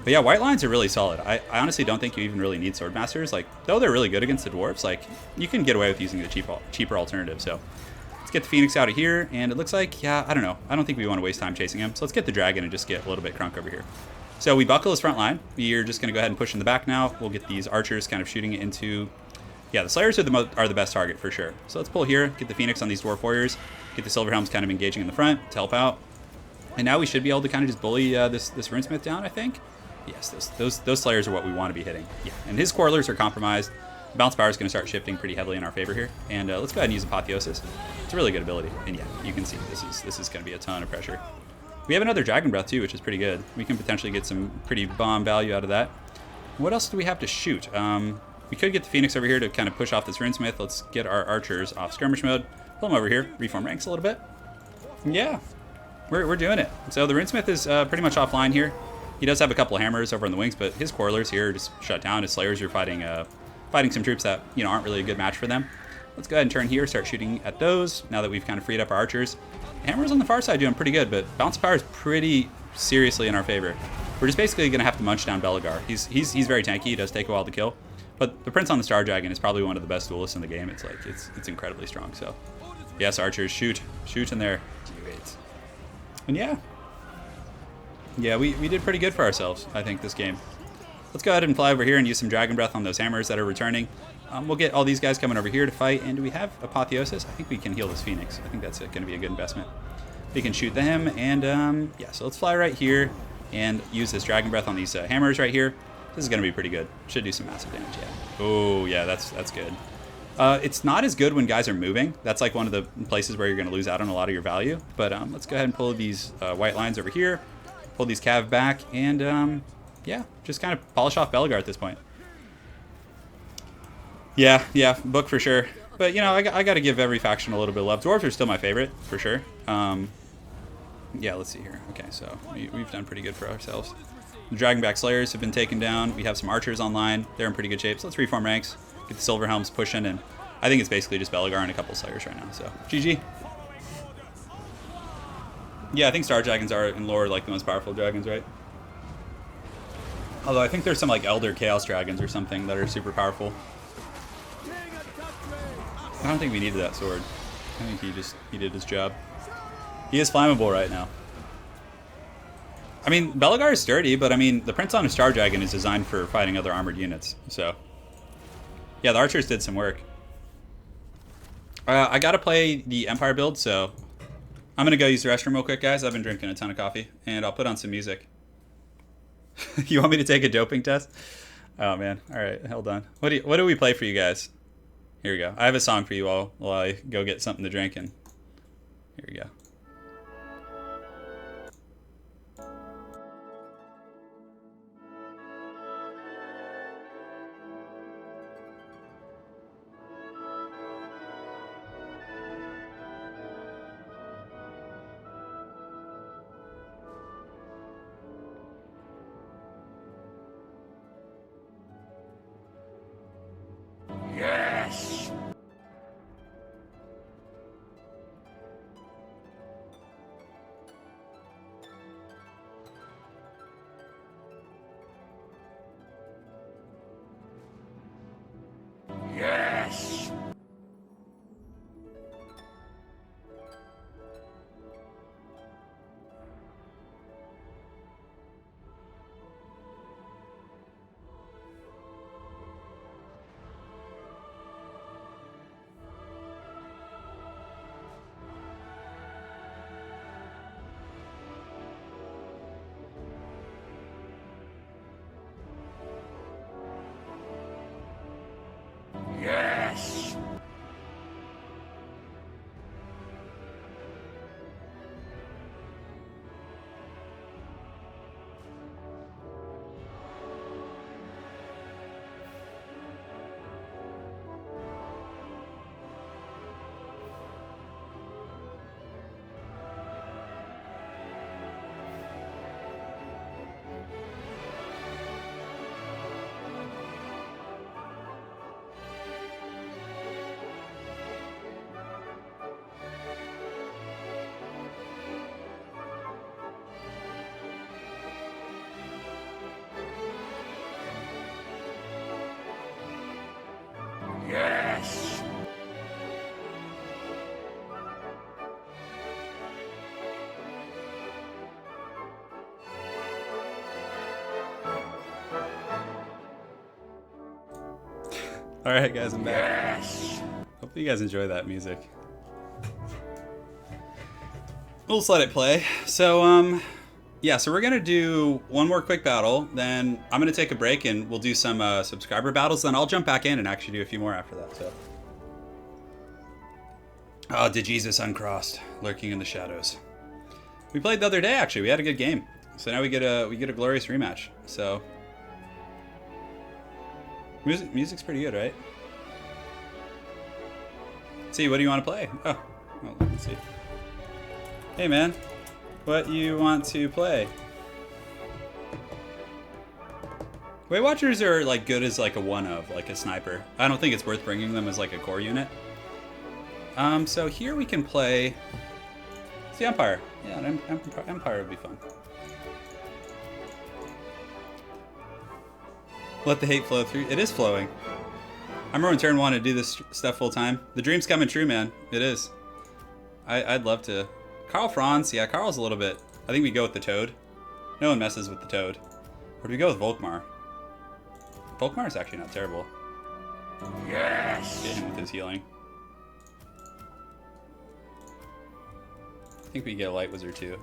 But yeah, white lines are really solid. I honestly don't think you even really need Swordmasters. Like, though they're really good against the Dwarves, like, you can get away with using the cheaper alternative. So let's get the Phoenix out of here, and it looks like, yeah, I don't know. I don't think we want to waste time chasing him. So let's get the Dragon and just get a little bit crunk over here. So we buckle his front line. We're just going to go ahead and push in the back now. We'll get these Archers kind of shooting into... Yeah, the Slayers are the best target for sure. So let's pull here, get the Phoenix on these Dwarf Warriors, get the Silver Helms kind of engaging in the front to help out. And now we should be able to kind of just bully this Runesmith down, I think. Yes, those Slayers are what we want to be hitting. Yeah, and his Quarrelers are compromised. The bounce power is going to start shifting pretty heavily in our favor here. And let's go ahead and use Apotheosis. It's a really good ability. And yeah, you can see this is going to be a ton of pressure. We have another Dragon Breath too, which is pretty good. We can potentially get some pretty bomb value out of that. What else do we have to shoot? We could get the Phoenix over here to kind of push off this Runesmith. Let's get our Archers off skirmish mode. Pull them over here, reform ranks a little bit. Yeah, we're doing it. So the Runesmith is pretty much offline here. He does have a couple of hammers over in the wings, but his Quarrelers here are just shut down. His Slayers are fighting some troops that aren't really a good match for them. Let's go ahead and turn here, start shooting at those. Now that we've kind of freed up our Archers, hammers on the far side doing pretty good, but bounce power is pretty seriously in our favor. We're just basically going to have to munch down Belagar. He's very tanky. He does take a while to kill. But the Prince on the Star Dragon is probably one of the best duelists in the game. It's like, it's incredibly strong. So, yes, Archers, shoot in there. And yeah, we did pretty good for ourselves, I think, this game. Let's go ahead and fly over here and use some Dragon Breath on those hammers that are returning. We'll get all these guys coming over here to fight. And do we have Apotheosis? I think we can heal this Phoenix. I think that's going to be a good investment. We can shoot them, and yeah, so let's fly right here and use this Dragon Breath on these hammers right here. This is going to be pretty good. Should do some massive damage, yeah. Oh, yeah, that's good. It's not as good when guys are moving. That's like one of the places where you're going to lose out on a lot of your value. But let's go ahead and pull these white lines over here. Pull these cav back. And, yeah, just kind of polish off Belagar at this point. Yeah, book for sure. But, you know, I got to give every faction a little bit of love. Dwarves are still my favorite, for sure. Yeah, let's see here. Okay, so we've done pretty good for ourselves. The Dragonback Slayers have been taken down. We have some archers online. They're in pretty good shape. So let's reform ranks, get the Silver Helms pushing, and I think it's basically just Belegar and a couple Slayers right now. So, GG. Yeah, I think Star Dragons are in lore like the most powerful dragons, right? Although I think there's some like Elder Chaos Dragons or something that are super powerful. I don't think we needed that sword. I think he did his job. He is flammable right now. I mean, Belegar is sturdy, but I mean, the Prince on a Star Dragon is designed for fighting other armored units. So, yeah, the archers did some work. I gotta play the Empire build, so I'm gonna go use the restroom real quick, guys. I've been drinking a ton of coffee, and I'll put on some music. You want me to take a doping test? Oh man! All right, hold on. What do we play for you guys? Here we go. I have a song for you all while I go get something to drink, and here we go. Yes! Yes! Yes! Yes! Alright guys, I'm back. Yes! Hopefully you guys enjoy that music. We'll just let it play. So, yeah, so we're gonna do one more quick battle, then I'm gonna take a break and we'll do some subscriber battles, then I'll jump back in and actually do a few more after that, so. Oh, did Jesus uncrossed, lurking in the shadows. We played the other day, actually. We had a good game. So now we get a glorious rematch. So, music's pretty good, right? Let's see, what do you want to play? Oh, well, let's see. Hey, man. What you want to play? Weight Watchers are like good as like a one of, like a sniper. I don't think it's worth bringing them as like a core unit. So here we can play. It's the Empire. Yeah, an Empire would be fun. Let the hate flow through. It is flowing. I remember when Turin wanted to do this stuff full time. The dream's coming true, man. It is. I'd love to. Karl Franz, yeah, Karl's a little bit. I think we go with the Toad. No one messes with the Toad. Or do we go with Volkmar? Volkmar is actually not terrible. Yes! Get him with his healing. I think we get a Light Wizard too.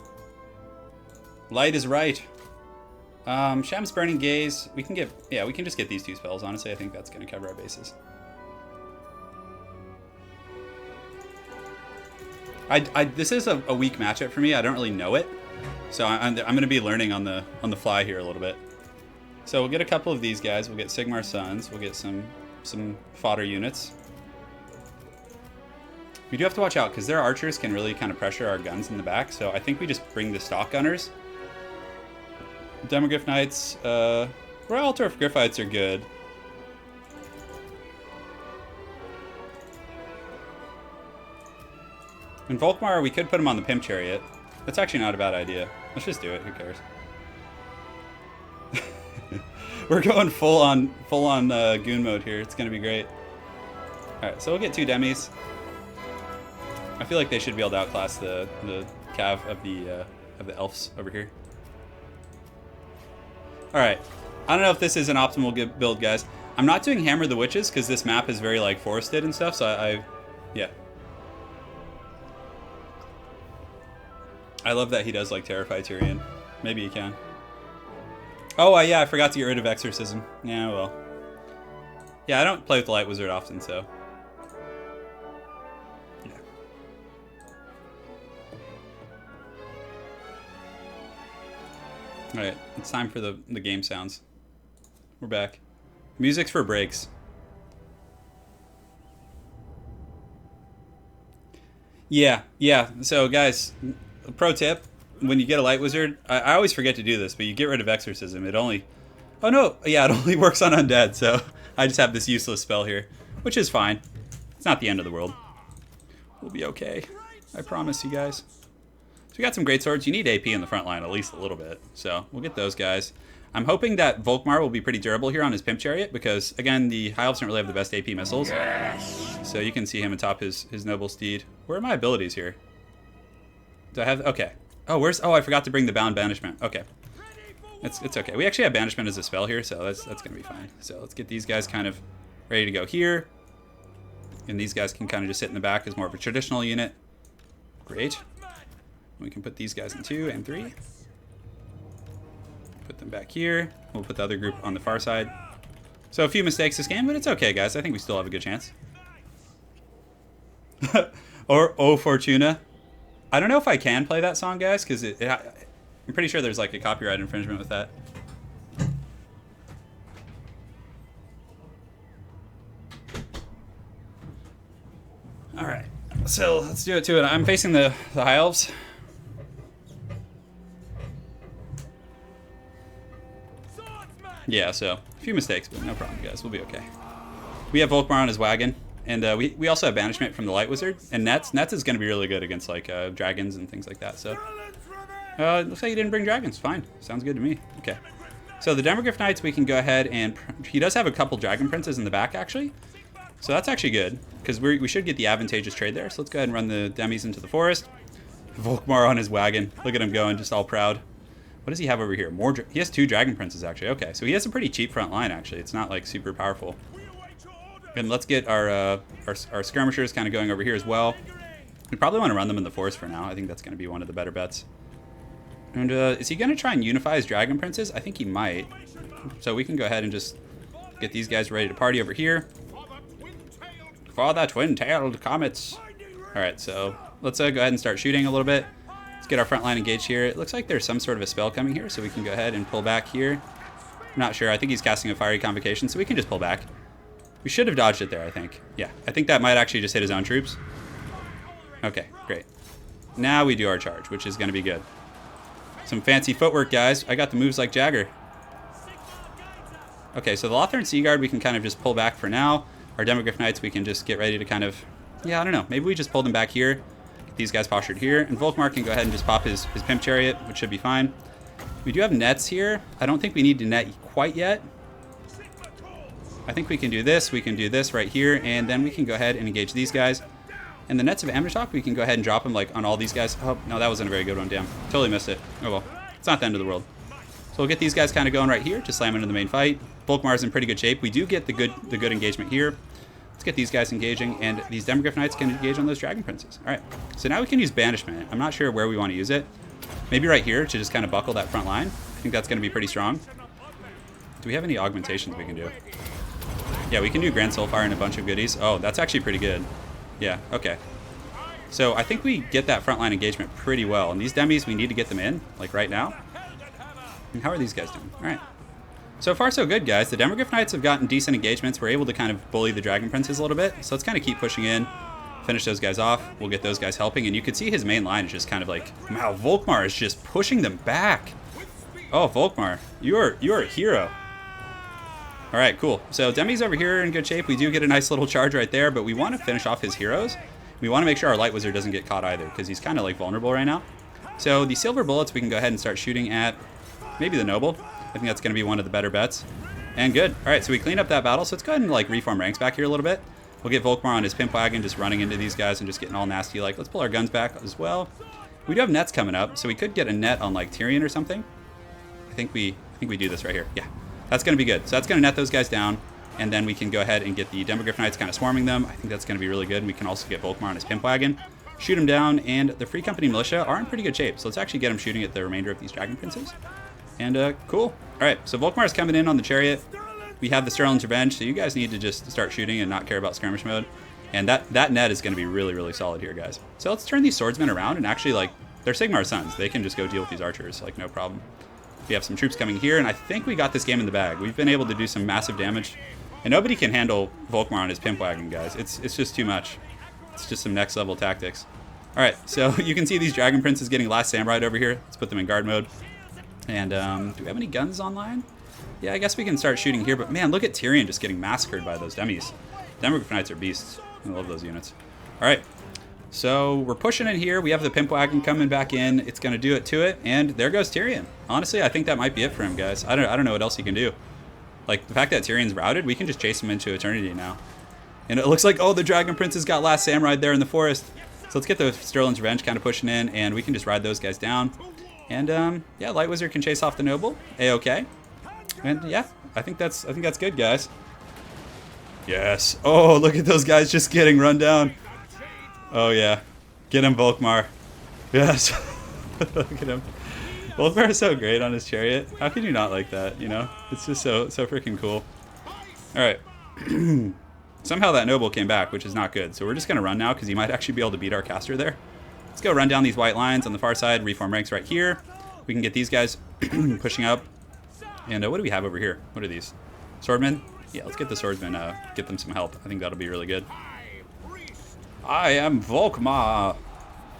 Light is right. Sham's Burning Gaze. We can get, yeah, we can just get these two spells. Honestly, I think that's going to cover our bases. This is a weak matchup for me. I don't really know it, so I'm going to be learning on the fly here a little bit. So we'll get a couple of these guys. We'll get Sigmar Sons. We'll get some fodder units. We do have to watch out because their archers can really kind of pressure our guns in the back. So I think we just bring the stock gunners. Demogryph Knights, Royal Turf Griffites are good. In Volkmar, we could put him on the Pimp Chariot. That's actually not a bad idea. Let's just do it. Who cares? We're going full on goon mode here. It's gonna be great. All right, so we'll get 2 demis. I feel like they should be able to outclass the cav of the elves over here. All right, I don't know if this is an optimal build, guys. I'm not doing Hammer the Witches because this map is very like forested and stuff. So yeah. I love that he does like terrify Turin. Maybe he can. Oh, yeah, I forgot to get rid of Exorcism. Yeah, well. Yeah, I don't play with the Light Wizard often, so. Yeah. Alright, it's time for the game sounds. We're back. Music's for breaks. Yeah. So, guys, pro tip. When you get a Light Wizard, I always forget to do this, but you get rid of Exorcism. It only... Oh, no. Yeah, it only works on Undead, so I just have this useless spell here, which is fine. It's not the end of the world. We'll be okay. I promise you guys. So we got some great swords. You need AP in the front line, at least a little bit. So we'll get those guys. I'm hoping that Volkmar will be pretty durable here on his Pimp Chariot, because, again, the High Elves don't really have the best AP missiles. Yes. So you can see him atop his noble steed. Where are my abilities here? Do I have... Okay. Oh, where's... Oh, I forgot to bring the Bound Banishment. Okay. It's okay. We actually have Banishment as a spell here, so that's going to be fine. So let's get these guys kind of ready to go here. And these guys can kind of just sit in the back as more of a traditional unit. Great. We can put these guys in 2 and 3. Put them back here. We'll put the other group on the far side. So a few mistakes this game, but it's okay, guys. I think we still have a good chance. Or O Fortuna. I don't know if I can play that song, guys, because I'm pretty sure there's like a copyright infringement with that. All right, so let's do it to it. I'm facing the High Elves. Yeah, so a few mistakes, but no problem, guys. We'll be okay. We have Volkmar on his wagon. And we also have Banishment from the Light Wizard. And Nets is going to be really good against like dragons and things like that. So looks like he didn't bring dragons. Fine. Sounds good to me. Okay. So the Demogryph Knights, we can go ahead and... He does have a couple Dragon Princes in the back, actually. So that's actually good. Because we should get the advantageous trade there. So let's go ahead and run the Demis into the forest. Volkmar on his wagon. Look at him going, just all proud. What does he have over here? He has 2 Dragon Princes, actually. Okay, so he has a pretty cheap front line, actually. It's not like super powerful. And let's get our skirmishers kind of going over here as well. We probably want to run them in the forest for now. I think that's going to be one of the better bets. And is he going to try and unify his Dragon Princes? I think he might. So we can go ahead and just get these guys ready to party over here. For the twin-tailed comets. All right, so let's go ahead and start shooting a little bit. Let's get our front line engaged here. It looks like there's some sort of a spell coming here, so we can go ahead and pull back here. I'm not sure. I think he's casting a Fiery Convocation, so we can just pull back. We should have dodged it there, I think. Yeah, I think that might actually just hit his own troops. Okay, great. Now we do our charge, which is going to be good. Some fancy footwork, guys. I got the moves like Jagger. Okay, so the Lothern Sea Guard, we can kind of just pull back for now. Our Demogryph Knights, we can just get ready to kind of... Yeah, I don't know. Maybe we just pull them back here. Get these guys postured here. And Volkmar can go ahead and just pop his Pimp Chariot, which should be fine. We do have nets here. I don't think we need to net quite yet. I think we can do this right here, and then we can go ahead and engage these guys. And the Nets of Amdertalk, we can go ahead and drop them like on all these guys. Oh, no, that wasn't a very good one, damn. Totally missed it. Oh well, it's not the end of the world. So we'll get these guys kind of going right here to slam into the main fight. Volkmar's in pretty good shape. We do get the good engagement here. Let's get these guys engaging, and these Demogryph Knights can engage on those Dragon Princes. All right, so now we can use Banishment. I'm not sure where we want to use it. Maybe right here to just kind of buckle that front line. I think that's going to be pretty strong. Do we have any augmentations we can do? Yeah, we can do Grand Soulfire and a bunch of goodies. Oh, that's actually pretty good. Yeah, okay. So I think we get that frontline engagement pretty well. And these demis, we need to get them in, like right now. And how are these guys doing? All right. So far, so good, guys. The Demogryph Knights have gotten decent engagements. We're able to kind of bully the Dragon Princes a little bit. So let's kind of keep pushing in. Finish those guys off. We'll get those guys helping. And you can see his main line is just kind of like, wow, Volkmar is just pushing them back. Oh, Volkmar, you are a hero. All right, cool. So Demi's over here in good shape. We do get a nice little charge right there, but we want to finish off his heroes. We want to make sure our Light Wizard doesn't get caught either, because he's kind of like vulnerable right now. So the silver bullets, we can go ahead and start shooting at maybe the Noble. I think that's going to be one of the better bets. And good. All right, so we clean up that battle. So let's go ahead and like reform ranks back here a little bit. We'll get Volkmar on his pimp wagon, just running into these guys and just getting all nasty. Like, let's pull our guns back as well. We do have nets coming up, so we could get a net on like Turin or something. I think we do this right here. Yeah, that's going to be good. So that's going to net those guys down, and then we can go ahead and get the Demogryph Knights kind of swarming them. I think that's going to be really good. And we can also get Volkmar on his pimp wagon, shoot him down, and the Free Company Militia are in pretty good shape. So let's actually get him shooting at the remainder of these Dragon Princes. And cool. All right, so Volkmar's coming in on the chariot. We have the Sterling's Revenge, so you guys need to just start shooting and not care about skirmish mode. And that net is going to be really, really solid here, guys. So let's turn these swordsmen around and actually, like, they're Sigmar's sons. They can just go deal with these archers, like, no problem. We have some troops coming here, and I think we got this game in the bag. We've been able to do some massive damage. And nobody can handle Volkmar on his pimp wagon, guys. It's just too much. It's just some next level tactics. All right, so you can see these Dragon Princes getting Last Samurai over here. Let's put them in guard mode. And do we have any guns online? Yeah, I guess we can start shooting here. But man, look at Tyrion just getting massacred by those demis. Demogryph Knights are beasts. I love those units. All right, so we're pushing in here. We have the pimp wagon coming back in. It's going to do it to it. And there goes Tyrion. Honestly, I think that might be it for him, guys. I don't know what else he can do. Like, the fact that Tyrion's routed, we can just chase him into eternity now. And it looks like, oh, the Dragon Prince has got Last Samurai there in the forest. So let's get the Sterling's Revenge kind of pushing in, and we can just ride those guys down. And yeah, Light Wizard can chase off the Noble. A-okay. And yeah, I think that's good, guys. Yes. Oh, look at those guys just getting run down. Oh yeah. Get him, Volkmar. Yes. Look at him. Volkmar is so great on his chariot. How can you not like that, you know? It's just so freaking cool. Alright. Somehow that Noble came back, which is not good. So we're just going to run now, because he might actually be able to beat our caster there. Let's go run down these white lines on the far side. Reform ranks right here. We can get these guys pushing up. And what do we have over here? What are these? Swordmen? Yeah, let's get the swordsmen, get them some help. I think that'll be really good. I am Volkmar.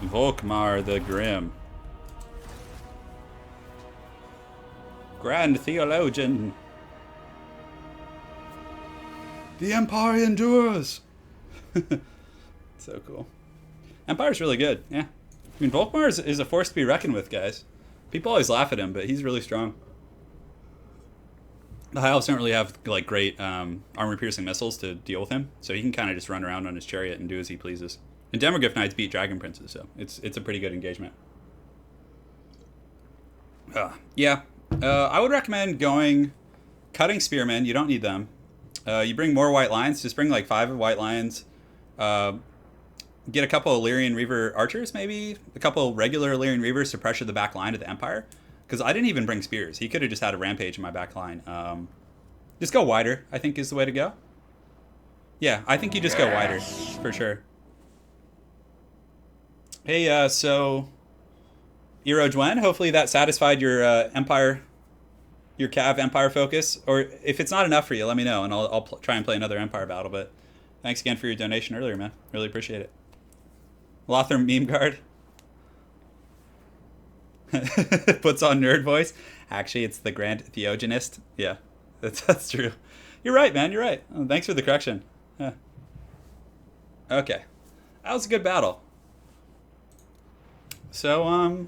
Volkmar the Grim. Grand Theologian. The Empire endures. So cool. Empire's really good, yeah. I mean, Volkmar is a force to be reckoned with, guys. People always laugh at him, but he's really strong. The High Elves don't really have like great armor-piercing missiles to deal with him, so he can kind of just run around on his chariot and do as he pleases. And Demogryph Knights beat Dragon Princes, so it's a pretty good engagement. Yeah, I would recommend cutting Spearmen. You don't need them. You bring more White Lions. Just bring like 5 White Lions. Get a couple of Illyrian Reaver archers, maybe a couple of regular Illyrian Reavers to pressure the back line of the Empire. Because I didn't even bring spears. He could have just had a rampage in my back line. Just go wider, I think, is the way to go. Yeah, I think you just go wider, for sure. Hey, so... Ero Dwen, hopefully that satisfied your Empire... Your Cav Empire focus. Or if it's not enough for you, let me know, and I'll try and play another Empire battle. But thanks again for your donation earlier, man. Really appreciate it. Lothar Meme Guard. Puts on nerd voice. Actually, it's the Grand Theogenist. Yeah, that's true. You're right, man. You're right. Oh, thanks for the correction. Yeah. Okay, that was a good battle. So,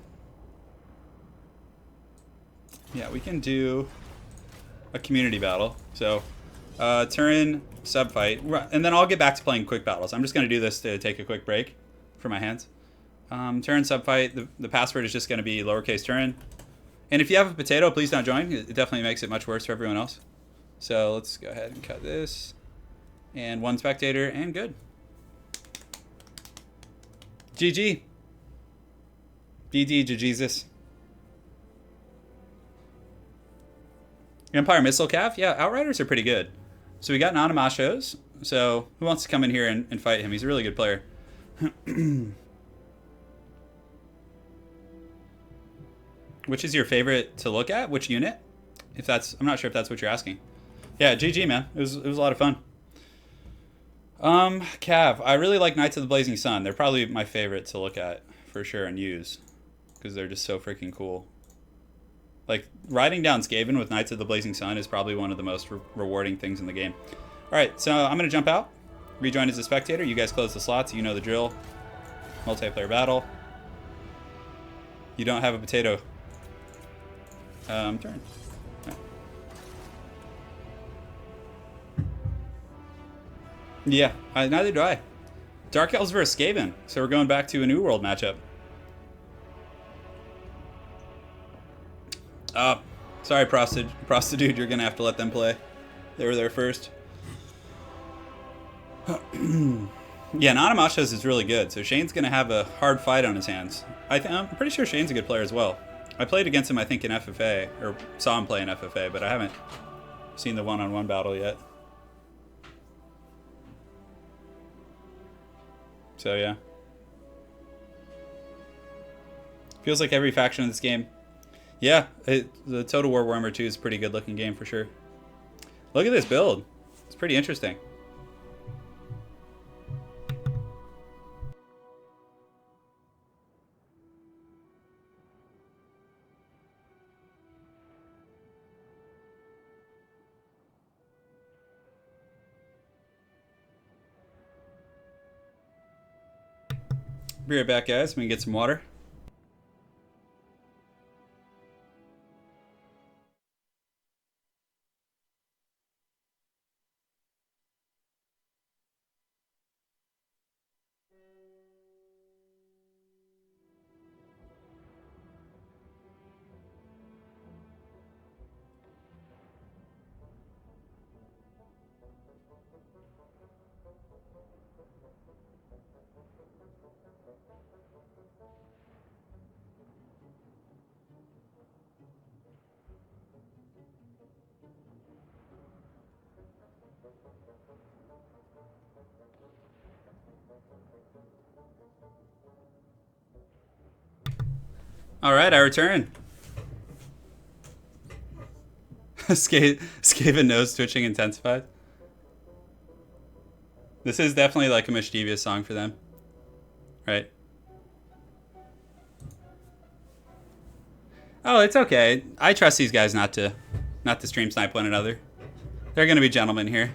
yeah, we can do a community battle. So, Turin sub fight, and then I'll get back to playing quick battles. I'm just going to do this to take a quick break for my hands. Turin sub fight. The password is just going to be lowercase Turin. And if you have a potato, please don't join. It definitely makes it much worse for everyone else. So let's go ahead and cut this. And 1 spectator, and good. GG. GG to Jesus. Empire Missile Cav? Yeah, Outriders are pretty good. So we got Nanamashos. So who wants to come in here and fight him? He's a really good player. Which is your favorite to look at? Which unit? I'm not sure if that's what you're asking. Yeah, GG, man. It was a lot of fun. Cav, I really like Knights of the Blazing Sun. They're probably my favorite to look at for sure and use because they're just so freaking cool. Like riding down Skaven with Knights of the Blazing Sun is probably one of the most rewarding things in the game. All right, so I'm gonna jump out, rejoin as a spectator. You guys close the slots. You know the drill. Multiplayer battle. You don't have a potato. Turn. Yeah, neither do I. Dark Elves versus Skaven. So we're going back to a New World matchup. Sorry, Prostitute, you're going to have to let them play. They were there first. Yeah, Nanamasha's is really good, so Shane's going to have a hard fight on his hands. I'm pretty sure Shane's a good player as well. I played against him, I think, in FFA, or saw him play in FFA, but I haven't seen the one-on-one battle yet. So, yeah. Feels like every faction in this game. Yeah, the Total War Warhammer 2 is a pretty good-looking game for sure. Look at this build. It's pretty interesting. Be right back, guys. We can get some water. All right, I return. Skaven nose twitching intensified. This is definitely like a mischievous song for them, right? Oh, it's okay. I trust these guys not to stream snipe one another. They're gonna be gentlemen here.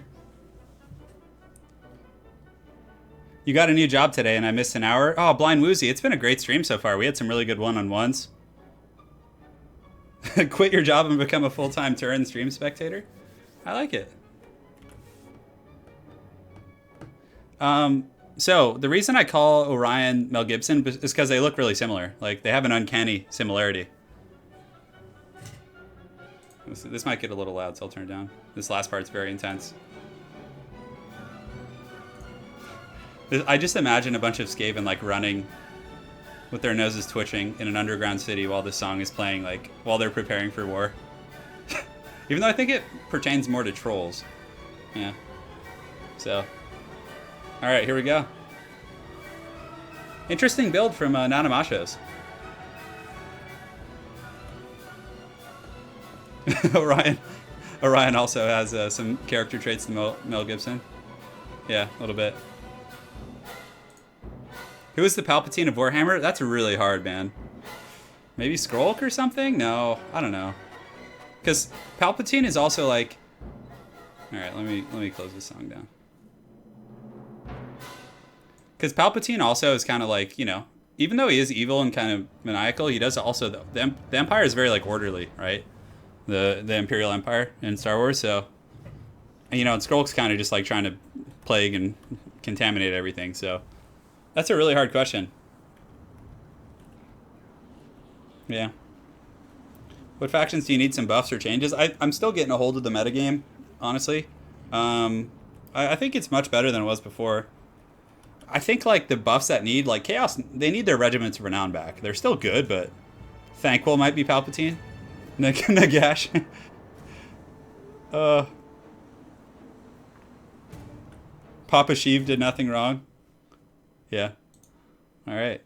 You got a new job today and I missed an hour. Oh, Blind Woozy, it's been a great stream so far. We had some really good one-on-ones. Quit your job and become a full-time Turin stream spectator? I like it. So the reason I call Orion Mel Gibson is because they look really similar. Like, they have an uncanny similarity. This might get a little loud, so I'll turn it down. This last part's very intense. I just imagine a bunch of Skaven like running with their noses twitching in an underground city while this song is playing, like while they're preparing for war. Even though I think it pertains more to trolls. Yeah. So. Alright, here we go. Interesting build from Nanamasha's. Orion also has some character traits to Mel Gibson. Yeah, a little bit. Who is the Palpatine of Warhammer? That's really hard, man. Maybe Skrulk or something? No, I don't know. Because Palpatine is also like... Alright, let me close this song down. Because Palpatine also is kind of like, you know, even though he is evil and kind of maniacal, he does also... The Empire is very, like, orderly, right? The Imperial Empire in Star Wars, so... You know, and Skrulk's kind of just, like, trying to plague and contaminate everything, so... That's a really hard question. Yeah. What factions do you need some buffs or changes? I'm still getting a hold of the metagame, honestly. I think it's much better than it was before. I think, like, the buffs that need, like, Chaos, they need their Regiments of Renown back. They're still good, but Thankful might be Palpatine. Nagash. Papa Sheev did nothing wrong. Yeah. All right.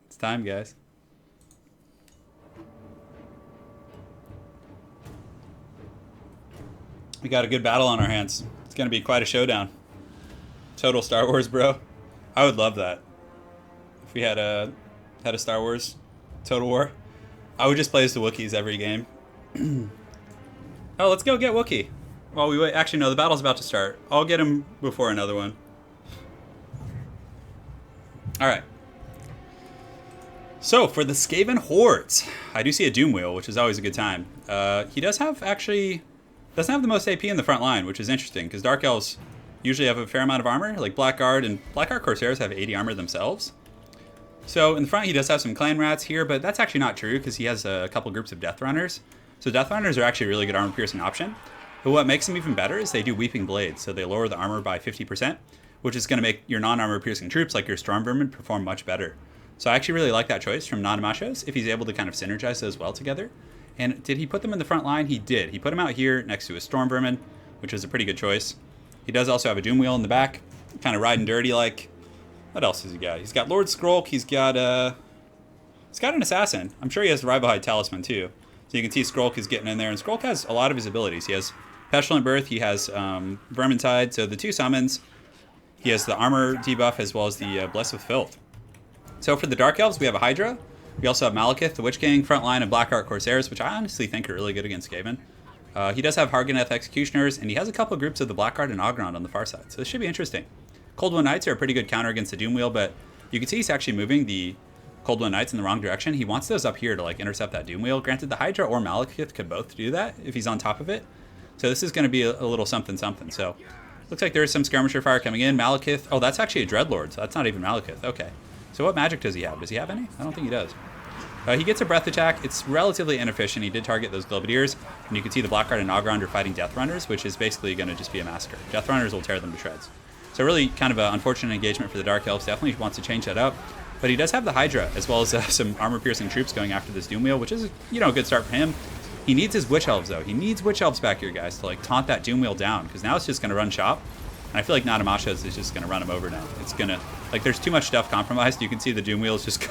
It's time, guys. We got a good battle on our hands. It's going to be quite a showdown. Total Star Wars, bro. I would love that. If we had a Star Wars Total War, I would just play as the Wookiees every game. Oh, let's go get Wookiee. While we wait. Actually, no, the battle's about to start. I'll get him before another one. All right. So for the Skaven Hordes, I do see a Doom Wheel, which is always a good time. He does have doesn't have the most AP in the front line, which is interesting because Dark Elves usually have a fair amount of armor. Like Blackguard and Blackguard Corsairs have 80 armor themselves. So in the front, he does have some Clan Rats here, but that's actually not true because he has a couple groups of Death Runners. So Death Runners are actually a really good armor piercing option. But what makes them even better is they do Weeping Blades, so they lower the armor by 50%, which is going to make your non-armor piercing troops like your Storm Vermin perform much better. So I actually really like that choice from Nanamashos if he's able to kind of synergize those well together. And did he put them in the front line? He did. He put them out here next to his Storm Vermin, which is a pretty good choice. He does also have a Doom Wheel in the back, kind of riding dirty like. What else has he got? He's got Lord Skrulk. He's got an Assassin. I'm sure he has the Rivalhide Talisman too. So you can see Skrulk is getting in there, and Skrulk has a lot of his abilities. He has Pestilent Birth, he has Vermintide, so the two summons. He has the armor debuff as well as the Bless with Filth. So for the Dark Elves, we have a Hydra. We also have Malekith, the Witch King, frontline, and Blackheart Corsairs, which I honestly think are really good against Skaven. He does have Harganeth Executioners, and he has a couple groups of the Blackguard and Ogrond on the far side, so this should be interesting. Cold Wind Knights are a pretty good counter against the Doom Wheel, but you can see he's actually moving the Cold Wind Knights in the wrong direction. He wants those up here to like intercept that Doom Wheel. Granted, the Hydra or Malekith could both do that if he's on top of it. So this is going to be a little something something. So looks like there is some skirmisher fire coming in. Malekith. Oh, that's actually a Dreadlord, so that's not even Malekith. Okay. So what magic does he have? Does he have any? I don't think he does. He gets a breath attack. It's relatively inefficient. He did target those Globadiers, and you can see the Blackguard and Ogrond are fighting Death Runners, which is basically going to just be a massacre. Death Runners will tear them to shreds. So really kind of an unfortunate engagement for the Dark Elves. Definitely wants to change that up. But he does have the Hydra, as well as some armor-piercing troops going after this Doom Wheel, which is, a good start for him. He needs his Witch Elves, though. He needs Witch Elves back here, guys, to, taunt that Doom Wheel down, because now it's just going to run shop. And I feel like Nanamashos is just going to run him over now. It's going to, there's too much stuff compromised. You can see the Doom Wheels just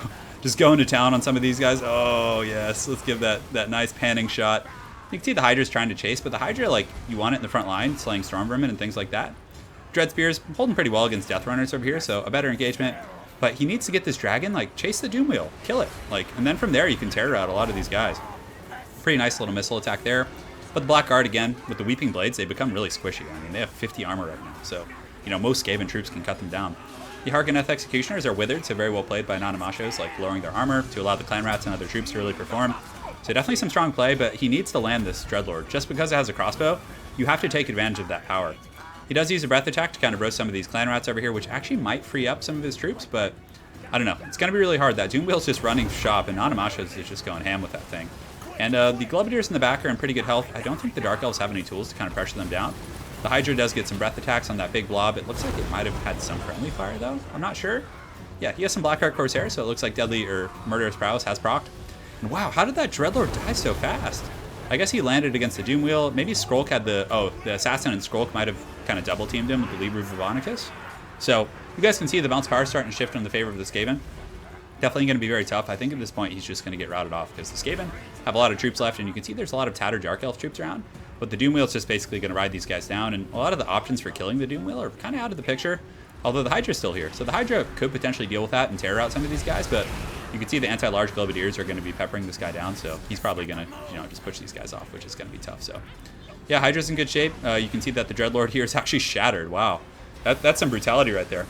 going to town on some of these guys. Oh, yes. Let's give that nice panning shot. You can see the Hydra's trying to chase, but the Hydra, you want it in the front line, slaying Storm Vermin and things like that. Dread Spear's holding pretty well against Death Runners over here, so a better engagement. But he needs to get this dragon, chase the Doom Wheel, kill it. And then from there, you can terror out a lot of these guys. Pretty nice little missile attack there. But the Blackguard, again, with the Weeping Blades, they become really squishy. I mean, they have 50 armor right now, so, most Skaven troops can cut them down. The Harganeth Executioners are withered, so very well played by Nanamashos, lowering their armor to allow the Clan Rats and other troops to really perform. So definitely some strong play, but he needs to land this Dreadlord. Just because it has a crossbow, you have to take advantage of that power. He does use a breath attack to kind of roast some of these Clan Rats over here, which actually might free up some of his troops, but I don't know. It's going to be really hard. That Doom Wheel's just running shop, and Nanamashos is just going ham with that thing. And the Globadiers in the back are in pretty good health. I don't think the Dark Elves have any tools to kind of pressure them down. The Hydra does get some breath attacks on that big blob. It looks like it might have had some friendly fire, though. I'm not sure. Yeah, he has some Blackheart Corsair, so it looks like Deadly or Murderous Prowess has procced. And wow, how did that Dreadlord die so fast? I guess he landed against the Doom Wheel. Maybe Skrulk had the Assassin and Skrulk might have kind of double teamed him with the Libra Vivonicus. So you guys can see the bounce power starting to shift in the favor of the Skaven. Definitely going to be very tough. I think at this point he's just going to get routed off because the Skaven have a lot of troops left, and you can see there's a lot of tattered Dark Elf troops around. But the Doom Wheel is just basically going to ride these guys down, and a lot of the options for killing the Doom Wheel are kind of out of the picture. Although the Hydra's still here, so the Hydra could potentially deal with that and tear out some of these guys. But you can see the anti-large Globadiers are going to be peppering this guy down, so he's probably going to just push these guys off, which is going to be tough. So yeah, Hydra's in good shape. You can see that the Dreadlord here is actually shattered. Wow, that's some brutality right there.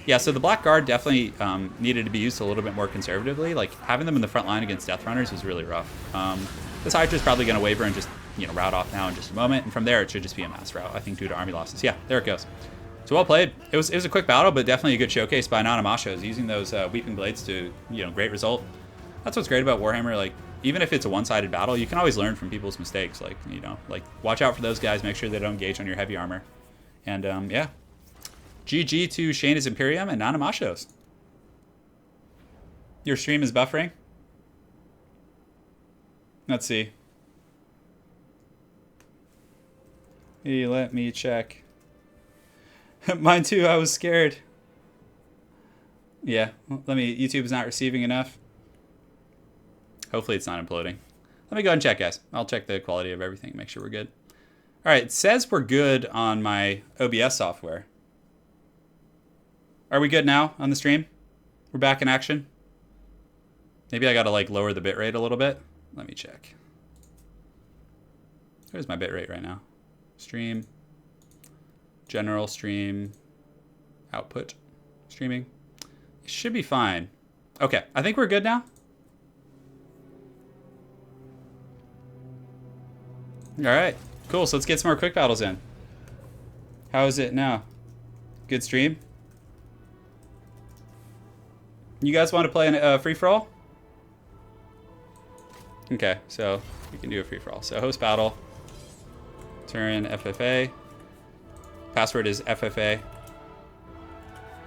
Yeah, so the Blackguard definitely needed to be used a little bit more conservatively. Having them in the front line against Death Runners was really rough. This Hydra's probably going to waver and just route off now in just a moment, and from there it should just be a mass rout, I think, due to army losses. Yeah, there it goes. So well played. It was a quick battle, but definitely a good showcase by Nanamashos, using those Weeping Blades to great result. That's what's great about Warhammer. Even if it's a one-sided battle, you can always learn from people's mistakes. Watch out for those guys. Make sure they don't engage on your heavy armor. And yeah, GG to Shayna's Imperium and Nanamashos. Your stream is buffering. Let's see. Hey, let me check. Mine too, I was scared. Yeah, YouTube is not receiving enough. Hopefully it's not imploding. Let me go and check, guys. I'll check the quality of everything, make sure we're good. All right, it says we're good on my OBS software. Are we good now on the stream? We're back in action. Maybe I gotta like lower the bitrate a little bit. Let me check. Where's my bitrate right now? Stream. General stream. Output. Streaming. It should be fine. Okay, I think we're good now. Alright, cool. So let's get some more quick battles in. How is it now? Good stream? You guys want to play a free-for-all? Okay, so we can do a free-for-all. So host battle. Turin FFA. Password is FFA.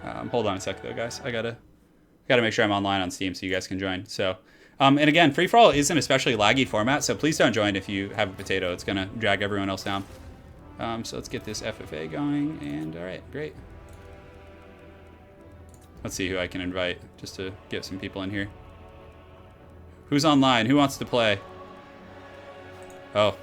Hold on a sec though, guys. I gotta make sure I'm online on Steam so you guys can join. So, and again, free-for-all is an especially laggy format, so please don't join if you have a potato. It's gonna drag everyone else down. So let's get this FFA going, and all right, great. Let's see who I can invite just to get some people in here. Who's online? Who wants to play? Oh,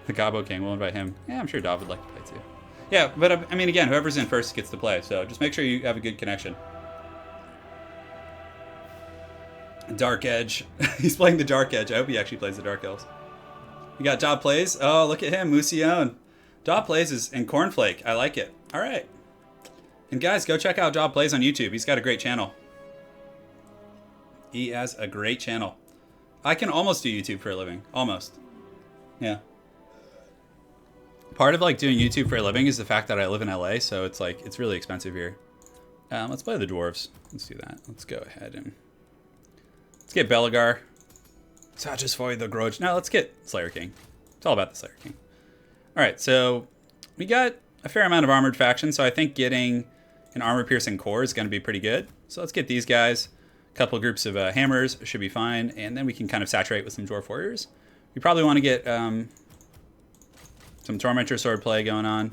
the Gabo King. We'll invite him. Yeah, I'm sure Dav would like to play too. Yeah, but I mean, again, whoever's in first gets to play, so just make sure you have a good connection. Dark Edge. He's playing the Dark Edge. I hope he actually plays the Dark Elves. You got Job Plays. Oh, look at him, Musion. Job Plays is and Cornflake. I like it. All right. And guys, go check out Job Plays on YouTube. He's got a great channel. He has a great channel. I can almost do YouTube for a living. Almost. Yeah. Part of like doing YouTube for a living is the fact that I live in LA, so it's like it's really expensive here. Let's play the Dwarves. Let's do that. Let's go ahead and let's get Belagar. Satisfy the grudge. Now let's get Slayer King. It's all about the Slayer King. All right, so we got a fair amount of armored factions, so I think getting an armor-piercing core is going to be pretty good. So let's get these guys. A couple of groups of hammers should be fine, and then we can kind of saturate with some dwarf warriors. We probably want to get some Tormentor sword play going on.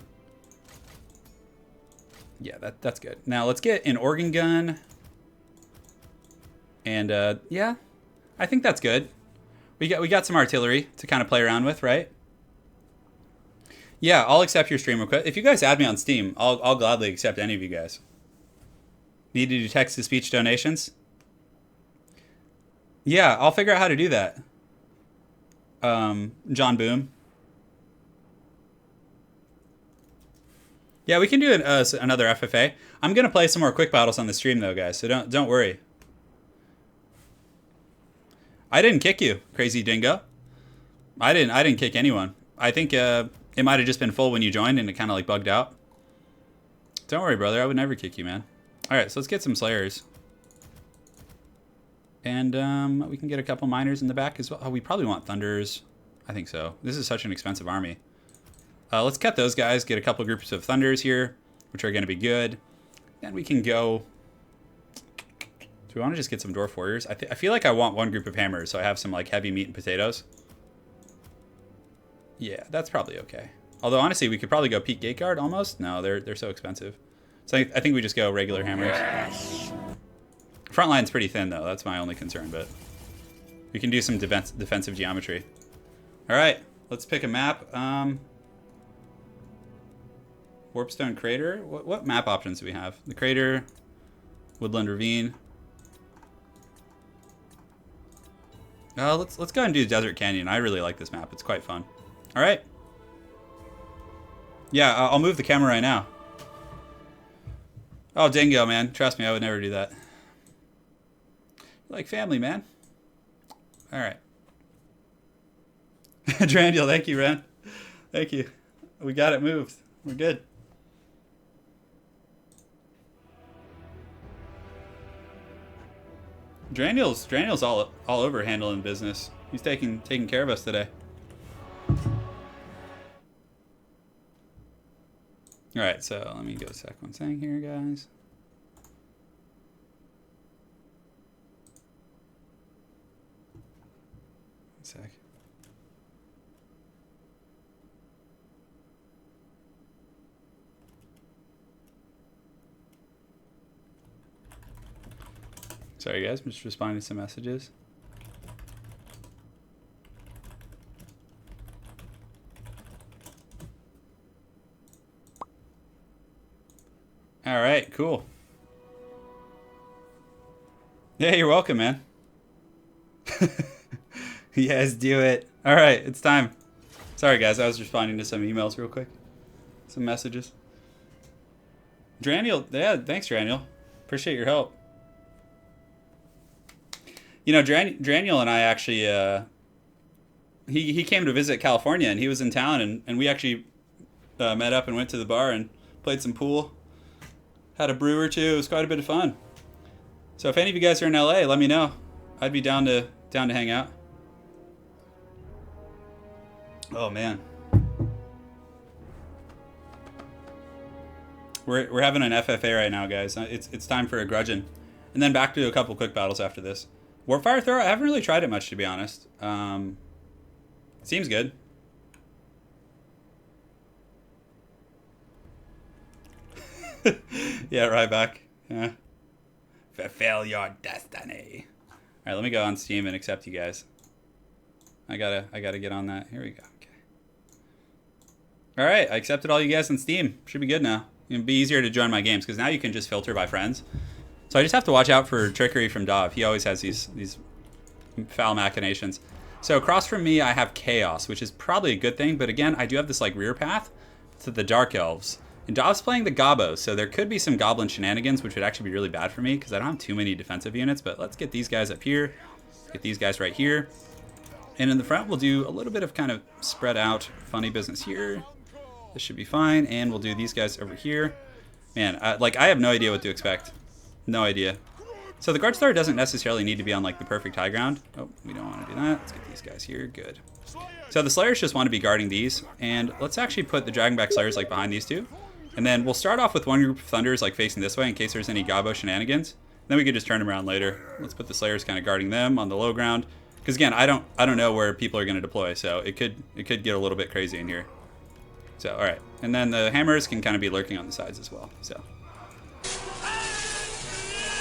Yeah, that's good. Now let's get an organ gun. And yeah, I think that's good. We got some artillery to kind of play around with, right? Yeah, I'll accept your stream request. If you guys add me on Steam, I'll gladly accept any of you guys. Need to do text-to-speech donations? Yeah, I'll figure out how to do that. John Boom. Yeah, we can do another FFA. I'm gonna play some more quick battles on the stream though, guys. So don't worry. I didn't kick you, crazy dingo. I didn't kick anyone. I think it might have just been full when you joined and it kind of like bugged out. Don't worry, brother. I would never kick you, man. All right, so let's get some Slayers. And we can get a couple Miners in the back as well. Oh, we probably want Thunders. I think so. This is such an expensive army. Let's cut those guys, get a couple groups of Thunders here, which are going to be good. And we can go... Do we want to just get some Dwarf Warriors? I feel like I want one group of Hammers, so I have some like heavy meat and potatoes. Yeah, that's probably okay. Although, honestly, we could probably go Peak Gate Guard almost. No, they're so expensive. So I think we just go regular Hammers. Yes. Front line's pretty thin, though. That's my only concern, but we can do some defensive geometry. All right, let's pick a map. Warpstone Crater. What map options do we have? The Crater, Woodland Ravine. Let's go ahead and do Desert Canyon. I really like this map. It's quite fun. All right. Yeah, I'll move the camera right now. Oh, dingo, man. Trust me, I would never do that. Like family, man. All right. Drandiel, thank you, Ren. Thank you. We got it moved. We're good. Drandiel's all over handling business. He's taking care of us today. All right, so let me go sec one thing here, guys. One sec. Sorry, guys, I'm just responding to some messages. All right, cool. Yeah, you're welcome, man. Yes, do it. All right, it's time. Sorry, guys. I was responding to some emails real quick. Some messages. Draniel. Yeah, thanks, Draniel. Appreciate your help. You know, Draniel and I actually, he came to visit California, and he was in town, and we actually met up and went to the bar and played some pool. Had a brew or two. It was quite a bit of fun. So if any of you guys are in LA, let me know. I'd be down to hang out. Oh man. We're having an FFA right now, guys. It's time for a grudging. And then back to a couple quick battles after this. Warfire Throw, I haven't really tried it much, to be honest. Seems good. Yeah, right back. Yeah. Fulfill your destiny. All right, let me go on Steam and accept you guys. I gotta get on that. Here we go. Okay. All right, I accepted all you guys on Steam. Should be good now. It'll be easier to join my games because now you can just filter by friends. So I just have to watch out for trickery from Dov. He always has these foul machinations. So across from me, I have Chaos, which is probably a good thing. But again, I do have this like rear path to the Dark Elves. And Dov's playing the Gobos, so there could be some Goblin shenanigans, which would actually be really bad for me because I don't have too many defensive units. But let's get these guys up here. Get these guys right here. And in the front, we'll do a little bit of kind of spread out funny business here. This should be fine. And we'll do these guys over here. Man, I have no idea what to expect. No idea. So the Guard Star doesn't necessarily need to be on like the perfect high ground. Oh, we don't want to do that. Let's get these guys here. Good. So the Slayers just want to be guarding these. And let's actually put the Dragonback Slayers like behind these two. And then we'll start off with one group of Thunders like facing this way in case there's any Gabo shenanigans. Then we could just turn them around later. Let's put the Slayers kind of guarding them on the low ground. Because again, I don't know where people are going to deploy, so it could get a little bit crazy in here. So all right, and then the Hammers can kind of be lurking on the sides as well. So,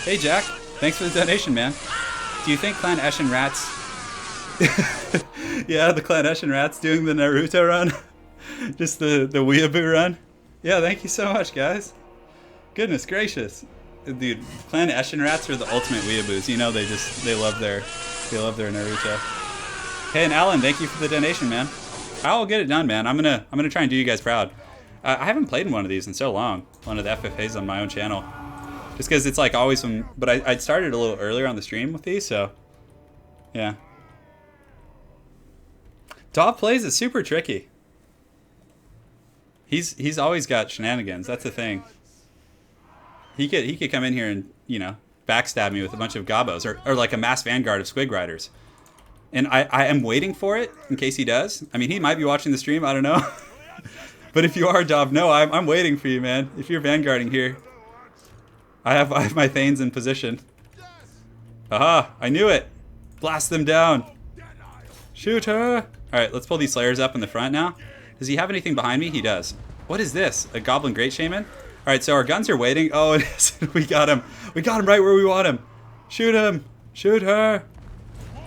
hey Jack, thanks for the donation, man. Do you think Clan Eshin Rats? Yeah, the Clan Eshin Rats doing the Naruto run, just the weeaboo run. Yeah, thank you so much, guys. Goodness gracious, dude, Clan Eshin Rats are the ultimate weeaboos. You know, they love their Naruto. Hey, and Alan, thank you for the donation, man. I'll get it done, man. I'm gonna try and do you guys proud. I haven't played in one of these in so long. One of the FFAs on my own channel, just because it's like always when. But I started a little earlier on the stream with these, so yeah. Dov plays is super tricky. He's always got shenanigans. That's the thing. He could come in here and, you know, backstab me with a bunch of Gabos or like a mass vanguard of Squig Riders. And I am waiting for it in case he does. I mean, he might be watching the stream. I don't know. But if you are, Dov, no, I'm waiting for you, man. If you're vanguarding here, I have my Thanes in position. Aha! I knew it. Blast them down. Shoot her. All right, let's pull these Slayers up in the front now. Does he have anything behind me? He does. What is this? A Goblin Great Shaman? All right, so our guns are waiting. Oh, it is. We got him. We got him right where we want him. Shoot him. Shoot her.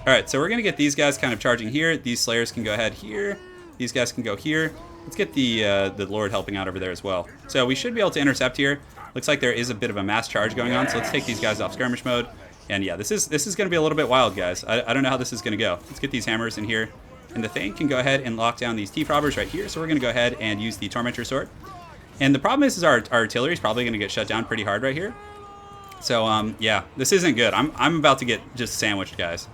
All right, so we're going to get these guys kind of charging here. These Slayers can go ahead here. These guys can go here. Let's get the Lord helping out over there as well. So we should be able to intercept here. Looks like there is a bit of a mass charge going on, so let's take these guys off skirmish mode. And yeah, this is going to be a little bit wild, guys. I don't know how this is going to go. Let's get these Hammers in here. And the Thane can go ahead and lock down these T-Robbers right here. So we're going to go ahead and use the Tormentor Sword. And the problem is our artillery is probably going to get shut down pretty hard right here. So yeah, this isn't good. I'm about to get just sandwiched, guys.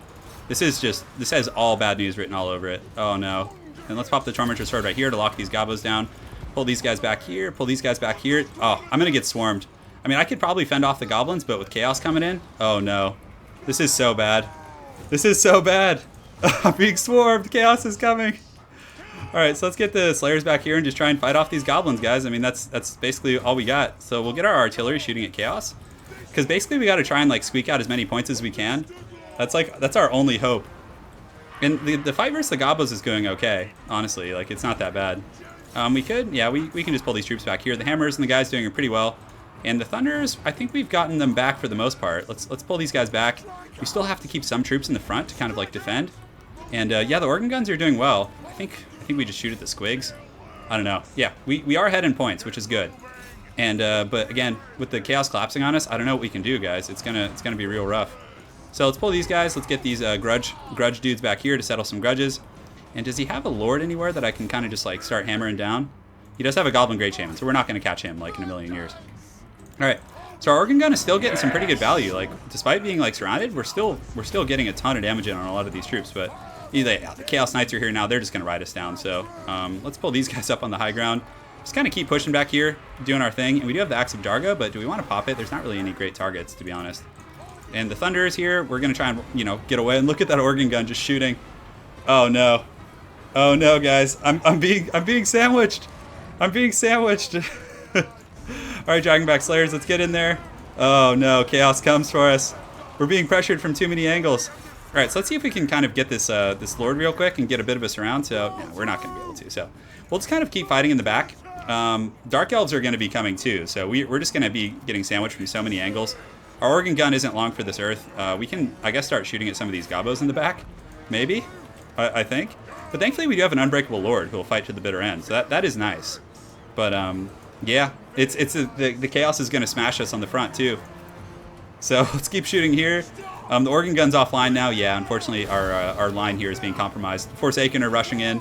This has all bad news written all over it. Oh no. And let's pop the Tormentor Sword right here to lock these Gabos down. Pull these guys back here. Pull these guys back here. Oh, I'm going to get swarmed. I mean, I could probably fend off the Goblins, but with Chaos coming in, oh no. This is so bad. This is so bad. I'm being swarmed. Chaos is coming. All right, so let's get the Slayers back here and just try and fight off these Goblins, guys. I mean, that's basically all we got. So we'll get our artillery shooting at Chaos, because basically we got to try and like squeak out as many points as we can. That's our only hope. And the fight versus the Gobos is going okay, honestly. Like, it's not that bad. We can just pull these troops back here. The Hammers and the guys doing pretty well. And the Thunders, I think we've gotten them back for the most part. Let's pull these guys back. We still have to keep some troops in the front to kind of like defend. And yeah, the organ guns are doing well. I think we just shoot at the Squigs. I don't know. Yeah, we are ahead in points, which is good. And but again, with the Chaos collapsing on us, I don't know what we can do, guys. It's gonna be real rough. So let's pull these guys. Let's get these grudge dudes back here to settle some grudges. And does he have a lord anywhere that I can kind of just like start hammering down? He does have a Goblin Great Shaman, so we're not going to catch him like in a million years. All right, so our Organ Gun is still getting some pretty good value. Like despite being like surrounded, we're still getting a ton of damage in on a lot of these troops. But either the Chaos Knights are here now; they're just going to ride us down. So let's pull these guys up on the high ground. Just kind of keep pushing back here, doing our thing. And we do have the Axe of Dargo, but do we want to pop it? There's not really any great targets, to be honest. And the Thunder is here. We're going to try and, you know, get away. And look at that Organ Gun just shooting. Oh, no. Oh, no, guys. I'm being sandwiched. I'm being sandwiched. All right, Dragonback Slayers, let's get in there. Oh, no. Chaos comes for us. We're being pressured from too many angles. All right, so let's see if we can kind of get this this Lord real quick and get a bit of a surround. So, no, we're not going to be able to. So, we'll just kind of keep fighting in the back. Dark Elves are going to be coming, too. So, we're just going to be getting sandwiched from so many angles. Our Organ Gun isn't long for this earth. We can, I guess, start shooting at some of these Gobos in the back. Maybe. I think. But thankfully, we do have an Unbreakable Lord who will fight to the bitter end. So that is nice. But, yeah. The Chaos is going to smash us on the front, too. So let's keep shooting here. The Organ Gun's offline now. Yeah, unfortunately, our line here is being compromised. Forsaken are rushing in.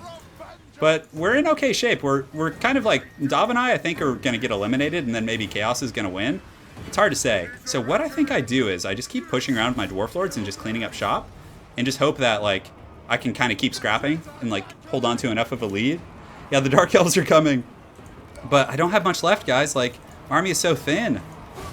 But we're in okay shape. We're kind of like, Dav and I think, are going to get eliminated, and then maybe Chaos is going to win. It's hard to say. So what I think I do is I just keep pushing around with my Dwarf Lords and just cleaning up shop. And just hope that, like, I can kind of keep scrapping and, like, hold on to enough of a lead. Yeah, the Dark Elves are coming. But I don't have much left, guys. Like, my army is so thin.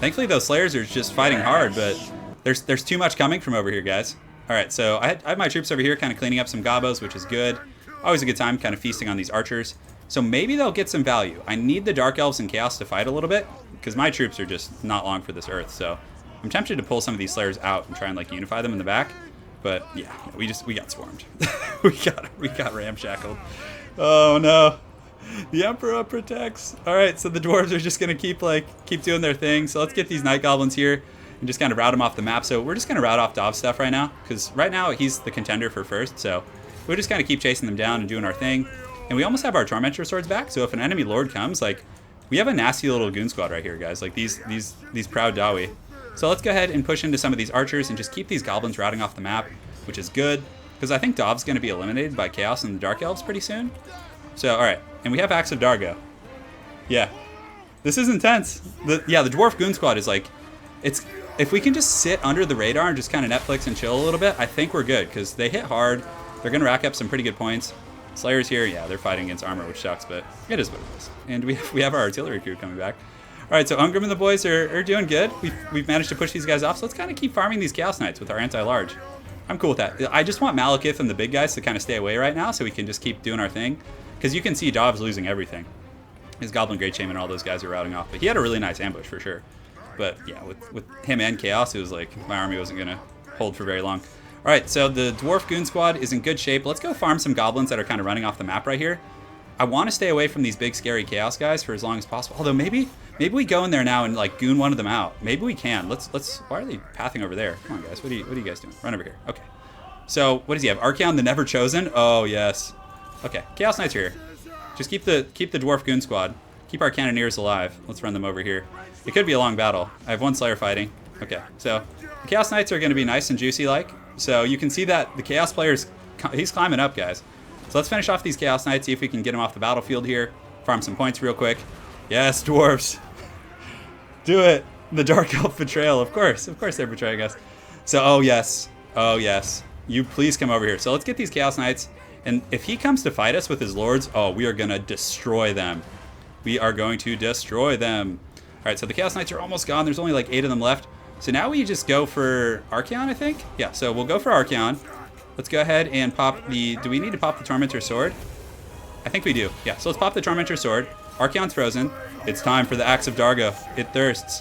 Thankfully, those Slayers are just fighting hard, but there's too much coming from over here, guys. All right, so I have my troops over here kind of cleaning up some Gobos, which is good. Always a good time kind of feasting on these archers. So maybe they'll get some value. I need the Dark Elves and Chaos to fight a little bit, because my troops are just not long for this earth. So I'm tempted to pull some of these Slayers out and try and like unify them in the back. But yeah, we got swarmed. we got ramshackled. Oh no. The Emperor protects. All right, so the dwarves are just gonna keep doing their thing. So let's get these Night Goblins here and just kind of route them off the map. So we're just gonna route off Dav's stuff right now, because right now he's the contender for first. So we're just kind of keep chasing them down and doing our thing. And we almost have our Tormentor swords back. So if an enemy lord comes, like, we have a nasty little goon squad right here, guys. Like these proud Dawi. So let's go ahead and push into some of these archers and just keep these goblins routing off the map, which is good, because I think Dav's going to be eliminated by Chaos and the Dark Elves pretty soon. So, all right. And we have Axe of Dargo. Yeah. This is intense. The Dwarf Goon Squad is like, if we can just sit under the radar and just kind of Netflix and chill a little bit, I think we're good, because they hit hard. They're going to rack up some pretty good points. Slayers here, yeah, they're fighting against armor, which sucks, but it is what it is. And we have our artillery crew coming back. All right, so Ungrim and the boys are doing good. We've managed to push these guys off, so let's kind of keep farming these Chaos Knights with our anti-large. I'm cool with that. I just want Malekith and the big guys to kind of stay away right now so we can just keep doing our thing. Because you can see Dav's losing everything. His Goblin Great Shaman and all those guys are routing off. But he had a really nice ambush for sure. But yeah, with him and Chaos, it was like my army wasn't going to hold for very long. All right, so the Dwarf Goon Squad is in good shape. Let's go farm some Goblins that are kind of running off the map right here. I want to stay away from these big, scary Chaos guys for as long as possible. Although maybe we go in there now and like goon one of them out. Maybe we can. Let's. Why are they pathing over there? Come on, guys. What are you guys doing? Run over here. Okay. So what does he have? Archaon the Never Chosen. Oh yes. Okay. Chaos Knights are here. Just keep the Dwarf Goon Squad. Keep our Cannoneers alive. Let's run them over here. It could be a long battle. I have one Slayer fighting. Okay. So the Chaos Knights are going to be nice and juicy like. So you can see that the Chaos player's he's climbing up, guys. So let's finish off these Chaos Knights, see if we can get them off the battlefield here. Farm some points real quick. Yes, dwarves. Do it. The Dark Elf betrayal. Of course they're betraying us. So, oh yes. You please come over here. So let's get these Chaos Knights. And if he comes to fight us with his lords, oh, we are going to destroy them. We are going to destroy them. All right, so the Chaos Knights are almost gone. There's only like 8 of them left. So now we just go for Archaon, I think? Yeah, so we'll go for Archaon. Let's go ahead and pop the... Do we need to pop the Tormentor Sword? I think we do. Yeah, so let's pop the Tormentor Sword. Archaon's frozen. It's time for the Axe of Dargo. It thirsts.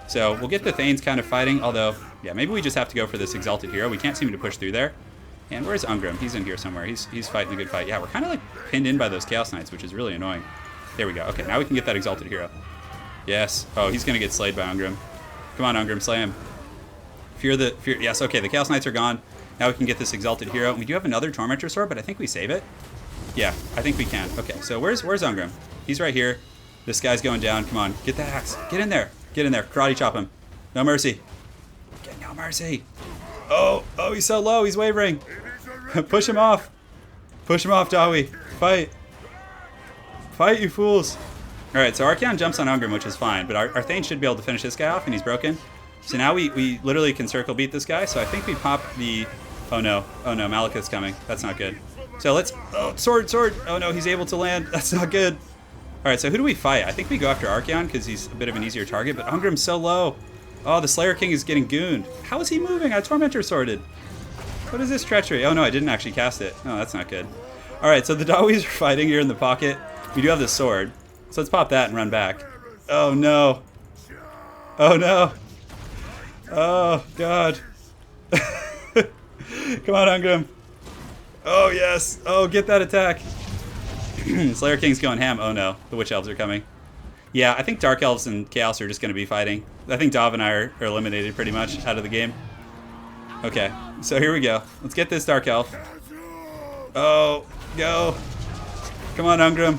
So we'll get the Thanes kind of fighting, although, yeah, maybe we just have to go for this Exalted Hero. We can't seem to push through there. And where's Ungrim? He's in here somewhere. He's fighting a good fight. Yeah, we're kind of like pinned in by those Chaos Knights, which is really annoying. There we go. Okay, now we can get that Exalted Hero. Yes. Oh, he's going to get slayed by Ungrim. Come on, Ungrim, slay him. Fear. Yes, okay, the Chaos Knights are gone. Now we can get this Exalted Hero. We do have another Tormentor Sword, but I think we save it. Yeah, I think we can. Okay, so where's Ungrim? He's right here. This guy's going down. Come on, get that axe. Get in there. Get in there. Karate chop him. No mercy. Get no mercy. Oh, he's so low. He's wavering. Push him off. Push him off, Dawi. Fight. Fight, you fools. All right, so Archaon jumps on Ungrim, which is fine, but our Thane should be able to finish this guy off, and he's broken. So now we literally can circle beat this guy, so I think we pop the... Oh no, Malekith's coming. That's not good. So let's... Oh, sword. Oh no, he's able to land. That's not good. All right, so who do we fight? I think we go after Archaon because he's a bit of an easier target, but Ungrim's so low. Oh, the Slayer King is getting gooned. How is he moving? I Tormentor Sworded. What is this treachery? Oh no, I didn't actually cast it. No, that's not good. All right, so the Dawis are fighting here in the pocket. We do have the sword. So let's pop that and run back. Oh no. Oh no. Oh god. Come on, Ungrim. Oh yes. Oh, get that attack. Slayer King's going ham. Oh no, the Witch Elves are coming. Yeah, I think Dark Elves and Chaos are just going to be fighting. I think Dav and I are eliminated pretty much out of the game. Okay, so here we go. Let's get this Dark Elf. Oh, go. Come on, Ungrim.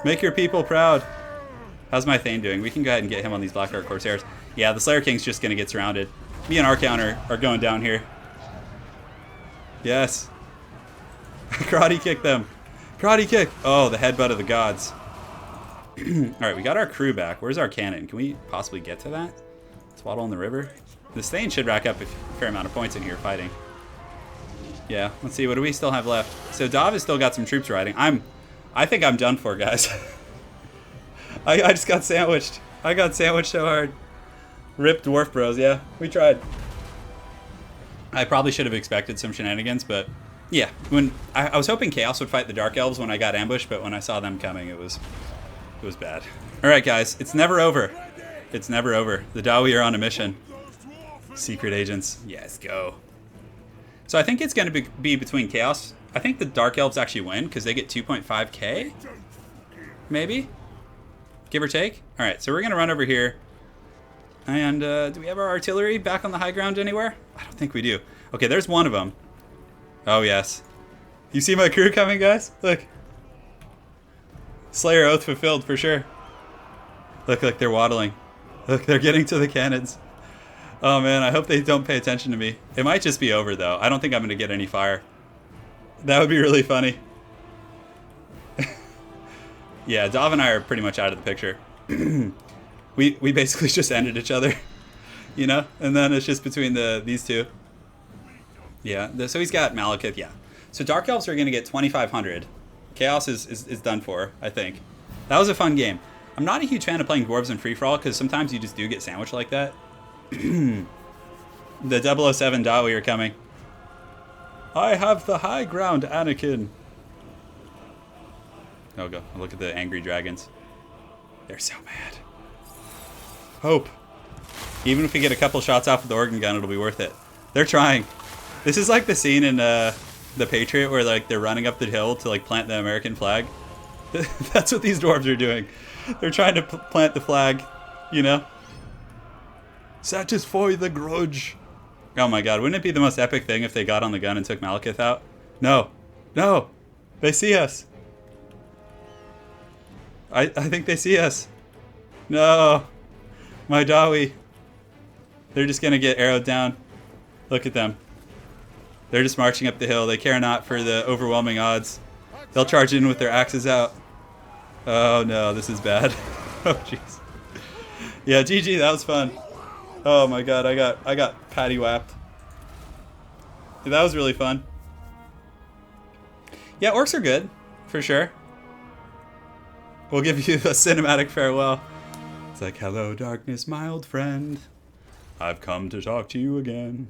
Make your people proud. How's my Thane doing? We can go ahead and get him on these Blackheart Corsairs. Yeah, the Slayer King's just going to get surrounded. Me and Archaon are going down here. Yes. Karate kick them. Karate kick. Oh, the headbutt of the gods. Alright, we got our crew back. Where's our cannon? Can we possibly get to that? Swaddle in the river? This Thane should rack up a fair amount of points in here fighting. Yeah, let's see. What do we still have left? So Dav has still got some troops riding. I think I'm done for, guys. I just got sandwiched. I got sandwiched so hard. Rip Dwarf Bros, yeah. We tried. I probably should have expected some shenanigans, but yeah. When I was hoping Chaos would fight the Dark Elves when I got ambushed, but when I saw them coming, it was bad. Alright, guys. It's never over. It's never over. The Dawi are on a mission. Secret agents. Yes, go. So I think it's going to be between Chaos. I think the Dark Elves actually win because they get 2.5k. Maybe? Give or take? Alright, so we're going to run over here. And do we have our artillery back on the high ground anywhere? I don't think we do. Okay, there's one of them. Oh, yes. You see my crew coming, guys? Look. Slayer oath fulfilled for sure. Look, they're waddling. Look, they're getting to the cannons. Oh man, I hope they don't pay attention to me. It might just be over though. I don't think I'm going to get any fire. That would be really funny. Yeah, Dav and I are pretty much out of the picture. we basically just ended each other, you know? And then it's just between these two. Yeah, so he's got Malekith, yeah. So Dark Elves are going to get 2,500. Chaos is done for, I think. That was a fun game. I'm not a huge fan of playing Dwarves in free-for-all because sometimes you just do get sandwiched like that. The 007 Dawi are coming. I have the high ground, Anakin. Oh, go. Look at the angry dragons. They're so mad. Hope. Even if we get a couple shots off with the organ gun, it'll be worth it. They're trying. This is like the scene in The Patriot where like they're running up the hill to like plant the American flag. That's what these dwarves are doing. They're trying to plant the flag, you know? Satisfy the grudge. Oh my god, wouldn't it be the most epic thing if they got on the gun and took Malekith out? No. No. They see us. I think they see us. No. My Dawi. They're just gonna get arrowed down. Look at them. They're just marching up the hill. They care not for the overwhelming odds. They'll charge in with their axes out. Oh no, this is bad. Oh jeez. Yeah, GG, that was fun. Oh my god, I got patty whapped. Yeah, that was really fun. Yeah, orcs are good, for sure. We'll give you a cinematic farewell. It's like, hello darkness, my old friend. I've come to talk to you again.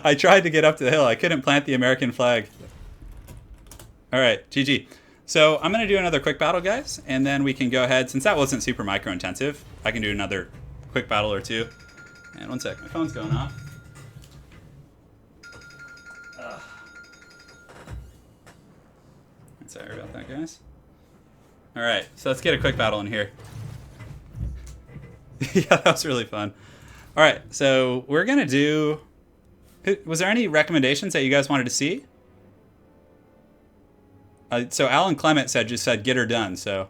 I tried to get up to the hill. I couldn't plant the American flag. Alright, GG. So I'm going to do another quick battle, guys, and then we can go ahead. Since that wasn't super micro-intensive, I can do another quick battle or two. And one sec, my phone's going off. Sorry about that, guys. Alright, so let's get a quick battle in here. Yeah, that was really fun. Alright, so we're going to do... Was there any recommendations that you guys wanted to see? So Alan Clement just said get her done, so...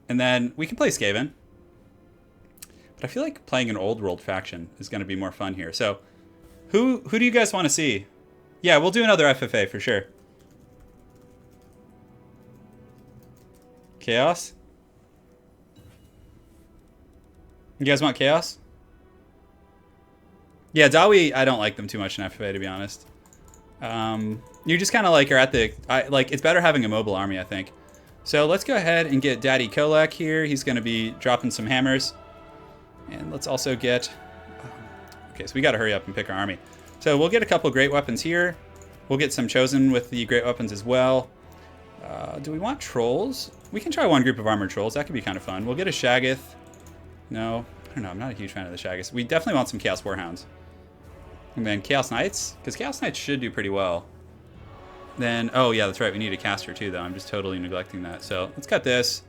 And then we can play Skaven. But But I feel like playing an old world faction is going to be more fun here. So, who do you guys want to see? Yeah, we'll do another FFA for sure. Chaos? You guys want Chaos? Yeah, Dawi, I don't like them too much in FFA, to be honest. You just kind of like are at the... like, it's better having a mobile army, I think. So let's go ahead and get Daddy Kolak here. He's going to be dropping some hammers. And let's also get... okay, so we got to hurry up and pick our army. So we'll get a couple great weapons here. We'll get some chosen with the great weapons as well. Do we want trolls? We can try one group of armored trolls. That could be kind of fun. We'll get a Shaggoth. No, I don't know. I'm not a huge fan of the Shaggoths. We definitely want some Chaos Warhounds. And then Chaos Knights, because Chaos Knights should do pretty well. Then, oh yeah, that's right. We need a caster too, though. I'm just totally neglecting that. So let's cut this.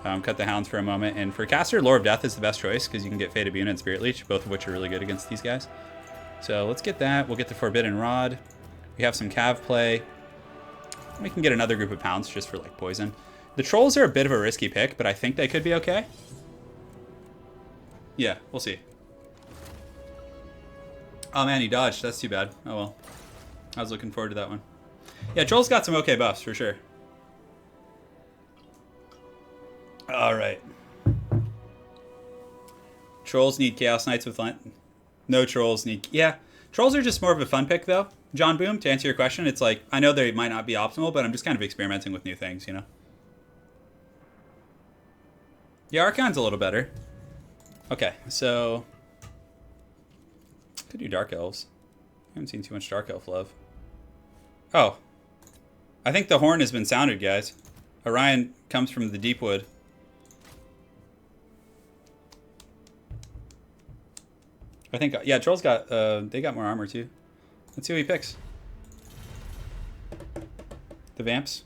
Cut the Hounds for a moment. And for caster, Lore of Death is the best choice because you can get Fate of Una and Spirit Leech, both of which are really good against these guys. So let's get that. We'll get the Forbidden Rod. We have some Cav play. We can get another group of Pounds just for like poison. The Trolls are a bit of a risky pick, but I think they could be okay. Yeah, we'll see. Oh man, he dodged. That's too bad. Oh well. I was looking forward to that one. Yeah, Trolls got some okay buffs for sure. Alright. Trolls need Chaos Knights with Lent. No Trolls need... yeah. Trolls are just more of a fun pick though. John Boom, to answer your question, it's like, I know they might not be optimal, but I'm just kind of experimenting with new things, you know? Yeah, Archon's a little better. Okay, so... could do Dark Elves. I haven't seen too much Dark Elf love. Oh. I think the horn has been sounded, guys. Orion comes from the deep wood. I think, yeah, Trolls got, they got more armor too. Let's see who he picks. The Vamps.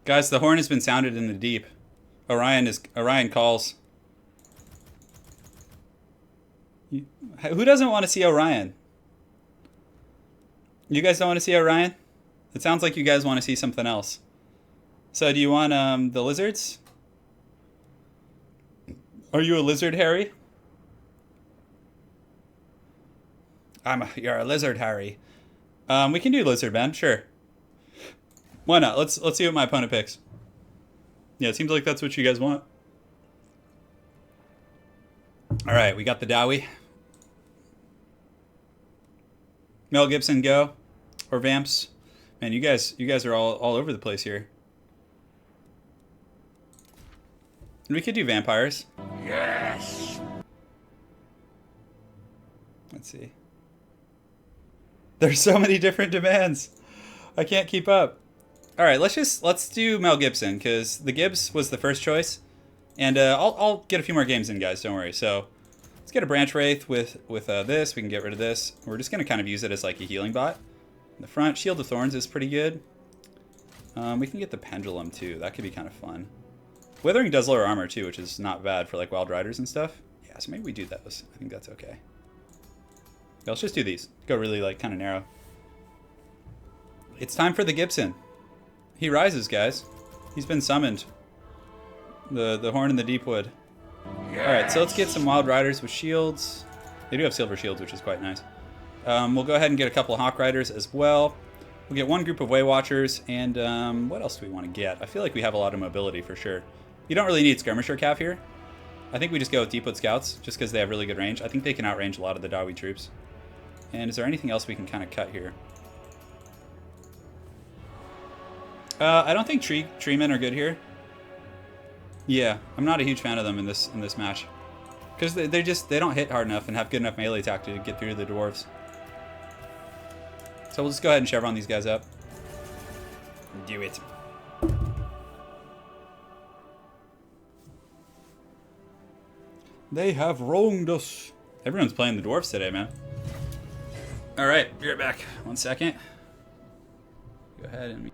Guys, the horn has been sounded in the deep. Orion calls. Who doesn't want to see Orion? You guys don't want to see Orion? It sounds like you guys want to see something else. So do you want the lizards? Are you a lizard, Harry? You're a lizard, Harry. We can do Lizardmen, sure. Why not? Let's see what my opponent picks. Yeah, it seems like that's what you guys want. All right, we got the Dowie. Mel Gibson, go. Or Vamps. Man, you guys are all over the place here. And we could do vampires. Yes. Let's see. There's so many different demands. I can't keep up. All right, let's do Mel Gibson because the Gibbs was the first choice, and I'll get a few more games in, guys. Don't worry. So let's get a Branch Wraith with this. We can get rid of this. We're just gonna kind of use it as like a healing bot. In the front, Shield of Thorns is pretty good. We can get the Pendulum too. That could be kind of fun. Withering does lower armor too, which is not bad for like Wild Riders and stuff. Yeah, so maybe we do those. I think that's okay. Yeah, let's just do these. Go really like kind of narrow. It's time for the Gibson. He rises, guys. He's been summoned. The Horn in the Deep Wood. Yes. Alright, so let's get some Wild Riders with shields. They do have silver shields, which is quite nice. We'll go ahead and get a couple of Hawk Riders as well. We'll get one group of Way Watchers, and what else do we want to get? I feel like we have a lot of mobility for sure. You don't really need Skirmisher Cav here. I think we just go with Deepwood Scouts, just because they have really good range. I think they can outrange a lot of the Dawi troops. And is there anything else we can kind of cut here? I don't think tree men are good here. Yeah, I'm not a huge fan of them in this match. Because they don't hit hard enough and have good enough melee attack to get through the dwarves. So we'll just go ahead and chevron these guys up. Do it. They have wronged us. Everyone's playing the dwarves today, man. Alright, be right back. 1 second. Go ahead and...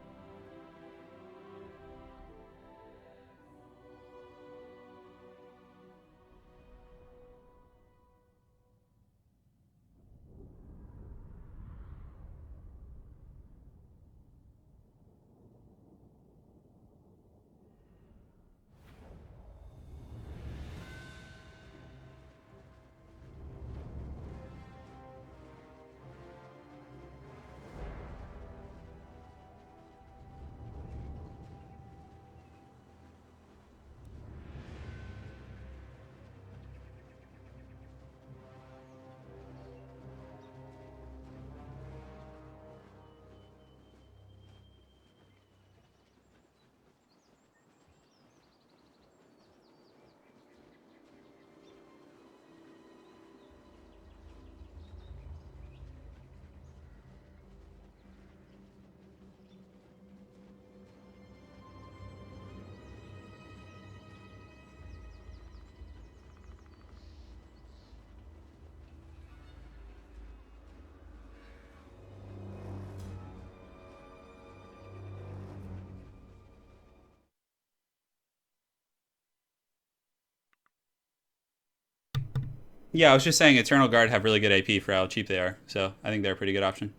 Yeah, I was just saying Eternal Guard have really good AP for how cheap they are. So I think they're a pretty good option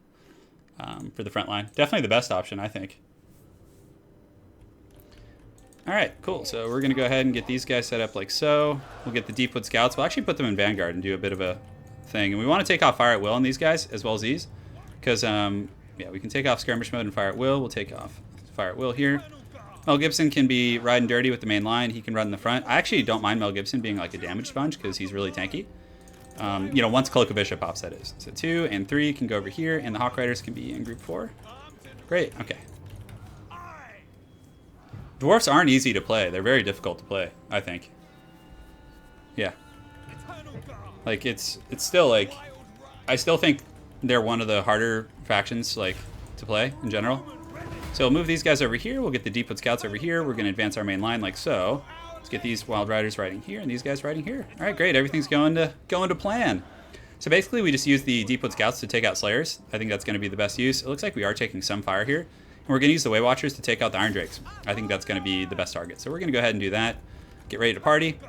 for the front line. Definitely the best option, I think. All right, cool. So we're going to go ahead and get these guys set up like so. We'll get the Deepwood Scouts. We'll actually put them in Vanguard and do a bit of a thing. And we want to take off Fire at Will on these guys as well as these. Because, yeah, we can take off Skirmish Mode and Fire at Will. We'll take off Fire at Will here. Mel Gibson can be riding dirty with the main line. He can run in the front. I actually don't mind Mel Gibson being like a damage sponge because he's really tanky. You know, once Cloak of Bishop pops, that is. So 2 and 3 can go over here, and the Hawk Riders can be in group 4. Great, okay. Dwarfs aren't easy to play. They're very difficult to play, I think. Yeah. Like, it's still, like... I still think they're one of the harder factions, like, to play in general. So we'll move these guys over here. We'll get the Deepwood Scouts over here. We're going to advance our main line like so. Let's get these Wild Riders riding here and these guys riding here. All right, great. Everything's going to plan. So basically, we just use the Deepwood Scouts to take out Slayers. I think that's going to be the best use. It looks like we are taking some fire here. And we're going to use the Way Watchers to take out the Iron Drakes. I think that's going to be the best target. So we're going to go ahead and do that. Get ready to party.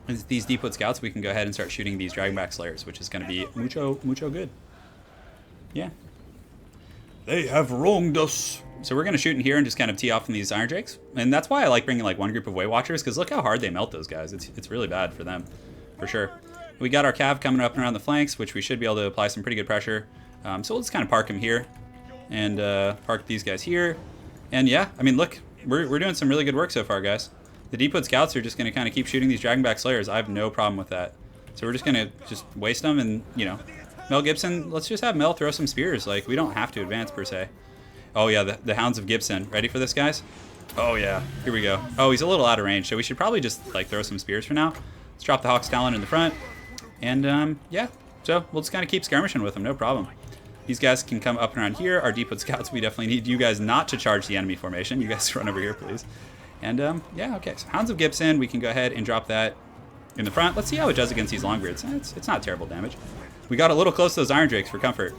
With these Deepwood Scouts, we can go ahead and start shooting these Dragonback Slayers, which is going to be mucho good. Yeah. They have wronged us. So we're going to shoot in here and just kind of tee off in these Iron Drakes. And that's why I like bringing like one group of Way Watchers, because look how hard they melt those guys. It's really bad for them, for sure. We got our Cav coming up and around the flanks, which we should be able to apply some pretty good pressure. So we'll just kind of park him here and park these guys here. And yeah, I mean, look, we're doing some really good work so far, guys. The Deepwood Scouts are just going to kind of keep shooting these Dragonback Slayers. I have no problem with that. So we're just going to just waste them and, you know, Mel Gibson, let's just have Mel throw some spears. Like, we don't have to advance per se. Oh yeah, the Hounds of Gibson. Ready for this, guys? Oh yeah, here we go. Oh, he's a little out of range, so we should probably just like throw some spears for now. Let's drop the Hawk's Talon in the front. And yeah, so we'll just kind of keep skirmishing with them, no problem. These guys can come up and around here. Our Deepwood Scouts, we definitely need you guys not to charge the enemy formation. You guys run over here, please. And yeah, okay, so Hounds of Gibson, we can go ahead and drop that in the front. Let's see how it does against these Longbeards. It's not terrible damage. We got a little close to those Iron Drakes for comfort.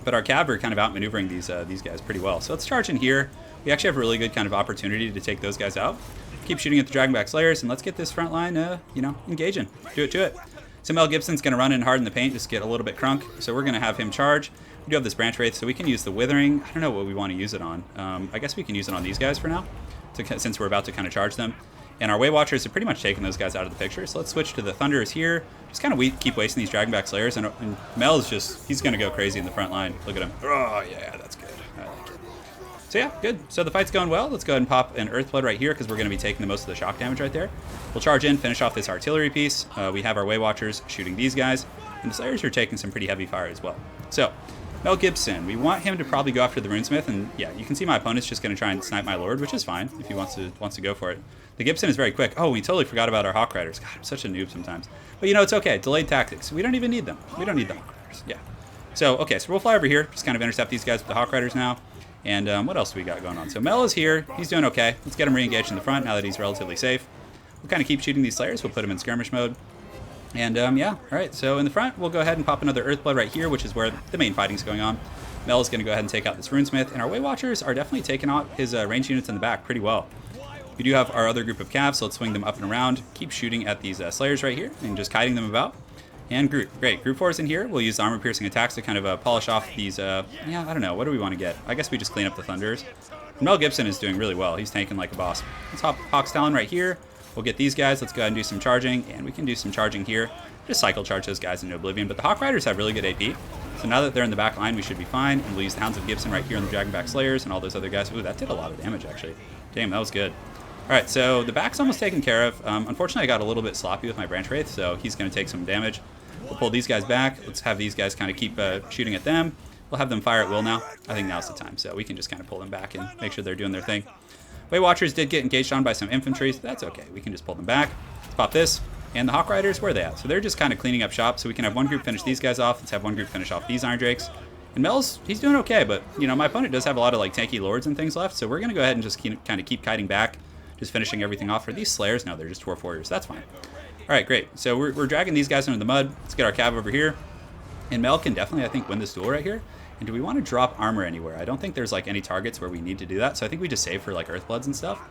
But our Cav are kind of outmaneuvering these guys pretty well. So let's charge in here. We actually have a really good kind of opportunity to take those guys out. Keep shooting at the Dragonback Slayers, and let's get this front line, you know, engaging. Do it to it. So Mel Gibson's going to run in hard in the paint, just get a little bit crunk. So we're going to have him charge. We do have this Branch Wraith, so we can use the Withering. I don't know what we want to use it on. I guess we can use it on these guys for now, since we're about to kind of charge them. And our Way Watchers have pretty much taken those guys out of the picture. So let's switch to the Thunderers here. Just kind of keep wasting these Dragonback Slayers. And Mel is just, he's going to go crazy in the front line. Look at him. Oh, yeah, that's good. I like it. So yeah, good. So the fight's going well. Let's go ahead and pop an Earthblood right here because we're going to be taking the most of the shock damage right there. We'll charge in, finish off this artillery piece. We have our Way Watchers shooting these guys. And the Slayers are taking some pretty heavy fire as well. So Mel Gibson, we want him to probably go after the Runesmith. And yeah, you can see my opponent's just going to try and snipe my Lord, which is fine if he wants to go for it. The Gibson is very quick. Oh, we totally forgot about our Hawk Riders. God, I'm such a noob sometimes. But you know, it's okay. Delayed tactics. We don't even need them. We don't need the Hawk Riders. Yeah. So, okay, so we'll fly over here. Just kind of intercept these guys with the Hawk Riders now. And what else do we got going on? So Mel is here. He's doing okay. Let's get him re-engaged in the front now that he's relatively safe. We'll kind of keep shooting these Slayers. We'll put him in skirmish mode. And yeah, all right. So in the front, we'll go ahead and pop another Earthblood right here, which is where the main fighting's going on. Mel is going to go ahead and take out this Runesmith. And our Way Watchers are definitely taking out his range units in the back pretty well. We do have our other group of Cavs, so let's swing them up and around. Keep shooting at these Slayers right here and just kiting them about. And Group. Great. Group 4 is in here. We'll use the armor-piercing attacks to kind of polish off these, yeah, I don't know. What do we want to get? I guess we just clean up the Thunderers. Mel Gibson is doing really well. He's tanking like a boss. Let's hop Hawk's Talon right here. We'll get these guys. Let's go ahead and do some charging. And we can do some charging here. Just cycle charge those guys into oblivion. But the Hawk Riders have really good AP. So now that they're in the back line, we should be fine. And we'll use the Hounds of Gibson right here on the Dragonback Slayers and all those other guys. Ooh, that did a lot of damage, actually. Damn, that was good. All right, so the back's almost taken care of. Unfortunately, I got a little bit sloppy with my Branch Wraith, so he's going to take some damage. We'll pull these guys back. Let's have these guys kind of keep shooting at them. We'll have them fire at will now. I think now's the time, so we can just kind of pull them back and make sure they're doing their thing. Way Watchers did get engaged on by some infantry, so that's okay. We can just pull them back. Let's pop this. And the Hawk Riders, where are they at? So they're just kind of cleaning up shop, so we can have one group finish these guys off. Let's have one group finish off these Iron Drakes. And Mel's, he's doing okay, but, you know, my opponent does have a lot of, like, tanky Lords and things left, so we're going to go ahead and just kind of keep kiting back. Just finishing everything off. For these Slayers, no, they're just Dwarf Warriors. That's fine. All right, great. So we're dragging these guys into the mud. Let's get our Cav over here. And Mel can definitely, I think, win this duel right here. And do we want to drop armor anywhere? I don't think there's, like, any targets where we need to do that. So I think we just save for, like, Earthbloods and stuff.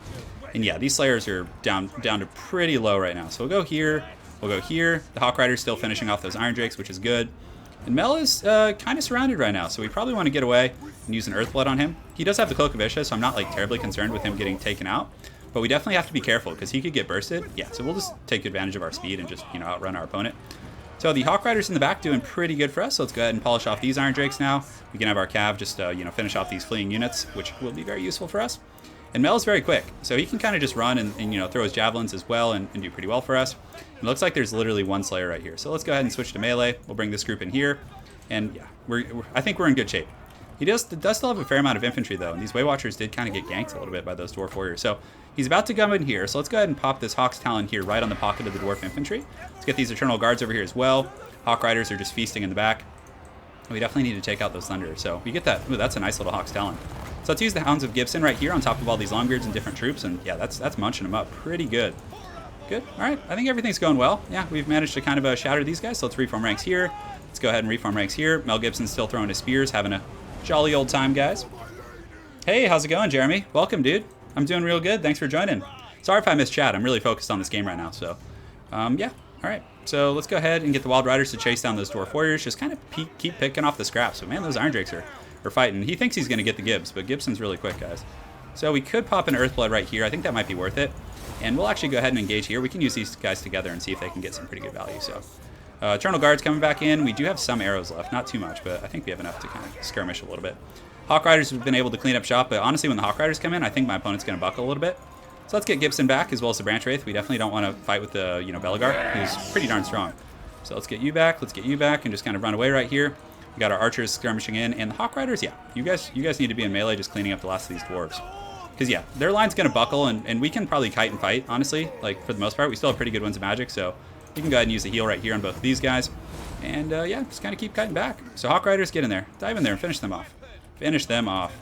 And yeah, these Slayers are down to pretty low right now. So we'll go here. We'll go here. The Hawk Rider's still finishing off those Iron Drakes, which is good. And Mel is kind of surrounded right now, so we probably want to get away and use an Earthblood on him. He does have the Cloak of Isha, so I'm not like terribly concerned with him getting taken out. But we definitely have to be careful because he could get bursted. Yeah, so we'll just take advantage of our speed and just, outrun our opponent. So the Hawk Riders in the back doing pretty good for us. So let's go ahead and polish off these Iron Drakes now. We can have our Cav just, finish off these fleeing units, which will be very useful for us. And Mel's very quick, so he can kind of just run and throw his javelins as well and do pretty well for us. It looks like there's literally one Slayer right here. So let's go ahead and switch to melee. We'll bring this group in here. And yeah, I think we're in good shape. He does still have a fair amount of infantry though, and these Way Watchers did kind of get ganked a little bit by those Dwarf Warriors. So he's about to come in here, so let's go ahead and pop this Hawk's Talon here right on the pocket of the Dwarf Infantry. Let's get these Eternal Guards over here as well. Hawk Riders are just feasting in the back. We definitely need to take out those Thunderers, so we get that. Ooh, that's a nice little Hawk's Talon. So let's use the Hounds of Gibson right here on top of all these Longbeards and different troops, and yeah, that's munching them up pretty good. Good, all right, I think everything's going well. Yeah, we've managed to kind of shatter these guys, so let's reform ranks here. Let's go ahead and reform ranks here. Mel Gibson's still throwing his spears, having a jolly old time, guys. Hey, how's it going, Jeremy? Welcome, dude. I'm doing real good. Thanks for joining. Sorry if I missed chat. I'm really focused on this game right now, so yeah, all right. So let's go ahead and get the Wild Riders to chase down those Dwarf Warriors. Just kind of keep picking off the scraps. So man, those Iron Drakes are fighting. He thinks he's going to get the Gibbs, but Gibson's really quick, guys. So we could pop an Earthblood right here. I think that might be worth it. And we'll actually go ahead and engage here. We can use these guys together and see if they can get some pretty good value. So Eternal Guards coming back in. We do have some arrows left, not too much, but I think we have enough to kind of skirmish a little bit. Hawk Riders have been able to clean up shop, but honestly, when the Hawk Riders come in, I think my opponent's going to buckle a little bit. So let's get Gibson back as well as the Branch Wraith. We definitely don't want to fight with the Belegar, who's pretty darn strong. So let's get you back, and just kind of run away right here. We got our archers skirmishing in, and the Hawk Riders, yeah, you guys need to be in melee, just cleaning up the last of these dwarves. Because yeah, their line's gonna buckle, and we can probably kite and fight, honestly. Like for the most part, we still have pretty good ones of magic, so we can go ahead and use the heal right here on both of these guys. And yeah, just kind of keep kiting back. So Hawk Riders, get in there, dive in there, and finish them off. Finish them off.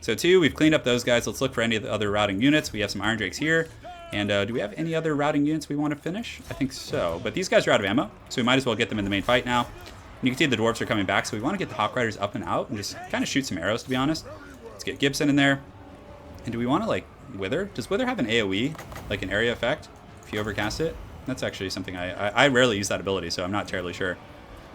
So we've cleaned up those guys. Let's look for any of the other routing units. We have some Iron Drakes here. And do we have any other routing units we want to finish? I think so. But these guys are out of ammo, so we might as well get them in the main fight now. And you can see the Dwarves are coming back, so we want to get the Hawk Riders up and out and just kind of shoot some arrows, to be honest. Let's get Gibson in there. And do we want to, like, Wither? Does Wither have an AoE, like an area effect, if you overcast it? That's actually something I rarely use that ability, so I'm not terribly sure.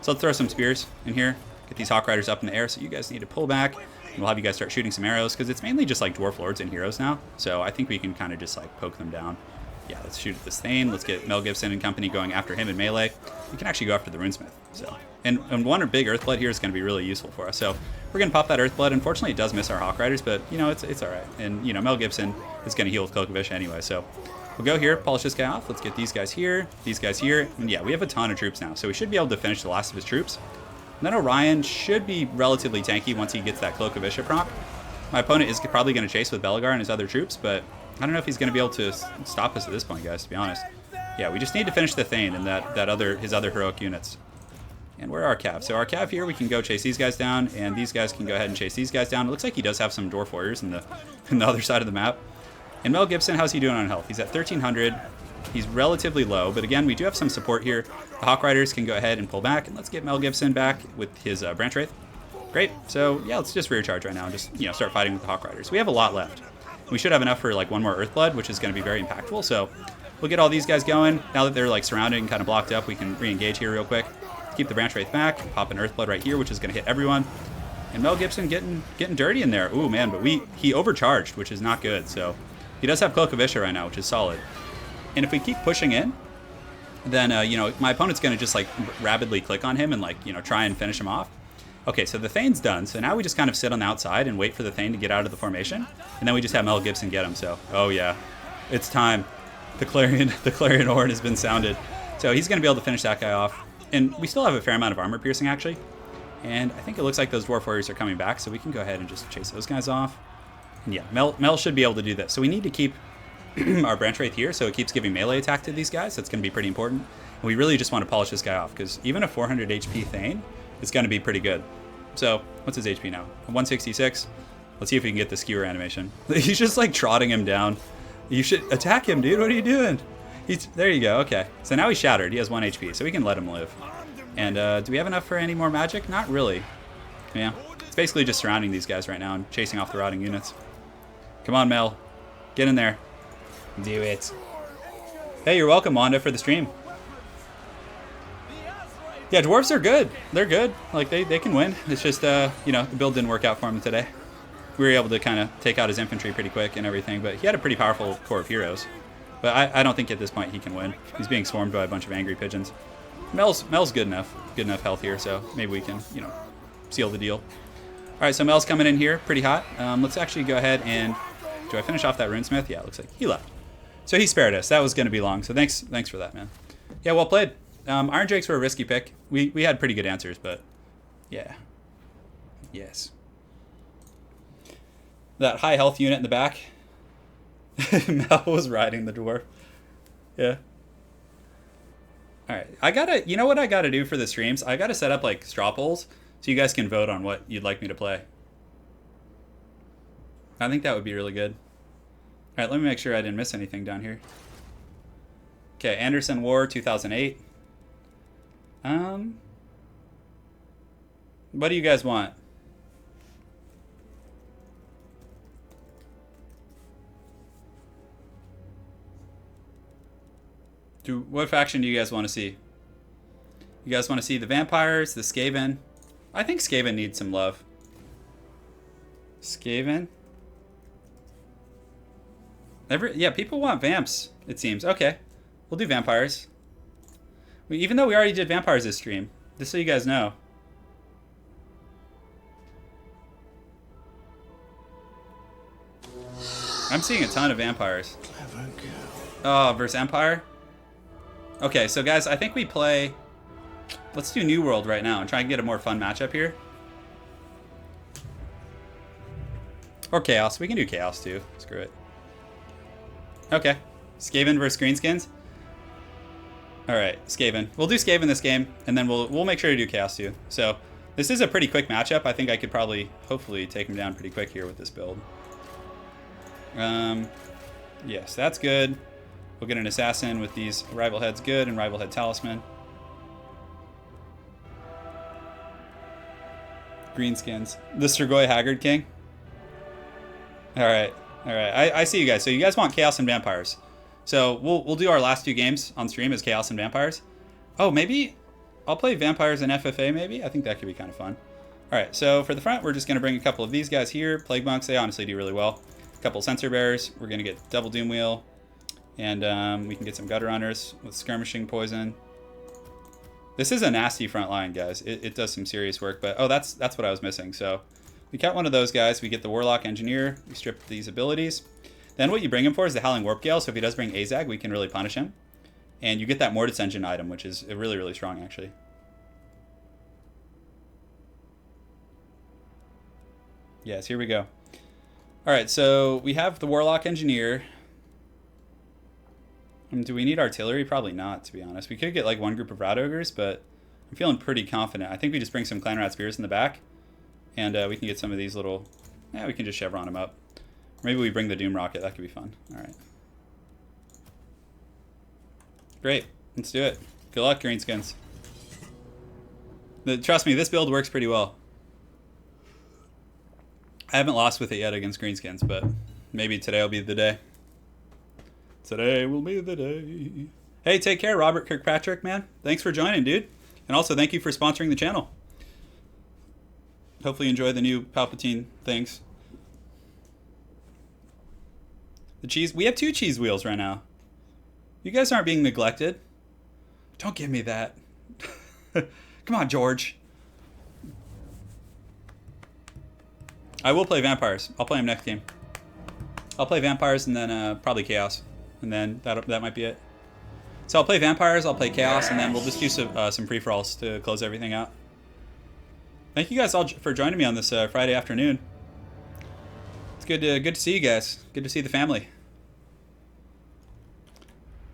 So let's throw some spears in here. Get these Hawk Riders up in the air, so you guys need to pull back. And we'll have you guys start shooting some arrows, because it's mainly just, like, Dwarf Lords and Heroes now. So I think we can kind of just, like, poke them down. Yeah, let's shoot at this Thane. Let's get Mel Gibson and company going after him in melee. We can actually go after the Runesmith. So, and one big Earthblood here is going to be really useful for us. So we're going to pop that Earthblood. Unfortunately, it does miss our Hawk Riders, but it's all right. And Mel Gibson is going to heal with Cloak of Isha anyway. So we'll go here, polish this guy off. Let's get these guys here, and yeah, we have a ton of troops now, so we should be able to finish the last of his troops. And then Orion should be relatively tanky once he gets that Cloak of Isha proc. My opponent is probably going to chase with Belegar and his other troops, but I don't know if he's going to be able to stop us at this point, guys, to be honest. Yeah, we just need to finish the Thane and his other heroic units. And where are our Cav? So our Cav here, we can go chase these guys down, and these guys can go ahead and chase these guys down. It looks like he does have some Dwarf Warriors in the other side of the map. And Mel Gibson, how's he doing on health? He's at 1,300. He's relatively low, but again, we do have some support here. The Hawk Riders can go ahead and pull back, and let's get Mel Gibson back with his Branch Wraith. Great. So yeah, let's just rear charge right now and just start fighting with the Hawk Riders. We have a lot left. We should have enough for like one more Earthblood, which is going to be very impactful. So we'll get all these guys going. Now that they're like surrounded and kind of blocked up, we can re-engage here real quick. Keep the Branch Wraith back. Pop an Earthblood right here, which is going to hit everyone. And Mel Gibson getting dirty in there. Ooh man, but he overcharged, which is not good. So he does have Cloak of Isha right now, which is solid. And if we keep pushing in, then my opponent's going to just like rapidly click on him and like try and finish him off. Okay, so the Thane's done, so now we just kind of sit on the outside and wait for the Thane to get out of the formation, and then we just have Mel Gibson get him, so, oh yeah, it's time. The clarion horn has been sounded. So he's going to be able to finish that guy off, and we still have a fair amount of armor piercing, actually, and I think it looks like those Dwarf Warriors are coming back, so we can go ahead and just chase those guys off. And yeah, Mel should be able to do this. So we need to keep our Branch Wraith here, so it keeps giving melee attack to these guys, that's going to be pretty important, and we really just want to polish this guy off, because even a 400 HP Thane is going to be pretty good. So, what's his HP now? 166. Let's see if we can get the skewer animation. He's just like trotting him down. You should attack him, dude. What are you doing? There you go. Okay. So now he's shattered. He has 1 HP, so we can let him live. And do we have enough for any more magic? Not really. Yeah. It's basically just surrounding these guys right now and chasing off the routing units. Come on, Mel. Get in there. Do it. Hey, you're welcome, Wanda, for the stream. Yeah, dwarves are good. They're good. Like, they can win. It's just, you know, the build didn't work out for him today. We were able to kind of take out his infantry pretty quick and everything, but he had a pretty powerful core of heroes. But I don't think at this point he can win. He's being swarmed by a bunch of angry pigeons. Mel's good enough health here, so maybe we can, you know, seal the deal. All right, so Mel's coming in here pretty hot. Let's actually go ahead and, do I finish off that runesmith? Yeah, it looks like he left. So he spared us. That was going to be long, so thanks for that, man. Yeah, well played. Iron Drakes were a risky pick. We had pretty good answers, but yeah. Yes. That high health unit in the back. Mel was riding the dwarf. Yeah. All right. You know what I gotta do for the streams? I gotta set up like straw polls so you guys can vote on what you'd like me to play. I think that would be really good. All right, let me make sure I didn't miss anything down here. Okay, Anderson War 2008. What do you guys want? What faction do you guys want to see? You guys want to see the vampires, the Skaven? I think Skaven needs some love. Skaven? Yeah, people want vamps, it seems. Okay, we'll do vampires. Even though we already did vampires this stream, just so you guys know. I'm seeing a ton of vampires. Oh, versus Empire? Okay, so guys, I think we play... Let's do New World right now and try and get a more fun matchup here. Or Chaos. We can do Chaos too. Screw it. Okay. Skaven versus Greenskins. Alright, Skaven. We'll do Skaven this game, and then we'll make sure to do Chaos too. So, this is a pretty quick matchup. I think I could probably, hopefully, take him down pretty quick here with this build. Yes, that's good. We'll get an Assassin with these Rival Heads good and Rival Head Talisman. Greenskins. The Strigoi Haggard King. Alright, alright. I see you guys. So you guys want Chaos and Vampires. So we'll do our last 2 games on stream as Chaos and Vampires. Oh, maybe I'll play Vampires and FFA maybe? I think that could be kind of fun. Alright, so for the front, we're just going to bring a couple of these guys here. Plague Monks, they honestly do really well. A couple Sensor Bearers. We're going to get Double Doom Wheel. And we can get some Gutter Runners with Skirmishing Poison. This is a nasty front line, guys. It does some serious work, but oh, that's what I was missing. So we count one of those guys. We get the Warlock Engineer. We strip these abilities. Then what you bring him for is the Howling Warp Gale. So if he does bring Azag, we can really punish him. And you get that Mortis Engine item, which is really, really strong, actually. Yes, here we go. All right, so we have the Warlock Engineer. Do we need artillery? Probably not, to be honest. We could get like one group of Rat Ogres, but I'm feeling pretty confident. I think we just bring some Clan Rat Spears in the back, and we can get some of these little... Yeah, we can just chevron them up. Maybe we bring the Doom Rocket. That could be fun. All right. Great. Let's do it. Good luck, Greenskins. Trust me, this build works pretty well. I haven't lost with it yet against Greenskins, but maybe today will be the day. Today will be the day. Hey, take care, Robert Kirkpatrick, man. Thanks for joining, dude. And also, thank you for sponsoring the channel. Hopefully you enjoy the new Palpatine things. The cheese. We have 2 cheese wheels right now. You guys aren't being neglected. Don't give me that. Come on, George. I will play Vampires. I'll play them next game. I'll play Vampires and then probably Chaos. And then that might be it. So I'll play Vampires, I'll play Chaos, and then we'll just do some free-for-alls to close everything out. Thank you guys all for joining me on this Friday afternoon. It's good to see you guys. Good to see the family.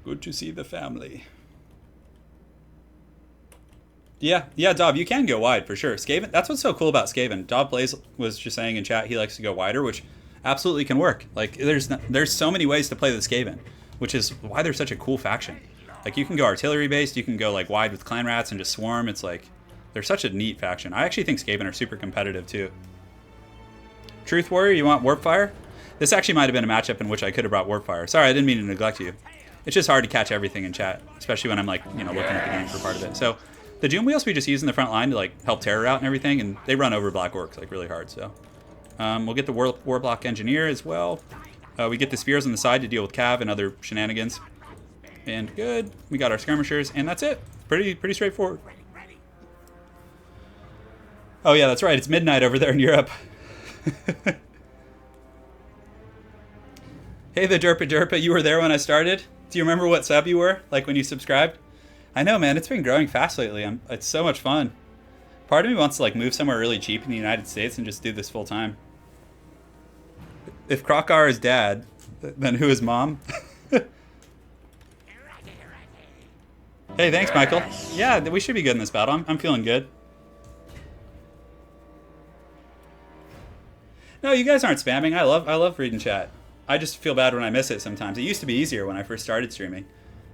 Good to see the family. Yeah, Dob, you can go wide for sure. Skaven, that's what's so cool about Skaven. Dob Blaze was just saying in chat he likes to go wider, which absolutely can work. Like there's so many ways to play the Skaven, which is why they're such a cool faction. Like you can go artillery based, you can go like wide with Clan Rats and just swarm. It's like they're such a neat faction. I actually think Skaven are super competitive too. Truth Warrior, you want Warpfire? This actually might have been a matchup in which I could have brought Warpfire. Sorry, I didn't mean to neglect you. It's just hard to catch everything in chat, especially when I'm like, you know, looking at the game for part of it. So The Doom Wheels we just use in the front line to like help terror out and everything, and they run over Black Orcs like really hard. So we'll get the Warblock Engineer as well. We get the Spears on the side to deal with Cav and other shenanigans. And good. We got our Skirmishers, and that's it. Pretty straightforward. Oh yeah, that's right. It's midnight over there in Europe. Hey the Derpa Derpa, you were there when I started? Do you remember what sub you were? Like when you subscribed? I know, man. It's been growing fast lately. It's so much fun. Part of me wants to like move somewhere really cheap in the United States and just do this full time. If Krokar is dad, then who is mom? Hey, thanks, Michael. Yeah, we should be good in this battle. I'm feeling good. No, you guys aren't spamming. I love reading chat. I just feel bad when I miss it sometimes. It used to be easier when I first started streaming,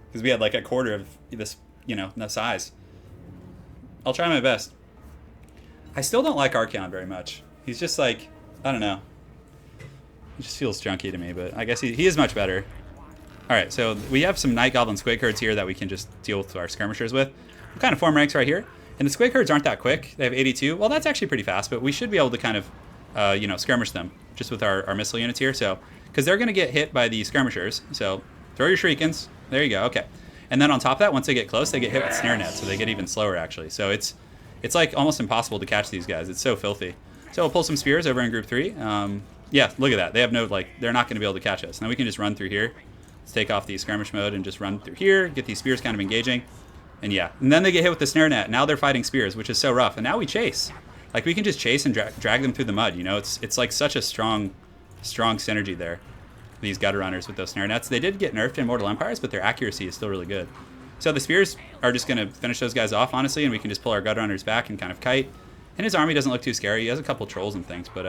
because we had like a quarter of this, you know, the size. I'll try my best. I still don't like Archeon very much. He's just like, I don't know. He just feels junky to me, but I guess he is much better. Alright, so we have some Night Goblin Squig Herds here that we can just deal with our skirmishers with. We'll kind of form ranks right here. And the Squig Herds aren't that quick. They have 82. Well, that's actually pretty fast, but we should be able to kind of, you know, skirmish them just with our missile units here. So, because they're going to get hit by the skirmishers. So, throw your shriekins. There you go. Okay. And then on top of that, once they get close, they get hit with snare nets, so they get even slower, actually. So, it's like almost impossible to catch these guys. It's so filthy. So, we'll pull some spears over in group 3. Yeah, look at that. They have no, like, they're not going to be able to catch us. Now we can just run through here. Let's take off the skirmish mode and just run through here, get these spears kind of engaging. And yeah, and then they get hit with the snare net. Now they're fighting spears, which is so rough. And now we chase. Like, we can just chase and drag them through the mud, you know? It's like such a strong synergy there, these gutter runners with those snare nets. They did get nerfed in Mortal Empires, but their accuracy is still really good. So the spears are just going to finish those guys off, honestly, and we can just pull our gutter runners back and kind of kite. And his army doesn't look too scary. He has a couple trolls and things, but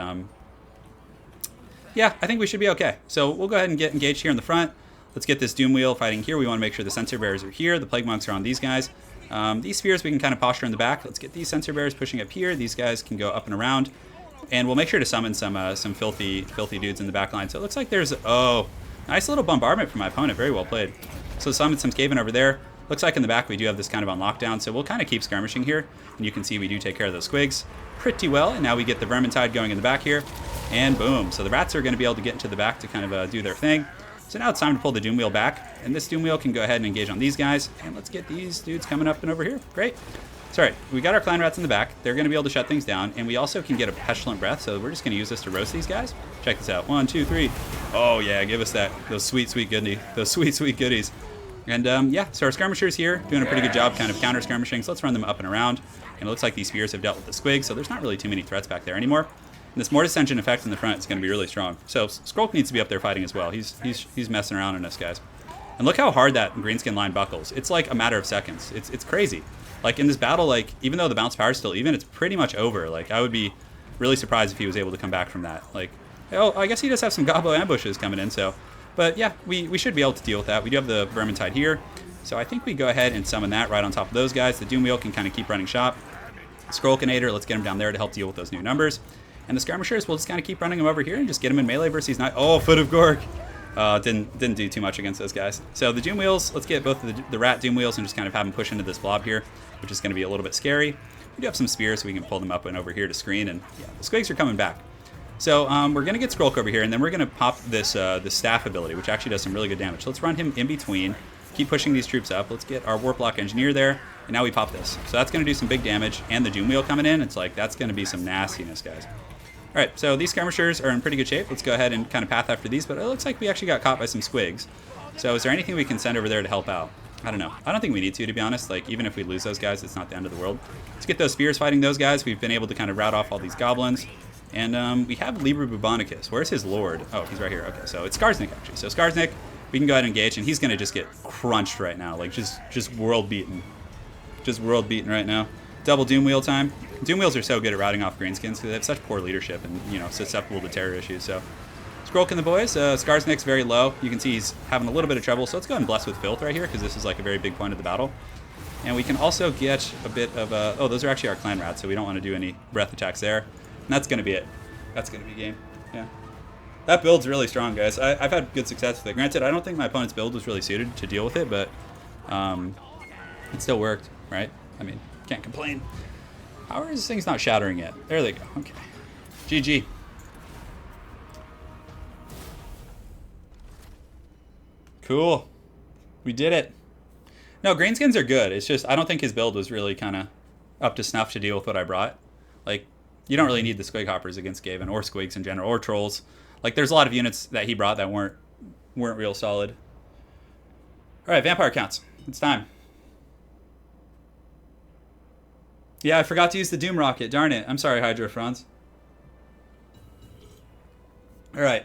yeah, I think we should be okay. So we'll go ahead and get engaged here in the front. Let's get this Doom Wheel fighting here. We want to make sure the Sensor Bearers are here. The Plague Monks are on these guys. These spears we can kind of posture in the back. Let's get these Sensor Bearers pushing up here. These guys can go up and around. And we'll make sure to summon some filthy dudes in the back line. So it looks like there's, oh, nice little bombardment from my opponent. Very well played. So summon some Skaven over there. Looks like in the back we do have this kind of on lockdown. So we'll kind of keep skirmishing here. And you can see we do take care of those squigs pretty well. And now we get the Vermintide going in the back here. And boom. So the rats are going to be able to get into the back to kind of do their thing. So now it's time to pull the Doom Wheel back. And this Doom Wheel can go ahead and engage on these guys. And let's get these dudes coming up and over here. Great. So, all right, we got our clan rats in the back. They're going to be able to shut things down. And we also can get a Pestilent Breath. So we're just going to use this to roast these guys. Check this out. 1, 2, 3. Oh, yeah, give us that. Those sweet, sweet goodies. Those sweet, sweet goodies. And, yeah, so our skirmishers here doing a pretty good job kind of counter-skirmishing. So let's run them up and around. And it looks like these spears have dealt with the squig. So there's not really too many threats back there anymore. And this Mortis Engine effect in the front is going to be really strong. So Skrulk needs to be up there fighting as well. He's messing around on us, guys. And look how hard that greenskin line buckles. It's like a matter of seconds. It's crazy. Like in this battle, like even though the bounce power is still even, it's pretty much over. Like I would be really surprised if he was able to come back from that. Like, oh, I guess he does have some gobbo ambushes coming in. So, but yeah, we should be able to deal with that. We do have the Vermintide here. So I think we go ahead and summon that right on top of those guys. The Doom Wheel can kind of keep running shop. Skrulkinator, let's get him down there to help deal with those new numbers. And the skirmishers, we'll just kind of keep running them over here and just get them in melee versus not. Oh, Foot of Gork. Didn't do too much against those guys. So the Doom Wheels, let's get both of the Rat Doom Wheels and just kind of have them push into this blob here, which is going to be a little bit scary. We do have some spears, so we can pull them up and over here to screen. And yeah, the squigs are coming back. So we're going to get Skrulk over here, and then we're going to pop this staff ability, which actually does some really good damage. So let's run him in between. Keep pushing these troops up. Let's get our Warplock Engineer there, and now we pop this. So that's going to do some big damage, and the Doom Wheel coming in, it's like that's going to be some nastiness, guys. All right, so these skirmishers are in pretty good shape. Let's go ahead and kind of path after these, but it looks like we actually got caught by some squigs. So is there anything we can send over there to help out? I don't know. I don't think we need to be honest. Like, even if we lose those guys, it's not the end of the world. Let's get those spears fighting those guys. We've been able to kind of rout off all these goblins. And we have Liber Bubonicus. Where's his lord? Oh, he's right here. Okay, so it's Skarsnik, actually. So Skarsnik, we can go ahead and engage, and he's going to just get crunched right now. Like, just world beaten. Just world beaten right now. Double Doom Wheel time. Doom Wheels are so good at routing off greenskins because they have such poor leadership and, you know, susceptible to terror issues. So, Skrulk and the boys. Skarsnik's very low. You can see he's having a little bit of trouble. So let's go ahead and bless with Filth right here because this is like a very big point of the battle. And we can also get a bit of oh, those are actually our clan rats, so we don't want to do any breath attacks there. And that's going to be it. That's going to be game. Yeah. That build's really strong, guys. I've had good success with it. Granted, I don't think my opponent's build was really suited to deal with it, but it still worked, right? I mean, Can't complain. How are these things not shattering yet? There they go. Okay. GG. Cool. We did it. No, greenskins are good. It's just I don't think his build was really kind of up to snuff to deal with what I brought. Like, you don't really need the squig hoppers against Skaven or squigs in general or trolls. Like, there's a lot of units that he brought that weren't real solid. All right, vampire counts. It's time. Yeah, I forgot to use the Doom Rocket. Darn it. I'm sorry, Hydro Franz. All right.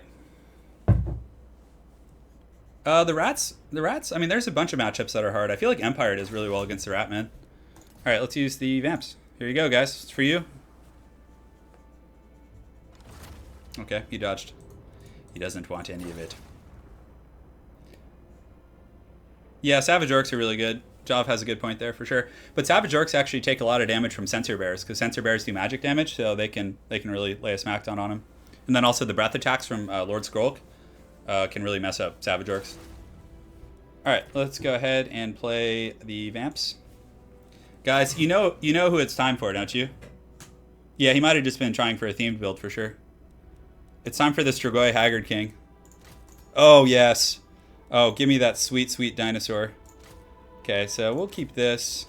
The rats. I mean, there's a bunch of matchups that are hard. I feel like Empire does really well against the Ratman. All right, let's use the Vamps. Here you go, guys. It's for you. Okay, he dodged. He doesn't want any of it. Yeah, Savage Orcs are really good. Jov has a good point there for sure. But Savage Orcs actually take a lot of damage from Censor Bears because Censor Bears do magic damage, so they can really lay a smackdown on him. And then also the breath attacks from Lord Skrolk can really mess up Savage Orcs. All right, let's go ahead and play the Vamps. Guys, you know who it's time for, don't you? Yeah, he might have just been trying for a themed build for sure. It's time for the Strigoi Haggard King. Oh, yes. Oh, give me that sweet, sweet dinosaur. Okay, so we'll keep this.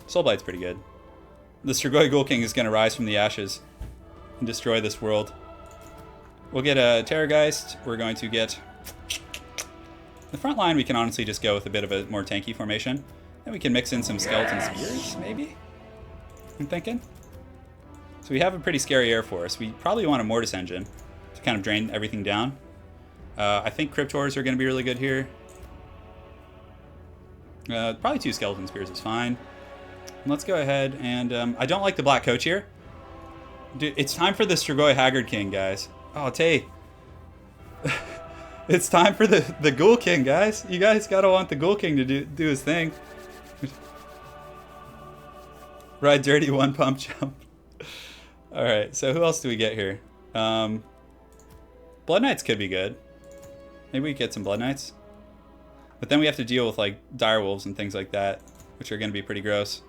Soulblight's pretty good. The Strigoi Ghoul King is going to rise from the ashes and destroy this world. We'll get a Terrorgeist. We're going to get... The front line, we can honestly just go with a bit of a more tanky formation. Then we can mix in some Skeleton Spears, maybe? I'm thinking. So we have a pretty scary Air Force. We probably want a Mortis Engine to kind of drain everything down. I think Cryptors are going to be really good here. Probably 2 Skeleton Spears is fine. Let's go ahead and... I don't like the Black Coach here. Dude, it's time for the Strigoi Haggard King, guys. Oh, Tay. It's time for the Ghoul King, guys. You guys gotta want the Ghoul King to do his thing. Ride dirty, 1 pump jump. Alright, so who else do we get here? Blood Knights could be good. Maybe we get some Blood Knights. But then we have to deal with like Direwolves and things like that, which are going to be pretty gross.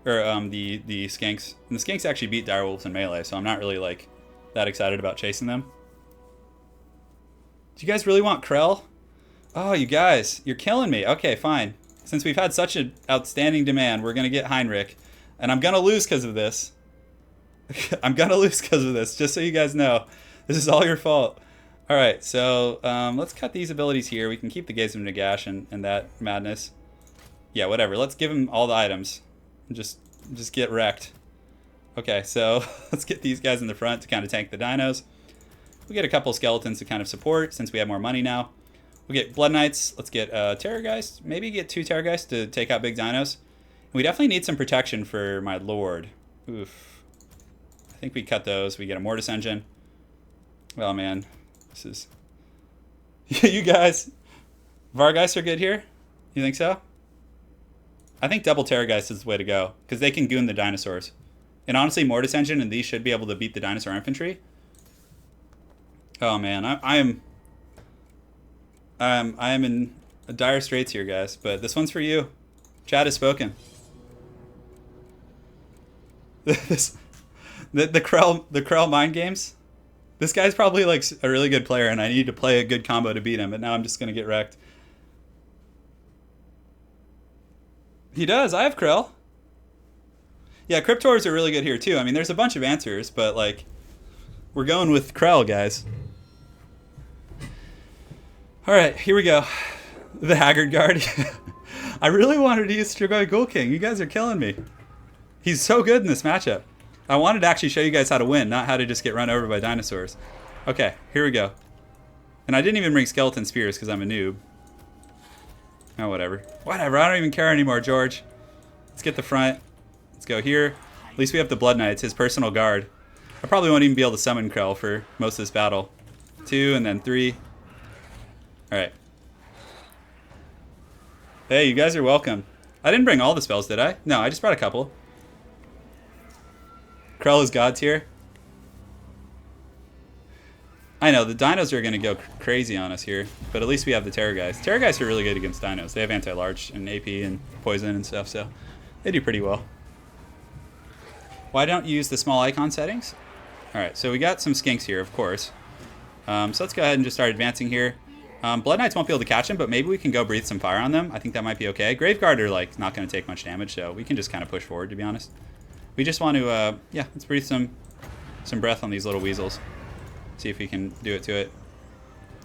Or the Skinks. And the Skinks actually beat Direwolves in melee, so I'm not really like that excited about chasing them. Do you guys really want Krell? Oh, you guys, you're killing me. Okay, fine. Since we've had such an outstanding demand, we're going to get Heinrich. And I'm going to lose because of this. I'm going to lose because of this, just so you guys know. This is all your fault. Alright, so let's cut these abilities here. We can keep the Gaze of Nagash and that madness. Yeah, whatever. Let's give him all the items. And just get wrecked. Okay, so let's get these guys in the front to kind of tank the dinos. We'll get a couple skeletons to kind of support since we have more money now. We'll get Blood Knights. Let's get Terrorgeist. Maybe get 2 Terrorgeists to take out big dinos. And we definitely need some protection for my Lord. Oof. I think we cut those. We get a Mortis Engine. Oh, man. This is... You guys... Vargeist are good here? You think so? I think double Terrorgeist is the way to go. Because they can goon the dinosaurs. And honestly, Mortis Engine and these should be able to beat the dinosaur infantry. Oh, man. I am in dire straits here, guys. But this one's for you. Chad has spoken. The Krell mind games. This guy's probably like a really good player, and I need to play a good combo to beat him. But now I'm just gonna get wrecked. He does. I have Krell. Yeah, Cryptors are really good here too. I mean, there's a bunch of answers, but like, we're going with Krell, guys. All right, here we go. The Haggard Guard. I really wanted to use Strigoi Ghoul King. You guys are killing me. He's so good in this matchup. I wanted to actually show you guys how to win, not how to just get run over by dinosaurs. Okay, here we go. And I didn't even bring Skeleton Spears because I'm a noob. Oh, whatever. Whatever, I don't even care anymore, George. Let's get the front. Let's go here. At least we have the Blood Knights, his personal guard. I probably won't even be able to summon Krell for most of this battle. 2 and then 3. Alright. Hey, you guys are welcome. I didn't bring all the spells, did I? No, I just brought a couple. Krell is God tier. I know, the dinos are going to go crazy on us here, but at least we have the Terrorgeist. Terrorgeists are really good against dinos. They have anti-large and AP and poison and stuff, so they do pretty well. Why don't you use the small icon settings? All right, so we got some skinks here, of course. So let's go ahead and just start advancing here. Blood Knights won't be able to catch them, but maybe we can go breathe some fire on them. I think that might be okay. Graveguard are like not going to take much damage, so we can just kind of push forward, to be honest. We just want to, yeah, let's breathe some breath on these little weasels. See if we can do it to it.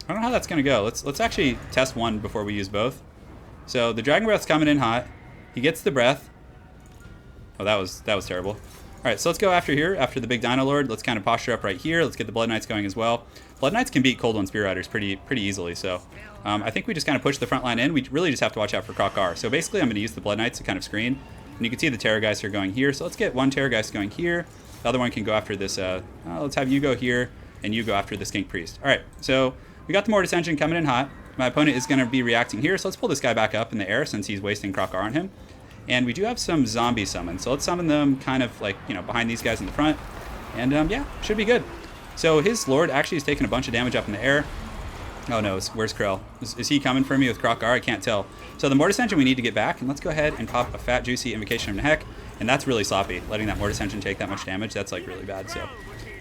I don't know how that's going to go. Let's actually test one before we use both. So the Dragon Breath's coming in hot. He gets the breath. Oh, that was terrible. All right, so let's go after here, after the big Dino Lord. Let's kind of posture up right here. Let's get the Blood Knights going as well. Blood Knights can beat Cold One Spear Riders pretty easily, so I think we just kind of push the front line in. We really just have to watch out for Krokar. So basically, I'm going to use the Blood Knights to kind of screen. And you can see the Terrorgeist are going here. So let's get one Terrorgeist going here. The other one can go after this. Let's have you go here, and you go after the Skink Priest. All right, so we got the Mortis Engine coming in hot. My opponent is going to be reacting here, so let's pull this guy back up in the air since he's wasting Krokar on him. And we do have some zombie summons, so let's summon them kind of like, you know, behind these guys in the front. And yeah, should be good. So his Lord actually is taking a bunch of damage up in the air. Oh no, where's Krell? Is he coming for me with Krokar? I can't tell. So the Mortis Engine we need to get back, and let's go ahead and pop a fat, juicy Invocation of Nehek. And that's really sloppy, letting that Mortis Engine take that much damage. That's like really bad. So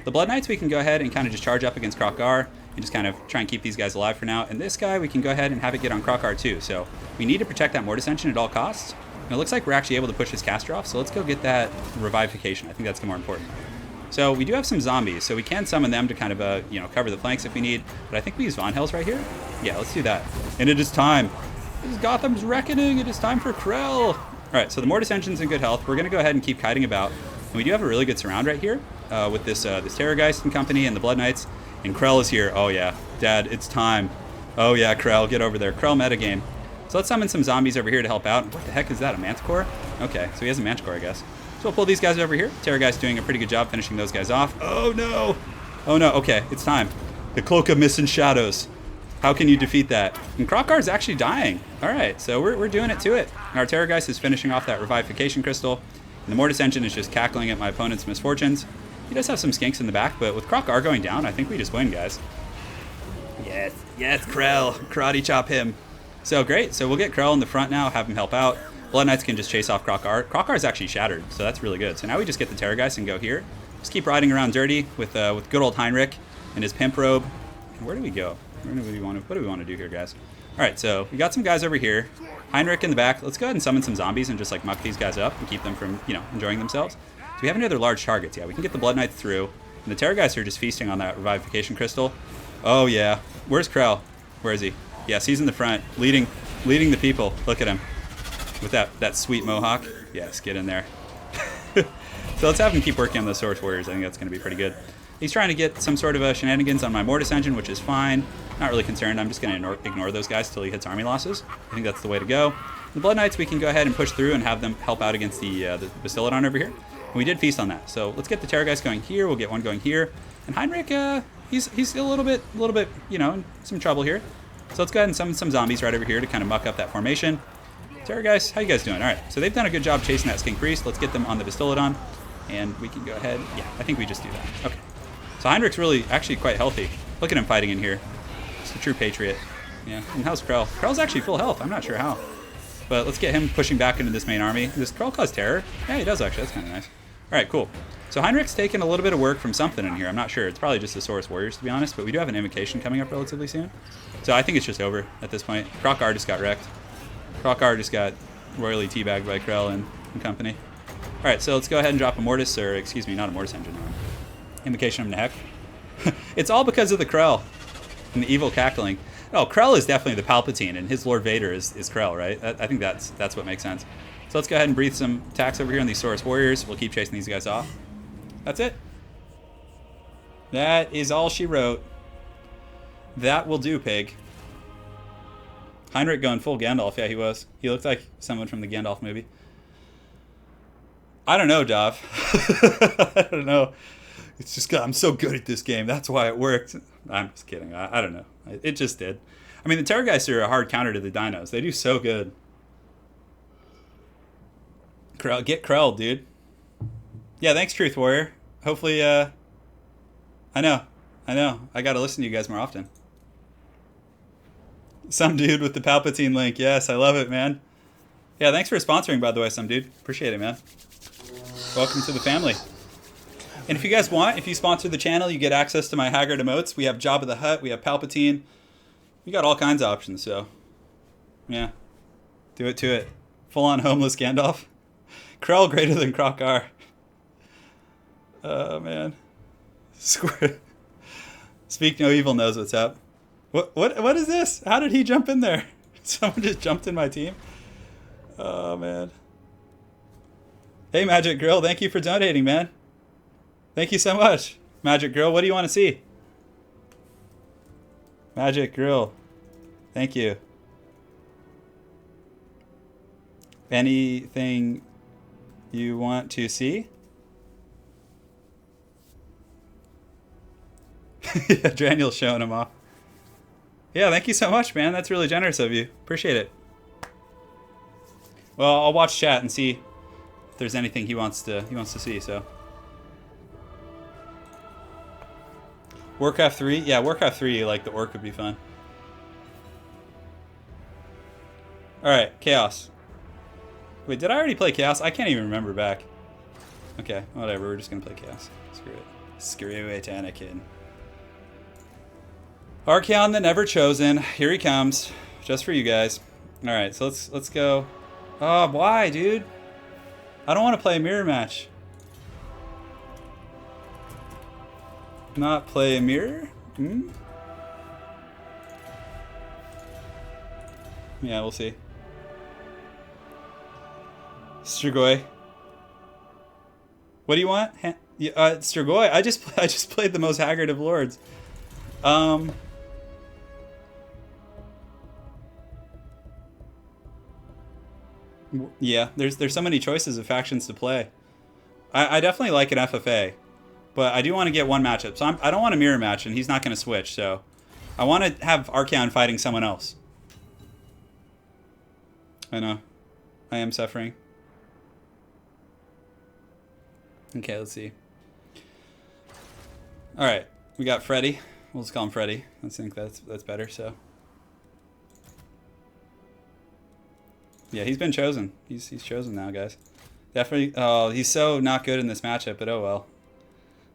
the Blood Knights we can go ahead and kind of just charge up against Krokar and just kind of try and keep these guys alive for now. And this guy we can go ahead and have it get on Krokar too. So we need to protect that Mortis Engine at all costs. And it looks like we're actually able to push his caster off, so let's go get that Revivification. I think that's more important. So we do have some zombies, so we can summon them to kind of, you know, cover the flanks if we need. But I think we use Von Hells right here. Yeah, let's do that. And it is time. It is Gotham's Reckoning. It is time for Krell. All right, so the Mortis Engine's in good health. We're going to go ahead and keep kiting about. And we do have a really good surround right here with this Terrorgeist and company and the Blood Knights. And Krell is here. Oh, yeah. Dad, it's time. Oh, yeah, Krell, get over there. Krell metagame. So let's summon some zombies over here to help out. What the heck is that, a Manticore? Okay, so he has a Manticore, I guess. So we'll pull these guys over here. Terrorgeist's doing a pretty good job finishing those guys off. Oh, no. Oh, no. Okay, it's time. The Cloak of Mist and Shadows. How can you defeat that? And Krokar's actually dying. All right, so we're doing it to it. Our Terrorgeist is finishing off that Revivification Crystal. And the Mortis Engine is just cackling at my opponent's misfortunes. He does have some skinks in the back, but with Krokar going down, I think we just win, guys. Yes, yes, Krell. Karate chop him. So great, so we'll get Krell in the front now, have him help out. Blood Knights can just chase off Krokar. Krokar is actually shattered, so that's really good. So now we just get the Terrorgeist and go here. Just keep riding around dirty with good old Heinrich and his pimp robe. And where do we go? What do we want to do here, guys? All right, so we got some guys over here. Heinrich in the back. Let's go ahead and summon some zombies and just like muck these guys up and keep them from, you know, enjoying themselves. Do we have any other large targets? Yeah, we can get the Blood Knights through. And the Terrorgeists are just feasting on that Revivification Crystal. Oh yeah, where's Krell? Where is he? Yes, he's in the front, leading the people. Look at him with that sweet mohawk. Yes, get in there. So let's have him keep working on those Source Warriors. I think that's going to be pretty good. He's trying to get some sort of shenanigans on my Mortis Engine, which is fine. Not really concerned. I'm just going to ignore those guys till he hits army losses. I think that's the way to go. The Blood Knights we can go ahead and push through and have them help out against the Bastillodon over here. And we did feast on that. So let's get the Terrorgeist going here. We'll get one going here. And Heinrich, he's a little bit, you know, in some trouble here. So let's go ahead and summon some zombies right over here to kind of muck up that formation. Terrorgeist, how you guys doing? All right, so they've done a good job chasing that Skink Priest. Let's get them on the Bastillodon, and we can go ahead. Yeah, I think we just do that. Okay. So Heinrich's really actually quite healthy. Look at him fighting in here. Just a true patriot. Yeah, and how's Krell? Krell's actually full health. I'm not sure how. But let's get him pushing back into this main army. Does Krell cause terror? Yeah, he does actually. That's kind of nice. All right, cool. So Heinrich's taking a little bit of work from something in here. I'm not sure. It's probably just the Saurus Warriors, to be honest. But we do have an invocation coming up relatively soon. So I think it's just over at this point. Krokar just got wrecked. Krokar just got royally teabagged by Krell and company. All right, so let's go ahead and drop a Mortis, or excuse me, not a Mortis Engine. Invocation of Nehek. It's all because of the Krell and the evil cackling. Oh, Krell is definitely the Palpatine, and his Lord Vader is Krell, right? I think that's what makes sense. So let's go ahead and breathe some attacks over here on these Saurus Warriors. We'll keep chasing these guys off. That's it. That is all she wrote. That will do, pig. Heinrich going full Gandalf. Yeah, he was. He looked like someone from the Gandalf movie. I don't know, Dov. I don't know. It's just, I'm so good at this game. That's why it worked. I'm just kidding. I don't know. It just did. I mean, the Terrorgeists are a hard counter to the Dinos. They do so good. Get Krell, dude. Yeah, thanks, Truth Warrior. Hopefully, I know. I gotta listen to you guys more often. Some dude with the Palpatine link. Yes, I love it, man. Yeah, thanks for sponsoring, by the way, some dude. Appreciate it, man. Welcome to the family. And if you guys want, if you sponsor the channel, you get access to my Haggard emotes. We have Jabba the Hutt. We have Palpatine. We got all kinds of options, so... yeah. Do it to it. Full-on homeless Gandalf. Krell greater than Krokar. Oh, man. Square. Speak No Evil knows what's up. What is this? How did he jump in there? Someone just jumped in my team? Oh, man. Hey, Magic Grill. Thank you for donating, man. Thank you so much. Magic Grill, what do you want to see? Magic Grill. Thank you. Anything you want to see? Yeah, Daniel's showing him off. Yeah, thank you so much, man. That's really generous of you. Appreciate it. Well, I'll watch chat and see if there's anything he wants to see, so. Warcraft 3? Yeah, Warcraft 3, like the orc would be fun. Alright, Chaos. Wait, did I already play Chaos? I can't even remember back. Okay, whatever, we're just gonna play Chaos. Screw it. Screw it, Anakin. Archaon the Never Chosen. Here he comes. Just for you guys. Alright, so let's go. Oh, why, dude? I don't want to play a mirror match. Not play a mirror? Hmm? Yeah, we'll see. Strigoi. What do you want? Strigoi. I just played the most haggard of lords. Yeah, there's so many choices of factions to play. I definitely like an FFA, but I do want to get one matchup. So I don't want a mirror match, and he's not going to switch. So I want to have Archaon fighting someone else. I know. I am suffering. Okay, let's see. All right, we got Freddy. We'll just call him Freddy. I think that's better. So. Yeah, he's been chosen. He's chosen now, guys. Definitely. Oh, he's so not good in this matchup, but oh well.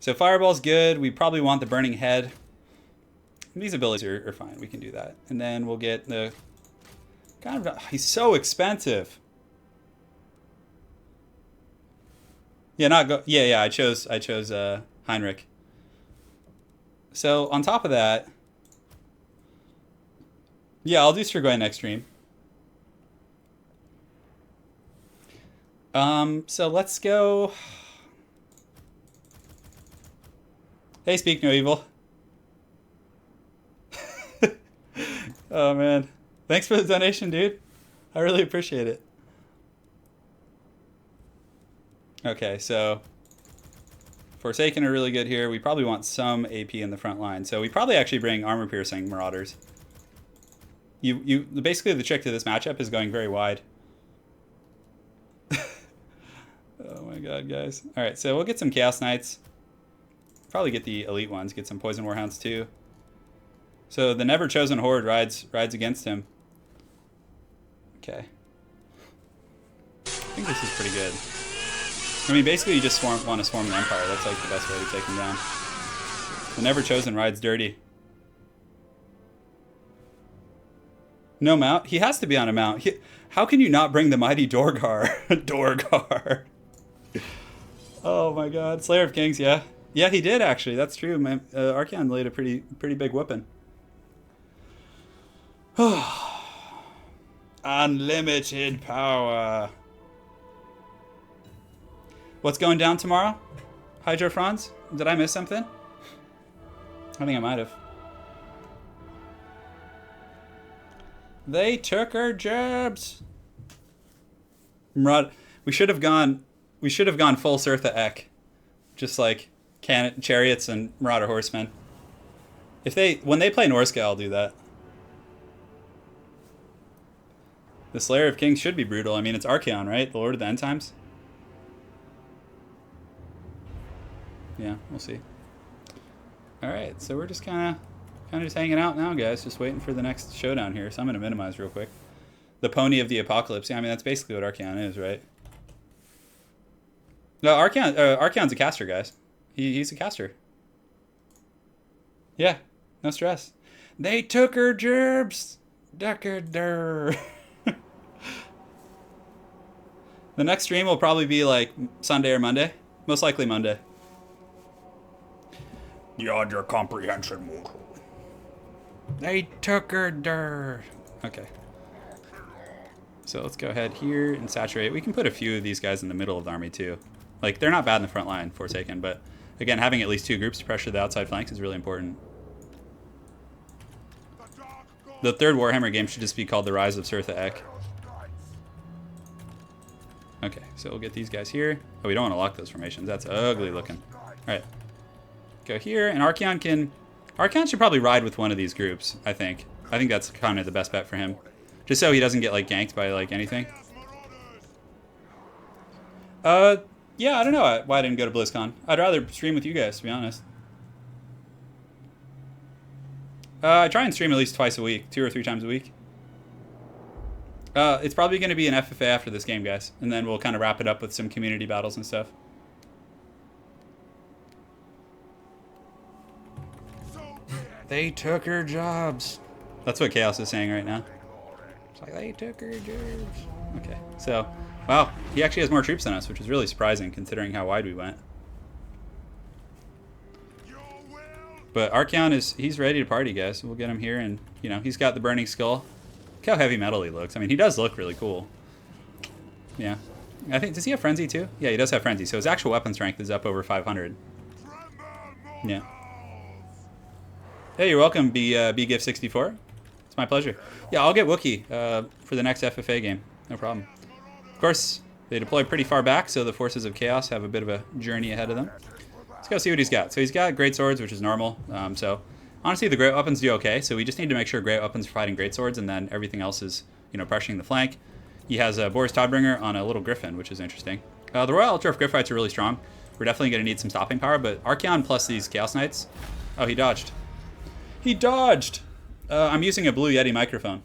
So Fireball's good. We probably want the Burning Head. These abilities are fine. We can do that. And then we'll get the... kind of... he's so expensive. Yeah, not go... Yeah, I chose Heinrich. So on top of that... yeah, I'll do Strigoi next stream. So let's go. Hey, Speak No Evil. Oh, man. Thanks for the donation, dude. I really appreciate it. Okay, so Forsaken are really good here. We probably want some AP in the front line. So we probably actually bring armor-piercing Marauders. Basically, the trick to this matchup is going very wide. Oh my god, guys. Alright, so we'll get some Chaos Knights. Probably get the elite ones. Get some Poison Warhounds too. So the Never Chosen Horde rides against him. Okay. I think this is pretty good. I mean, basically you just want to swarm the Empire. That's like the best way to take him down. The Never Chosen rides dirty. No mount? He has to be on a mount. How can you not bring the mighty Dorgar? Dorgar. Oh my god. Slayer of Kings, yeah. Yeah, he did actually. That's true. Archaon laid a pretty big whooping. Unlimited power. What's going down tomorrow? Hydro Franz? Did I miss something? I think I might have. They took our jobs. Murad, we should have gone full Sirtha Ek. Just like chariots and Marauder horsemen. When they play Norska, I'll do that. The Slayer of Kings should be brutal. I mean, it's Archaon, right? The Lord of the End Times. Yeah, we'll see. All right, so we're just kind of just hanging out now, guys. Just waiting for the next showdown here. So I'm gonna minimize real quick. The Pony of the Apocalypse. Yeah, I mean that's basically what Archaon is, right? No, Archaon's a caster, guys. He's a caster. Yeah, no stress. They took her gerbs. Ducker. The next stream will probably be like Sunday or Monday. Most likely Monday. Beyond your comprehension, mortal. They took her. Okay. So let's go ahead here and saturate. We can put a few of these guys in the middle of the army too. Like, they're not bad in the front line, Forsaken, but again, having at least 2 groups to pressure the outside flanks is really important. The 3rd Warhammer game should just be called The Rise of Sirtha Ek. Okay, so we'll get these guys here. Oh, we don't want to lock those formations. That's ugly looking. Alright. Go here, and Archeon should probably ride with one of these groups, I think. I think that's kind of the best bet for him. Just so he doesn't get, like, ganked by, like, anything. Yeah, I don't know why I didn't go to BlizzCon. I'd rather stream with you guys, to be honest. I try and stream at least twice a week, 2 or 3 times a week. It's probably going to be an FFA after this game, guys. And then we'll kind of wrap it up with some community battles and stuff. They took her jobs. That's what Chaos is saying right now. It's like, they took her jobs. Okay, so, wow. He actually has more troops than us, which is really surprising considering how wide we went. But Archeon he's ready to party, guys. We'll get him here, and, you know, he's got the Burning Skull. Look how heavy metal he looks. I mean, he does look really cool. Yeah. I think, does he have Frenzy too? Yeah, he does have Frenzy, so his actual weapon strength is up over 500. Yeah. Hey, you're welcome, BGIF64. It's my pleasure. Yeah, I'll get Wookiee for the next FFA game. No problem. Of course, they deploy pretty far back, so the forces of Chaos have a bit of a journey ahead of them. Let's go see what he's got. So he's got great swords, which is normal. So honestly, the great weapons do okay. So we just need to make sure great weapons are fighting great swords, and then everything else is, you know, pressuring the flank. He has a Boris Todbringer on a little Griffin, which is interesting. The Royal Ultra Griffites are really strong. We're definitely going to need some stopping power, but Archeon plus these Chaos Knights. Oh, he dodged. He dodged! I'm using a Blue Yeti microphone.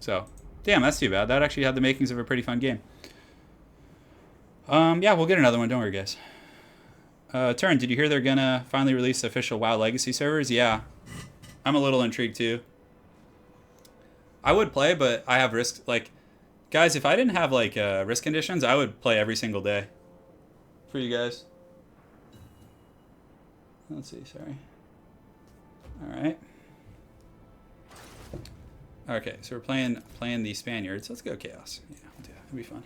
So, damn, that's too bad. That actually had the makings of a pretty fun game. Yeah, we'll get another one. Don't worry, guys. Turin, did you hear they're gonna finally release official WoW Legacy servers? Yeah. I'm a little intrigued, too. I would play, but I have risk. Like, guys, if I didn't have, like, risk conditions, I would play every single day. For you guys. Let's see, sorry. Alright. Okay, so we're playing the Spaniards. Let's go Chaos. Yeah, we'll do that. It'll be fun.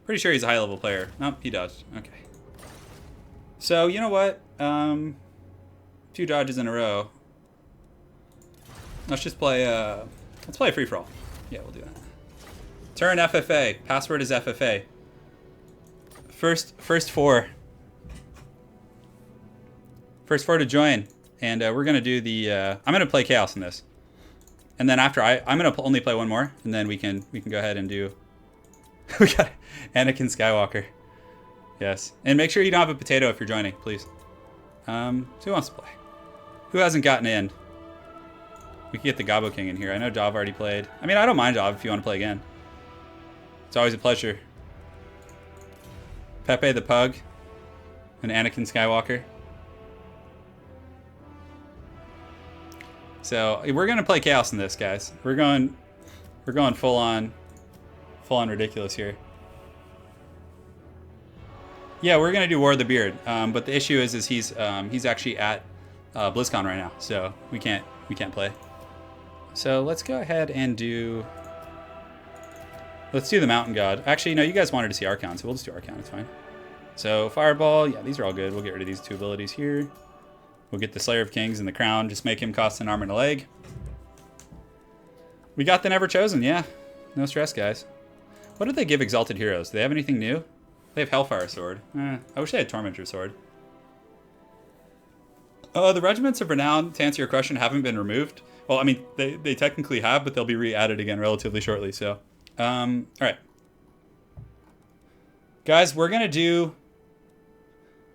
Pretty sure he's a high-level player. Nope, he dodged. Okay. So, you know what? 2 dodges in a row. Let's just play, let's play a free-for-all. Yeah, we'll do that. Turn FFA. Password is FFA. First 4. First 4 to join. And we're going to do the, I'm going to play Chaos in this. And then after I'm going to only play one more. And then we can go ahead and do, we got Anakin Skywalker. Yes. And make sure you don't have a potato if you're joining, please. So who wants to play? Who hasn't gotten in? We can get the Gobbo King in here. I know Jav already played. I mean, I don't mind Jav if you want to play again. It's always a pleasure. Pepe the Pug. And Anakin Skywalker. So we're gonna play Chaos in this, guys. We're going full on ridiculous here. Yeah, we're gonna do War of the Beard, but the issue is he's actually at BlizzCon right now, so we can't play. So let's go ahead and let's do the Mountain God. Actually, no, you guys wanted to see Archon, so we'll just do Archon. It's fine. So Fireball, yeah, these are all good. We'll get rid of these 2 abilities here. We'll get the Slayer of Kings and the Crown. Just make him cost an arm and a leg. We got the Never Chosen, yeah. No stress, guys. What did they give Exalted Heroes? Do they have anything new? They have Hellfire Sword. I wish they had Tormentor Sword. The Regiments of Renown, to answer your question, haven't been removed. Well, I mean, they technically have, but they'll be re-added again relatively shortly, so. Alright. Guys, we're gonna do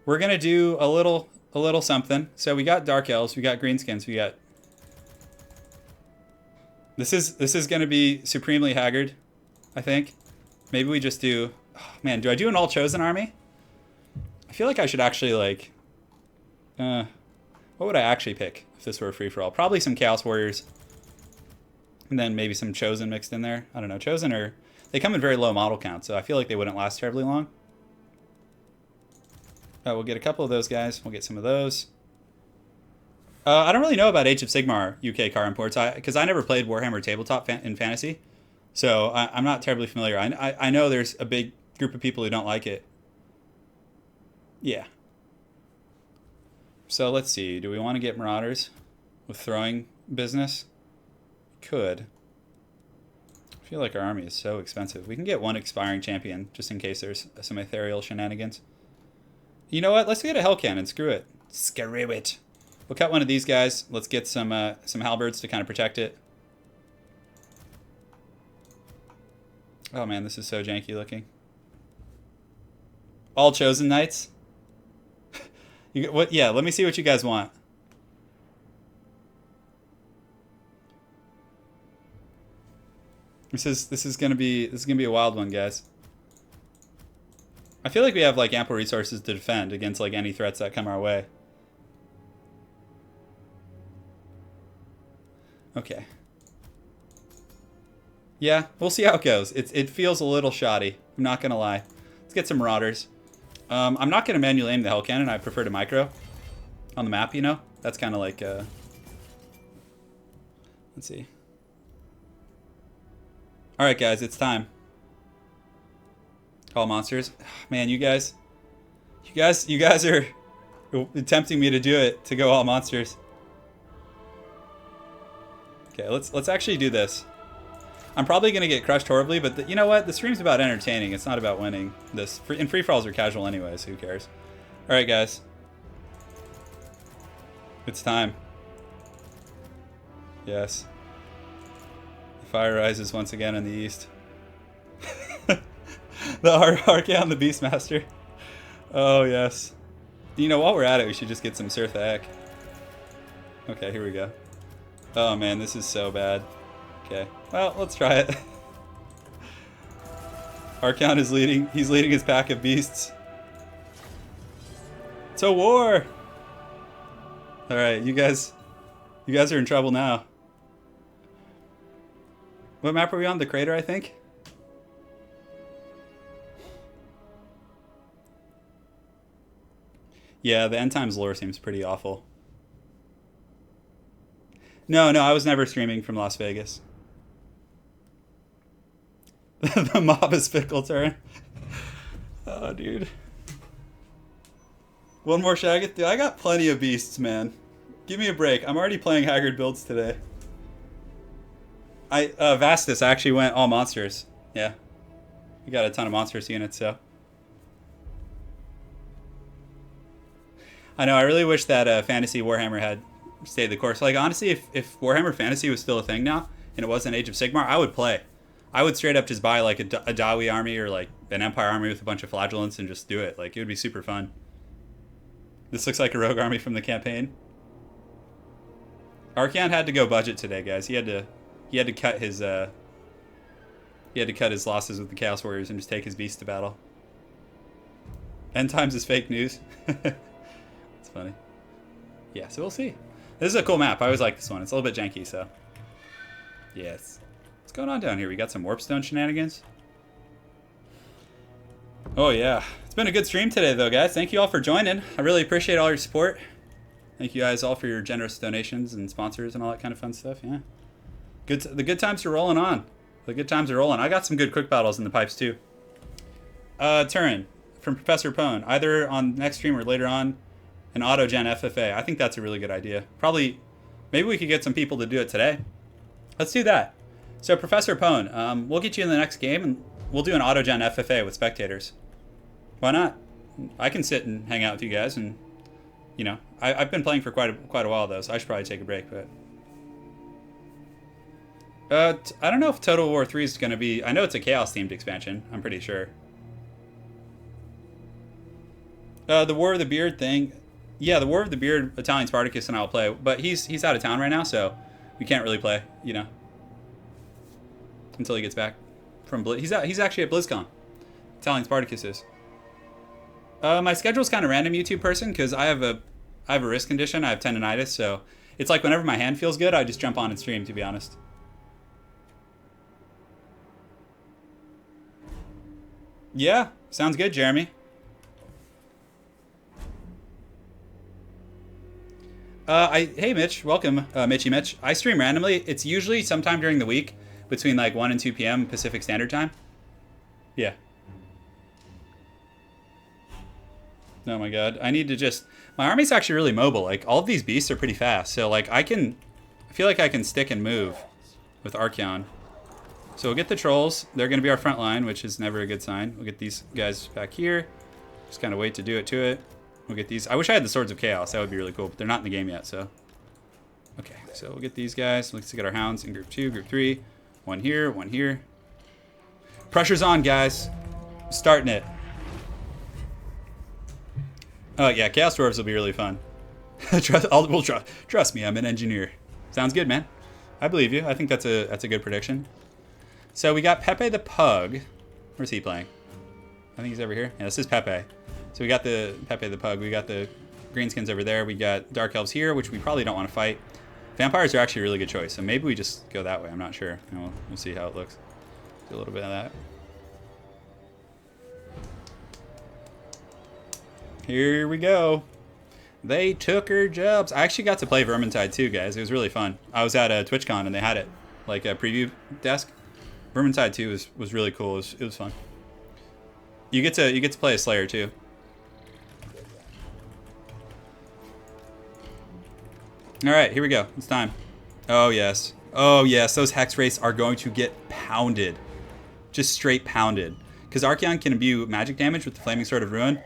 a little something. So we got Dark Elves, we got Greenskins, we got... This is gonna be supremely haggard, I think. Maybe we just do... Oh, man, do I do an all-chosen army? I feel like I should actually, like... What would I actually pick if this were a free-for-all? Probably some Chaos Warriors. And then maybe some Chosen mixed in there. I don't know. Chosen are... They come in very low model count, so I feel like they wouldn't last terribly long. We'll get a couple of those guys. We'll get some of those. I don't really know about Age of Sigmar UK car imports, because I never played Warhammer Tabletop in Fantasy. So I'm not terribly familiar. I know there's a big group of people who don't like it. Yeah. So let's see. Do we want to get Marauders with throwing business? Could. I feel like our army is so expensive. We can get one expiring champion just in case there's some ethereal shenanigans. You know what? Let's get a Hell Cannon. Screw it. Screw it. We'll cut one of these guys. Let's get some halberds to kind of protect it. Oh man, this is so janky looking. All Chosen Knights. What? Yeah, let me see what you guys want. This is gonna be a wild one, guys. I feel like we have like ample resources to defend against like any threats that come our way. Okay. Yeah, we'll see how it goes. It feels a little shoddy. I'm not gonna lie. Let's get some Marauders. I'm not gonna manually aim the Hell Cannon. I prefer to micro on the map. You know, that's kind of like. Let's see. All right, guys, it's time. All monsters. Man, you guys are tempting me to do it, to go all monsters. Okay, let's actually do this. I'm probably gonna get crushed horribly, but you know what? The stream's about entertaining. It's not about winning. And free-for-alls are casual anyways. Who cares? All right, guys. It's time. Yes. The fire rises once again in the east. The Archaon, the Beastmaster. Oh, yes. You know, while we're at it, we should just get some Sirtha Ek. Okay, here we go. Oh, man, this is so bad. Okay, well, let's try it. Archaon is leading. He's leading his pack of beasts. It's a war! Alright, you guys are in trouble now. What map are we on? The crater, I think? Yeah, the End Times lore seems pretty awful. No, I was never streaming from Las Vegas. The mob is fickle, Turin. Oh, dude. One more Shaggoth? Dude, I got plenty of beasts, man. Give me a break. I'm already playing Haggard builds today. Vastus, I actually went all monsters. Yeah. We got a ton of monsters units, so. I know, I really wish that Fantasy Warhammer had stayed the course. Like, honestly, if Warhammer Fantasy was still a thing now, and it wasn't Age of Sigmar, I would play. I would straight up just buy, like, a Dawi army or, like, an Empire army with a bunch of flagellants and just do it. Like, it would be super fun. This looks like a rogue army from the campaign. Archaon had to go budget today, guys. He had to cut his losses with the Chaos Warriors and just take his beast to battle. End Times is fake news. It's funny. Yeah, so we'll see. This is a cool map. I always like this one. It's a little bit janky, so. Yes. What's going on down here? We got some Warpstone shenanigans. Oh, yeah. It's been a good stream today, though, guys. Thank you all for joining. I really appreciate all your support. Thank you guys all for your generous donations and sponsors and all that kind of fun stuff. Yeah. The good times are rolling on. The good times are rolling. I got some good quick battles in the pipes, too. Turin, from Professor Pone. Either on next stream or later on, an auto-gen FFA. I think that's a really good idea. Probably, maybe we could get some people to do it today. Let's do that. So, Professor Pone, we'll get you in the next game, and we'll do an auto-gen FFA with spectators. Why not? I can sit and hang out with you guys, and, you know, I've been playing for quite a while, though, so I should probably take a break, but... I don't know if Total War 3 is going to be... I know it's a Chaos-themed expansion, I'm pretty sure. The War of the Beard thing... Yeah, the War of the Beard, Italian Spartacus and I will play, but he's out of town right now, so we can't really play, you know, until he gets back from He's actually at BlizzCon. Italian Spartacus is. My schedule's kind of random, YouTube person, because I have I have a wrist condition. I have tendonitis, so it's like whenever my hand feels good, I just jump on and stream, to be honest. Yeah, sounds good, Jeremy. Hey Mitch, welcome, Mitch. I stream randomly. It's usually sometime during the week between like 1 and 2 p.m. Pacific Standard Time. Yeah. Oh my god, I need to just... My army's actually really mobile. Like, all of these beasts are pretty fast. So, like, I feel like I can stick and move with Archeon. So we'll get the trolls. They're going to be our front line, which is never a good sign. We'll get these guys back here. Just kind of wait to do it to it. We'll get these... I wish I had the Swords of Chaos. That would be really cool, but they're not in the game yet, so... Okay, so we'll get these guys. Let's get our hounds in group 2, group 3. One here, one here. Pressure's on, guys. Starting it. Oh, yeah, Chaos Dwarves will be really fun. Trust me, I'm an engineer. Sounds good, man. I believe you. I think that's a good prediction. So we got Pepe the Pug. Where's he playing? I think he's over here. Yeah, this is Pepe. So we got the Pepe the Pug. We got the Greenskins over there. We got Dark Elves here, which we probably don't want to fight. Vampires are actually a really good choice, so maybe we just go that way. I'm not sure. We'll see how it looks. Do a little bit of that. Here we go. They took her jobs. I actually got to play Vermintide too, guys. It was really fun. I was at a TwitchCon and they had it, like a preview desk. Vermintide 2 was really cool. It was fun. You get to play a Slayer too. All right, here we go. It's time. Oh yes. Oh yes. Those Hex Wraiths are going to get pounded, just straight pounded. Because Archeon can imbue magic damage with the Flaming Sword of Ruin.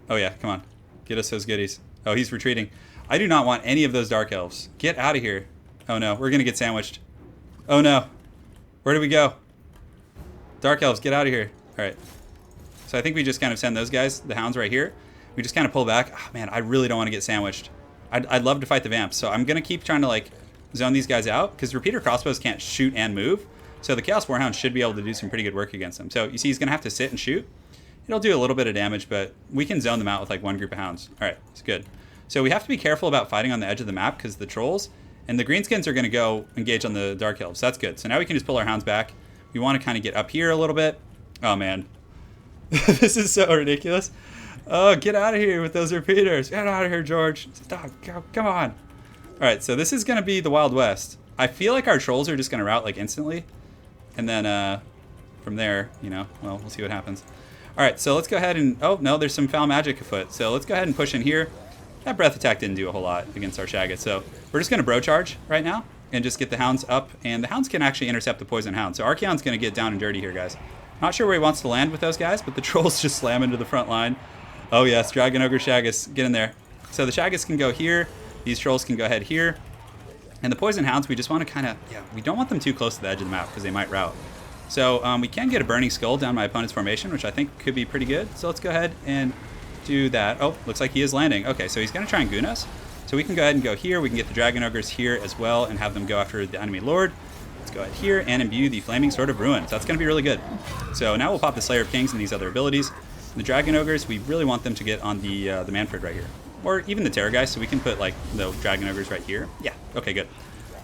Oh yeah, come on. Get us those goodies. Oh, he's retreating. I do not want any of those Dark Elves. Get out of here. Oh no, we're gonna get sandwiched. Oh no. Where do we go? Dark Elves, get out of here. All right. So I think we just kind of send those guys, the hounds right here. We just kind of pull back. Oh man, I really don't want to get sandwiched. I'd love to fight the Vamps, so I'm gonna keep trying to like zone these guys out because repeater crossbows can't shoot and move. So the Chaos Warhound should be able to do some pretty good work against them. So you see he's gonna have to sit and shoot. It'll do a little bit of damage, but we can zone them out with like one group of hounds. All right, it's good. So we have to be careful about fighting on the edge of the map because the trolls and the greenskins are going to go engage on the Dark Elves. That's good. So now we can just pull our hounds back. We want to kind of get up here a little bit. Oh, man. This is so ridiculous. Oh, get out of here with those repeaters. Get out of here, George. Stop. Come on. All right, so this is going to be the Wild West. I feel like our trolls are just going to rout like instantly. And then from there, you know, well, we'll see what happens. All right, so let's go ahead and... Oh, no, there's some foul magic afoot. So let's go ahead and push in here. That breath attack didn't do a whole lot against our Shaggots. So we're just going to bro charge right now and just get the hounds up. And the hounds can actually intercept the poison hound. So Archeon's going to get down and dirty here, guys. Not sure where he wants to land with those guys, but the trolls just slam into the front line. Oh, yes, Dragon Ogre Shaggots, get in there. So the Shaggots can go here. These trolls can go ahead here. And the poison hounds, we just want to kind of... Yeah, we don't want them too close to the edge of the map because they might rout. So we can get a Burning Skull down my opponent's formation, which I think could be pretty good. So let's go ahead and do that. Oh, looks like he is landing. Okay, so he's going to try and goon us. So we can go ahead and go here. We can get the Dragon Ogres here as well and have them go after the enemy Lord. Let's go ahead here and imbue the Flaming Sword of Ruin. So that's going to be really good. So now we'll pop the Slayer of Kings and these other abilities. The Dragon Ogres, we really want them to get on the Manfred right here. Or even the Terrorgeist, so we can put like the Dragon Ogres right here. Yeah, okay, good.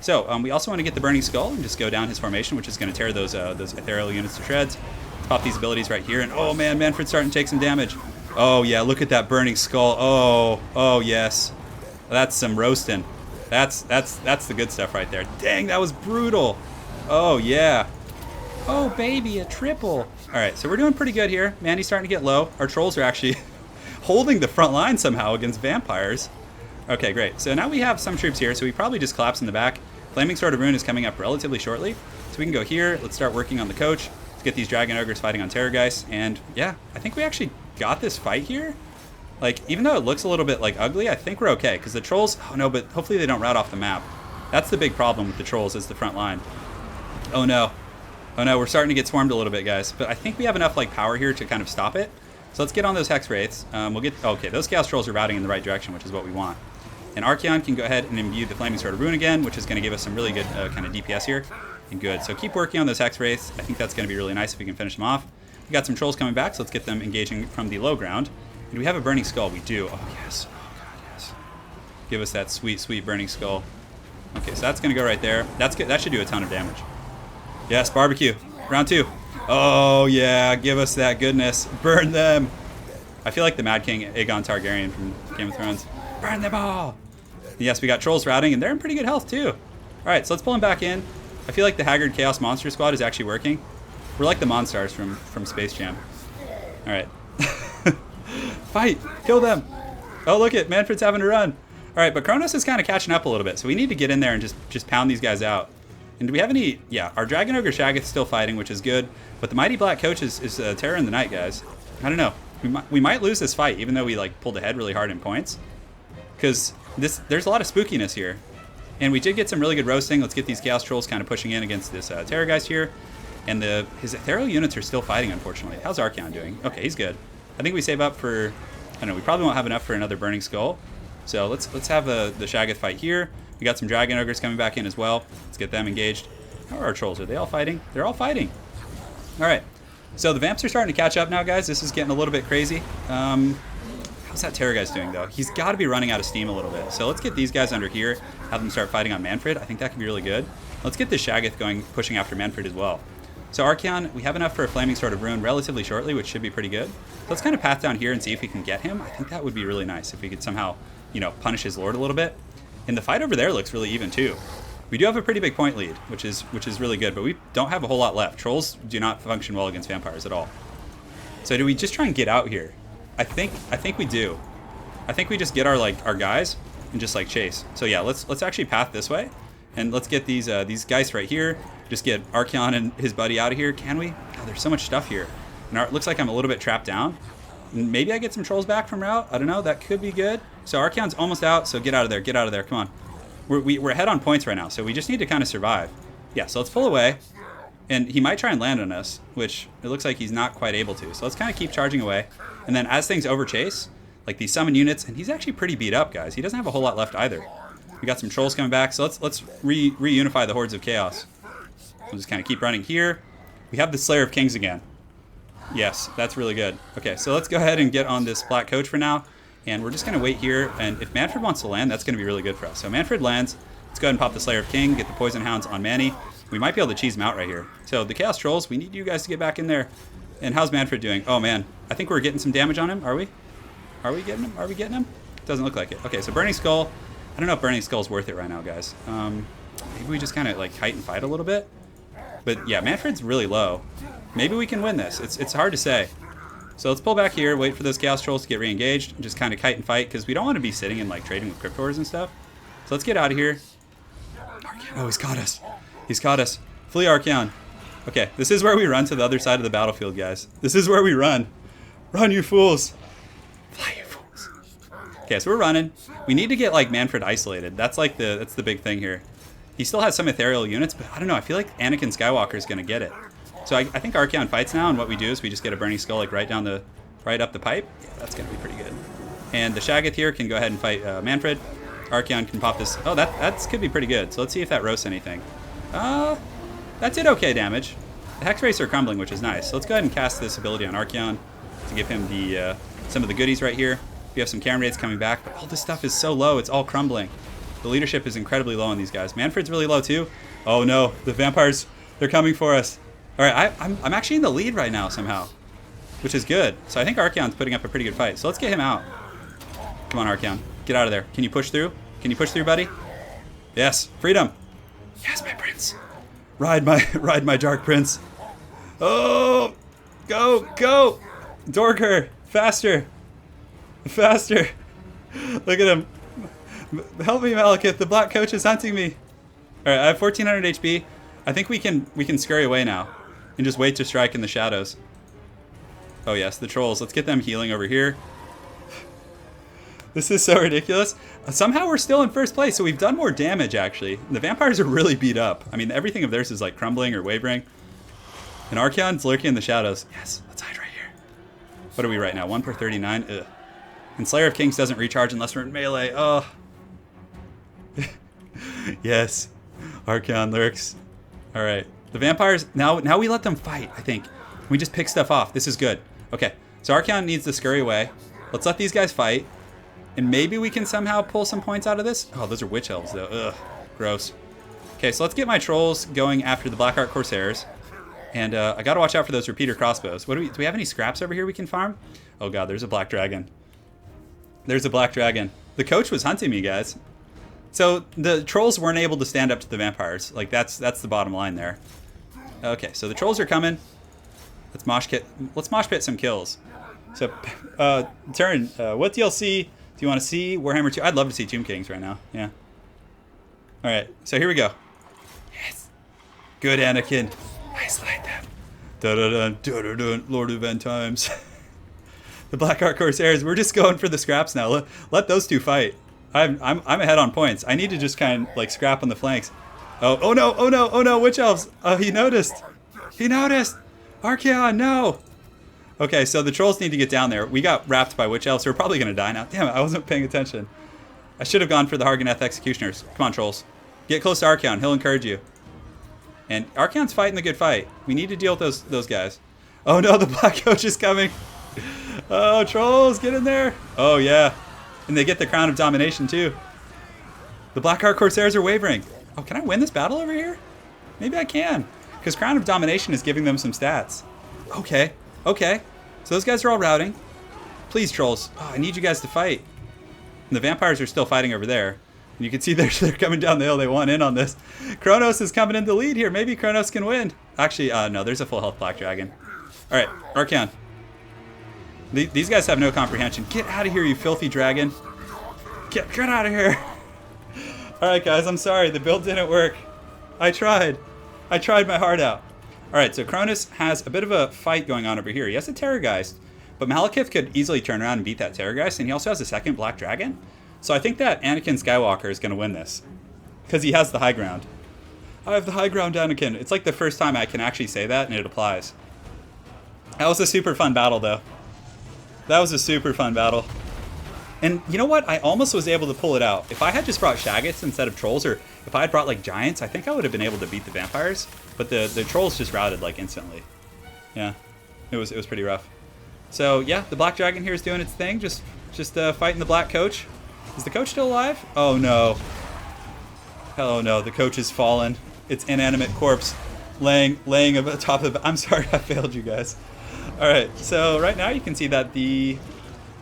So we also want to get the Burning Skull and just go down his formation, which is going to tear those ethereal units to shreds. Let's pop these abilities right here, and oh man, Manfred's starting to take some damage. Oh yeah, look at that Burning Skull. Oh yes, that's some roasting. That's the good stuff right there. Dang, that was brutal. Oh yeah. Oh baby, a triple. All right, so we're doing pretty good here. Mandy's starting to get low. Our trolls are actually holding the front line somehow against vampires. Okay, great. So now we have some troops here, so we probably just collapse in the back. Flaming Sword of Ruin is coming up relatively shortly. So we can go here. Let's start working on the coach. Let's get these Dragon Ogres fighting on Terrorgeist. And yeah, I think we actually got this fight here. Like, even though it looks a little bit like ugly, I think we're okay. Because the trolls, oh no, but hopefully they don't rout off the map. That's the big problem with the trolls is the front line. Oh no. Oh no, we're starting to get swarmed a little bit, guys. But I think we have enough like power here to kind of stop it. So let's get on those Hex Wraiths. We'll get, okay, those Chaos Trolls are routing in the right direction, which is what we want. And Archeon can go ahead and imbue the Flaming Sword of Ruin again, which is going to give us some really good kind of DPS here. And good. So keep working on those Hex Wraiths. I think that's going to be really nice if we can finish them off. We got some trolls coming back, so let's get them engaging from the low ground. And do we have a Burning Skull? We do. Oh, yes. Oh, God, yes. Give us that sweet, sweet burning skull. Okay, so that's going to go right there. That's good. That should do a ton of damage. Yes, barbecue. Round 2. Oh, yeah. Give us that goodness. Burn them. I feel like the Mad King Aegon Targaryen from Game of Thrones. Burn them all. Yes, we got trolls routing, and they're in pretty good health, too. All right, so let's pull them back in. I feel like the Haggard Chaos Monster Squad is actually working. We're like the Monstars from Space Jam. All right. Fight. Kill them. Oh, look it. Manfred's having to run. All right, but Kronos is kind of catching up a little bit, so we need to get in there and just pound these guys out. And do we have any... Yeah, our Dragon Ogre Shaggoth's still fighting, which is good. But the Mighty Black Coach is Terror in the Night, guys. I don't know. We might lose this fight, even though we like pulled ahead really hard in points. Because there's a lot of spookiness here. And we did get some really good roasting. Let's get these Chaos Trolls kind of pushing in against this Terror guys here. And his ethereal units are still fighting, unfortunately. How's Archaon doing? Okay, he's good. I think we save up for... I don't know, we probably won't have enough for another Burning Skull. So let's have the Shaggoth fight here. We got some Dragon Ogres coming back in as well. Let's get them engaged. How are our trolls? Are they all fighting? They're all fighting. All right. So the Vamps are starting to catch up now, guys. This is getting a little bit crazy. How's that Terror guy's doing, though? He's got to be running out of steam a little bit. So let's get these guys under here, have them start fighting on Manfred. I think that could be really good. Let's get this Shaggoth going, pushing after Manfred as well. So Archaon, we have enough for a Flaming Sword of Ruin relatively shortly, which should be pretty good. So let's kind of path down here and see if we can get him. I think that would be really nice if we could somehow, punish his lord a little bit. And the fight over there looks really even too. We do have a pretty big point lead, which is really good, but we don't have a whole lot left. Trolls do not function well against vampires at all. So do we just try and get out here? I think we do. I think we just get our guys and just like chase. So yeah, let's actually path this way. And let's get these guys right here. Just get Archaon and his buddy out of here. Can we? Oh, there's so much stuff here. And it looks like I'm a little bit trapped down. Maybe I get some trolls back from route. I don't know. That could be good. So Archaon's almost out. So get out of there. Get out of there. Come on. We're ahead on points right now. So we just need to kind of survive. Yeah, so let's pull away. And he might try and land on us, which it looks like he's not quite able to. So let's kind of keep charging away. And then as things overchase, like these summon units, and he's actually pretty beat up, guys. He doesn't have a whole lot left either. We got some trolls coming back, so let's reunify the Hordes of Chaos. We'll just kind of keep running here. We have the Slayer of Kings again. Yes, that's really good. Okay, so let's go ahead and get on this Black Coach for now. And we're just going to wait here. And if Manfred wants to land, that's going to be really good for us. So Manfred lands. Let's go ahead and pop the Slayer of King, get the Poison Hounds on Manny. We might be able to cheese him out right here. So the Chaos Trolls, we need you guys to get back in there. And how's Manfred doing? Oh, man. I think we're getting some damage on him. Are we? Are we getting him? Are we getting him? Doesn't look like it. Okay, so Burning Skull. I don't know if Burning Skull's worth it right now, guys. Maybe we just kind of like kite and fight a little bit. But yeah, Manfred's really low. Maybe we can win this. It's hard to say. So let's pull back here, wait for those Chaos Trolls to get re-engaged, and just kind of kite and fight, because we don't want to be sitting and like trading with Cryptors and stuff. So let's get out of here. Oh, he's caught us. He's caught us. Flee Archaon. Okay, this is where we run to the other side of the battlefield, guys. This is where we run. Run, you fools. Fly, you fools. Okay, so we're running. We need to get like Manfred isolated. That's the big thing here. He still has some ethereal units, but I don't know. I feel like Anakin Skywalker is going to get it. So I think Archaon fights now, and what we do is we just get a Burning Skull like right up the pipe. Yeah, that's going to be pretty good. And the Shaggoth here can go ahead and fight Manfred. Archaon can pop this. Oh, that could be pretty good. So let's see if that roasts anything. That did okay damage. The Hex Race are crumbling, which is nice. So let's go ahead and cast this ability on Archaon to give him the some of the goodies right here. We have some Cairn Raids coming back, but all this stuff is so low, it's all crumbling. The leadership is incredibly low on these guys. Manfred's really low too. Oh no, the vampires, they're coming for us. All right, I'm actually in the lead right now somehow, which is good. So I think Archaon's putting up a pretty good fight. So let's get him out. Come on, Archaon, get out of there. Can you push through? Can you push through, buddy? Yes, freedom. Yes, my prince. Ride my dark prince. Oh, go, Dorker, faster. Look at him. Help me, Malekith. The Black Coach is hunting me. All right, I have 1400 HP. I think we can scurry away now and just wait to strike in the shadows. Oh yes, the trolls. Let's get them healing over here. This is so ridiculous. Somehow we're still in first place, so we've done more damage actually. The vampires are really beat up. I mean, everything of theirs is like crumbling or wavering. And Archaon's lurking in the shadows. Yes, let's hide right here. What are we right now? 1 per 39. Ugh. And Slayer of Kings doesn't recharge unless we're in melee. Oh. Yes. Archaon lurks. All right. The vampires, now we let them fight, I think. We just pick stuff off. This is good. Okay. So Archaon needs to scurry away. Let's let these guys fight. And maybe we can somehow pull some points out of this. Oh, those are witch elves, though. Ugh, gross. Okay, so let's get my trolls going after the Black Art Corsairs. And I gotta watch out for those repeater crossbows. What do we have any scraps over here we can farm? Oh god, there's a black dragon. There's a black dragon. The coach was hunting me, guys. So the trolls weren't able to stand up to the vampires. Like that's the bottom line there. Okay, so the trolls are coming. Let's mosh pit some kills. So Turin, what DLC do you want to see? Warhammer 2? I'd love to see Tomb Kings right now. Yeah. All right, so here we go. Yes. Good Anakin. I slayed them. Da-da-dun, da-da-dun, Lord of End Times. The Black Art Corsairs, we're just going for the scraps now. Let those two fight. I'm ahead on points. I need to just kind of like scrap on the flanks. Oh no, Witch Elves. Oh, he noticed. He noticed. Archaon, no. Okay, so the trolls need to get down there. We got wrapped by Witch Elves, so we're probably going to die now. Damn it, I wasn't paying attention. I should have gone for the Harganeth Executioners. Come on, trolls. Get close to Archaon. He'll encourage you. And Archaon's fighting the good fight. We need to deal with those guys. Oh no, the Black Coach is coming. Oh, trolls, get in there. Oh yeah. And they get the Crown of Domination too. The Black Art Corsairs are wavering. Oh, can I win this battle over here? Maybe I can. Because Crown of Domination is giving them some stats. Okay. Okay. So those guys are all routing. Please, trolls. Oh, I need you guys to fight. And the vampires are still fighting over there. And you can see they're coming down the hill. They want in on this. Kronos is coming in the lead here. Maybe Kronos can win. Actually, no. There's a full health Black Dragon. All right. Archaon. These guys have no comprehension. Get out of here, you filthy dragon. Get out of here. All right, guys. I'm sorry. The build didn't work. I tried. I tried my heart out. All right. So Cronus has a bit of a fight going on over here. He has a Terrorgeist. But Malekith could easily turn around and beat that Terrorgeist. And he also has a second Black Dragon. So I think that Anakin Skywalker is going to win this. Because he has the high ground. I have the high ground, Anakin. It's like the first time I can actually say that and it applies. That was a super fun battle, though. That was a super fun battle. And you know what? I almost was able to pull it out. If I had just brought Shaggots instead of Trolls, or if I had brought like Giants, I think I would have been able to beat the Vampires. But the Trolls just routed like instantly. Yeah, it was pretty rough. So yeah, the Black Dragon here is doing its thing, just fighting the Black Coach. Is the Coach still alive? Oh no. Oh no, the Coach has fallen. It's inanimate corpse laying atop of the... I'm sorry, I failed you guys. Alright, so right now you can see that the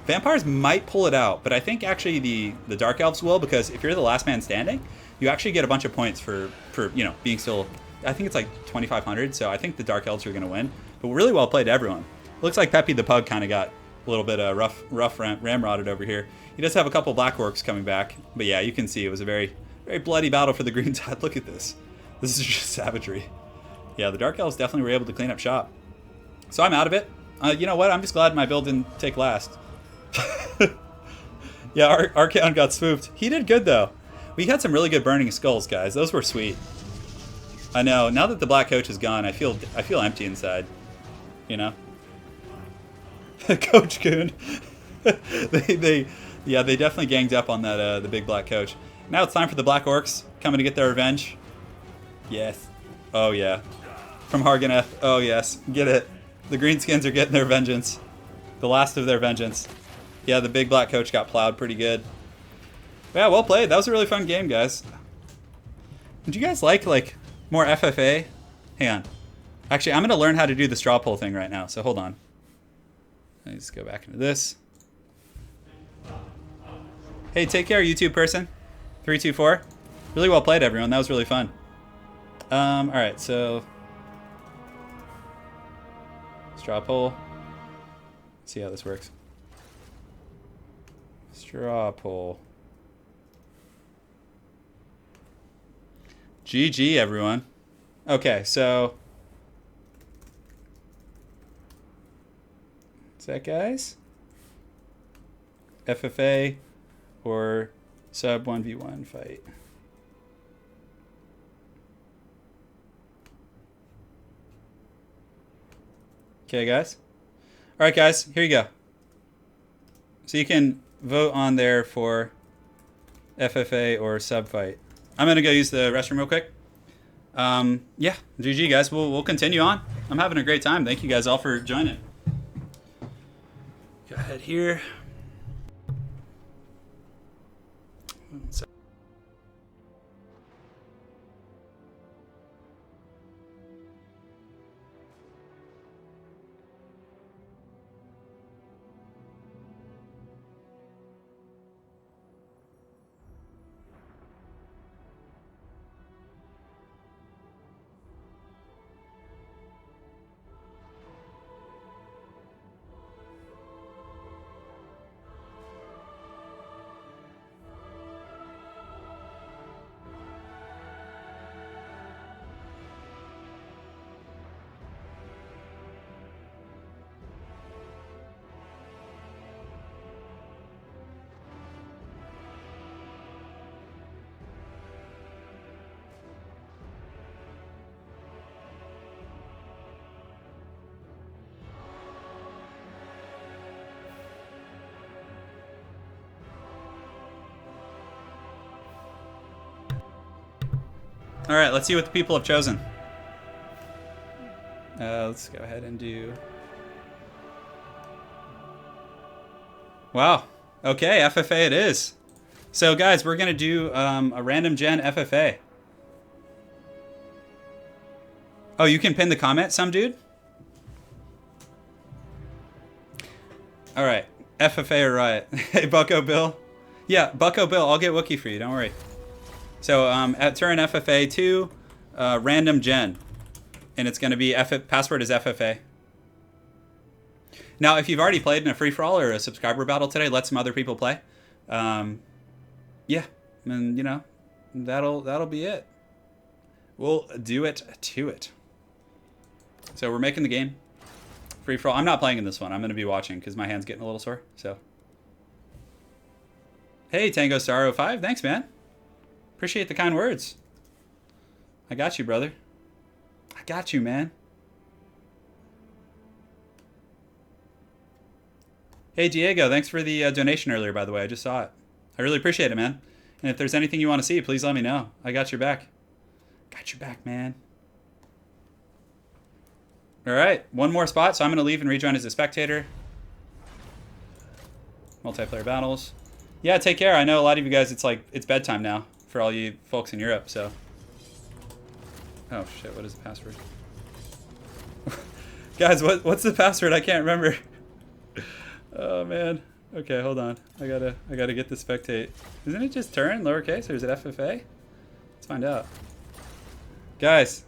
Vampires might pull it out, but I think actually the Dark Elves will, because if you're the last man standing, you actually get a bunch of points for you know, being still... I think it's like 2,500, so I think the Dark Elves are going to win. But really well played to everyone. Looks like Peppy the Pug kind of got a little bit rough ramrodded over here. He does have a couple Black Orcs coming back, but yeah, you can see it was a very, very bloody battle for the Green Tide. Look at this. This is just savagery. Yeah, the Dark Elves definitely were able to clean up shop. So I'm out of it. You know what? I'm just glad my build didn't take last. Yeah, Archaon got swooped. He did good, though. We had some really good burning skulls, guys. Those were sweet. I know. Now that the Black Coach is gone, I feel empty inside. You know? Coach Goon. they definitely ganged up on that the big Black Coach. Now it's time for the Black Orcs coming to get their revenge. Yes. Oh, yeah. From Harganeth. Oh, yes. Get it. The Greenskins are getting their vengeance. The last of their vengeance. Yeah, the big Black Coach got plowed pretty good. But yeah, well played. That was a really fun game, guys. Would you guys like more FFA? Hang on. Actually, I'm going to learn how to do the straw poll thing right now, so hold on. Let me just go back into this. Hey, take care, YouTube person. 324. Really well played, everyone. That was really fun. Alright, so... straw poll. Let's see how this works. Straw poll. GG, everyone. Okay, so... what's that, guys? FFA or sub 1v1 fight? Okay, guys. All right, guys, here you go. So you can vote on there for FFA or sub fight. I'm going to go use the restroom real quick. Yeah, GG, guys. We'll continue on. I'm having a great time. Thank you guys all for joining. Go ahead here. All right, let's see what the people have chosen. Let's go ahead and do... Wow. Okay, FFA it is. So, guys, we're going to do a random gen FFA. Oh, you can pin the comment, some dude? All right. FFA or Riot. Hey, Bucko Bill. Yeah, Bucko Bill, I'll get Wookiee for you. Don't worry. So at Turin FFA 2, random gen. And it's going to be, password is FFA. Now, if you've already played in a free-for-all or a subscriber battle today, let some other people play. Yeah, and you know, that'll be it. We'll do it to it. So we're making the game. Free-for-all. I'm not playing in this one. I'm going to be watching because my hand's getting a little sore. So, hey, Tango Star 05. Thanks, man. Appreciate the kind words. I got you, brother. I got you, man. Hey, Diego, thanks for the donation earlier, by the way. I just saw it. I really appreciate it, man. And if there's anything you want to see, please let me know. I got your back. Got your back, man. All right, one more spot, so I'm going to leave and rejoin as a spectator. Multiplayer battles. Yeah, take care. I know a lot of you guys, it's bedtime now for all you folks in Europe, so. Oh, shit, what is the password? Guys, what's the password? I can't remember. Oh, man. Okay, hold on. I gotta get the spectate. Isn't it just Turin, lowercase, or is it FFA? Let's find out. Guys,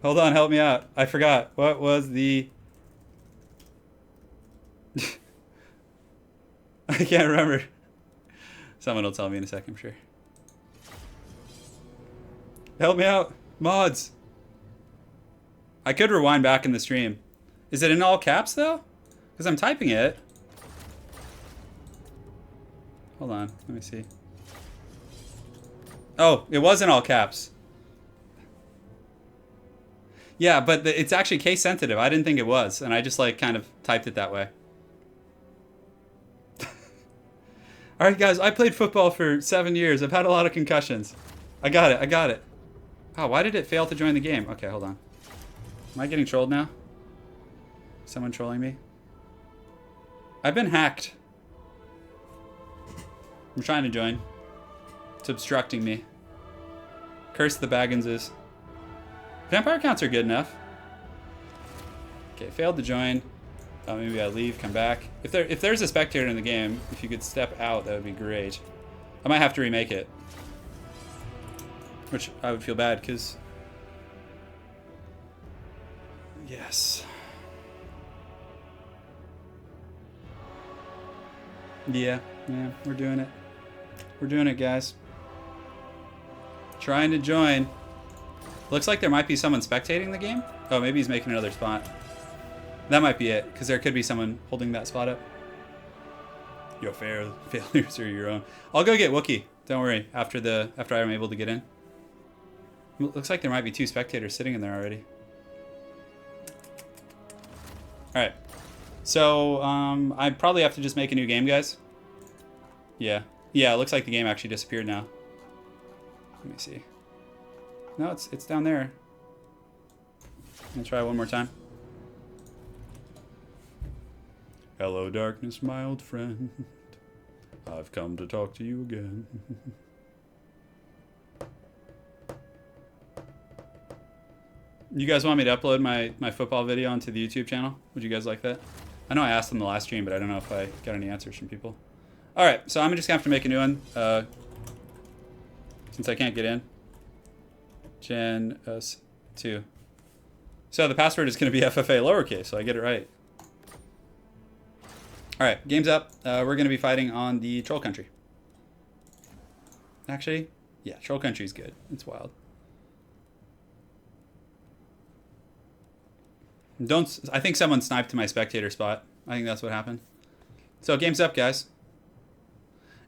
hold on, help me out. I forgot. What was the... I can't remember. Someone will tell me in a second, I'm sure. Help me out. Mods. I could rewind back in the stream. Is it in all caps, though? Because I'm typing it. Hold on. Let me see. Oh, it was in all caps. Yeah, but it's actually case sensitive. I didn't think it was, and I just like kind of typed it that way. All right, guys, I played football for 7 years. I've had a lot of concussions. I got it. I got it. Oh, why did it fail to join the game? Okay, hold on. Am I getting trolled now? Someone trolling me? I've been hacked. I'm trying to join. It's obstructing me. Curse the Bagginses. Vampire counts are good enough. Okay, failed to join. Oh, maybe I leave, come back. If there's a spectator in the game, if you could step out, that would be great. I might have to remake it. Which I would feel bad, because... Yes. Yeah, we're doing it. We're doing it, guys. Trying to join. Looks like there might be someone spectating the game. Oh, maybe he's making another spot. That might be it, because there could be someone holding that spot up. Your failures are your own. I'll go get Wookiee. Don't worry. After I'm able to get in. Looks like there might be 2 spectators sitting in there already. All right. So I probably have to just make a new game, guys. Yeah. Yeah. It looks like the game actually disappeared now. Let me see. No, it's down there. I'm gonna try one more time. Hello, darkness, my old friend. I've come to talk to you again. You guys want me to upload my football video onto the YouTube channel? Would you guys like that? I know I asked in the last stream, but I don't know if I got any answers from people. Alright, so I'm just going to have to make a new one. Since I can't get in. Gen 2. So the password is going to be FFA lowercase, so I get it right. Alright, game's up. We're going to be fighting on the Troll Country. Actually, yeah, Troll Country is good. It's wild. I think someone sniped to my spectator spot. I think that's what happened. So game's up, guys.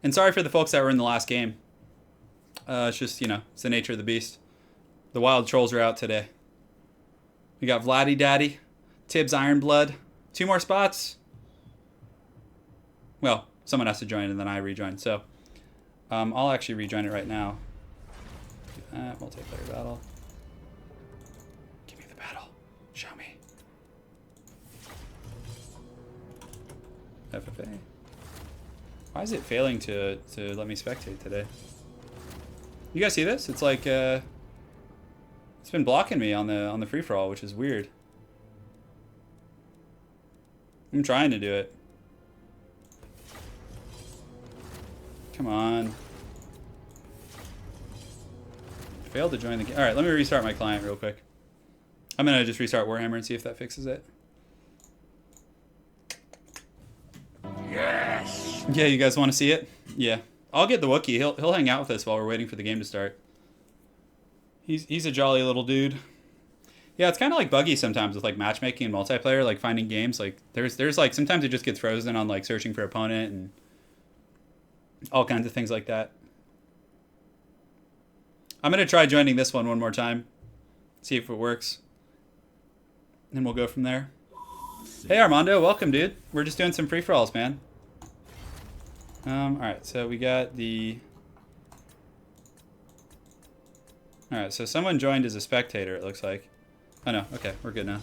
And sorry for the folks that were in the last game. It's just, you know, it's the nature of the beast. The wild trolls are out today. We got Vladdy Daddy, Tibbs Ironblood. 2 more spots. Well, someone has to join and then I rejoin. So I'll actually rejoin it right now. Do that. Multiplayer battle. Give me the battle. Show me. FFA. Why is it failing to let me spectate today? You guys see this? It's like it's been blocking me on the free for all, which is weird. I'm trying to do it. Come on. Failed to join the game. All right, let me restart my client real quick. I'm gonna just restart Warhammer and see if that fixes it. Yes. Yeah, you guys want to see it? Yeah, I'll get the Wookiee. He'll hang out with us while we're waiting for the game to start. He's a jolly little dude. Yeah, it's kind of like buggy sometimes with like matchmaking and multiplayer, like finding games. Like there's like sometimes it just gets frozen on like searching for opponent and all kinds of things like that. I'm gonna try joining this one more time, see if it works, and we'll go from there. Hey Armando, welcome, dude. We're just doing some free for alls, man. Alright, so we got the... Alright, so someone joined as a spectator, it looks like. Oh no, okay, we're good now.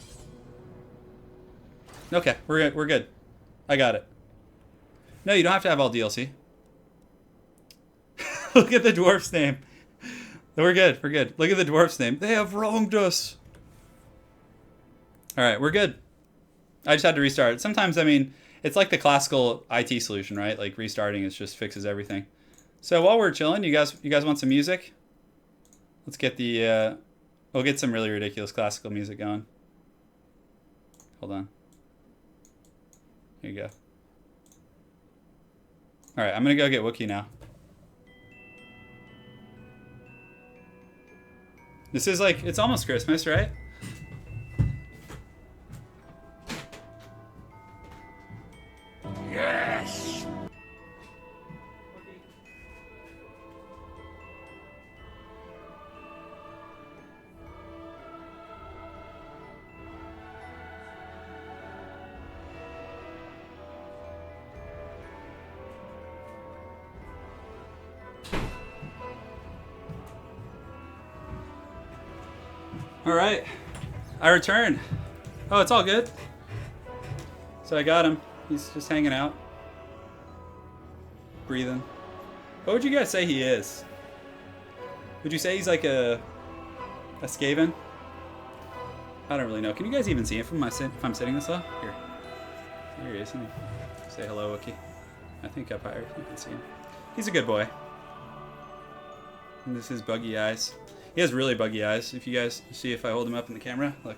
Okay, we're good. I got it. No, you don't have to have all DLC. Look at the dwarf's name. We're good, we're good. Look at the dwarf's name. They have wronged us. Alright, we're good. I just had to restart. Sometimes, I mean, it's like the classical IT solution, right? Like restarting is just fixes everything. So while we're chilling, you guys want some music? Let's get the, we'll get some really ridiculous classical music going. Hold on. Here you go. All right, I'm gonna go get Wookiee now. This is like, it's almost Christmas, right? Yes. All right, I returned. Oh, it's all good. So I got him. He's just hanging out, breathing. What would you guys say he is? Would you say he's like a Skaven? I don't really know. Can you guys even see him from if I'm sitting this low? Here. Here he is. Let me say hello, Wookiee. I think up higher you can see him. He's a good boy. And this is buggy eyes. He has really buggy eyes. If you guys see if I hold him up in the camera, look.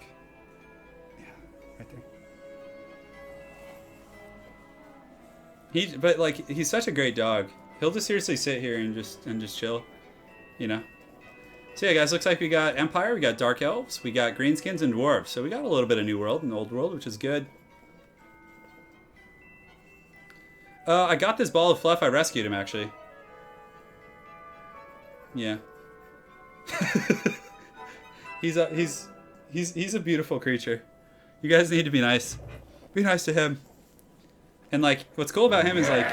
Yeah, right there. But like he's such a great dog. He'll just seriously sit here and just chill, you know. So yeah, guys, looks like we got Empire, we got Dark Elves, we got Greenskins and Dwarves. So we got a little bit of New World and Old World, which is good. I got this ball of fluff. I rescued him actually. Yeah. He's a beautiful creature. You guys need to be nice. Be nice to him. And like, what's cool about him is like,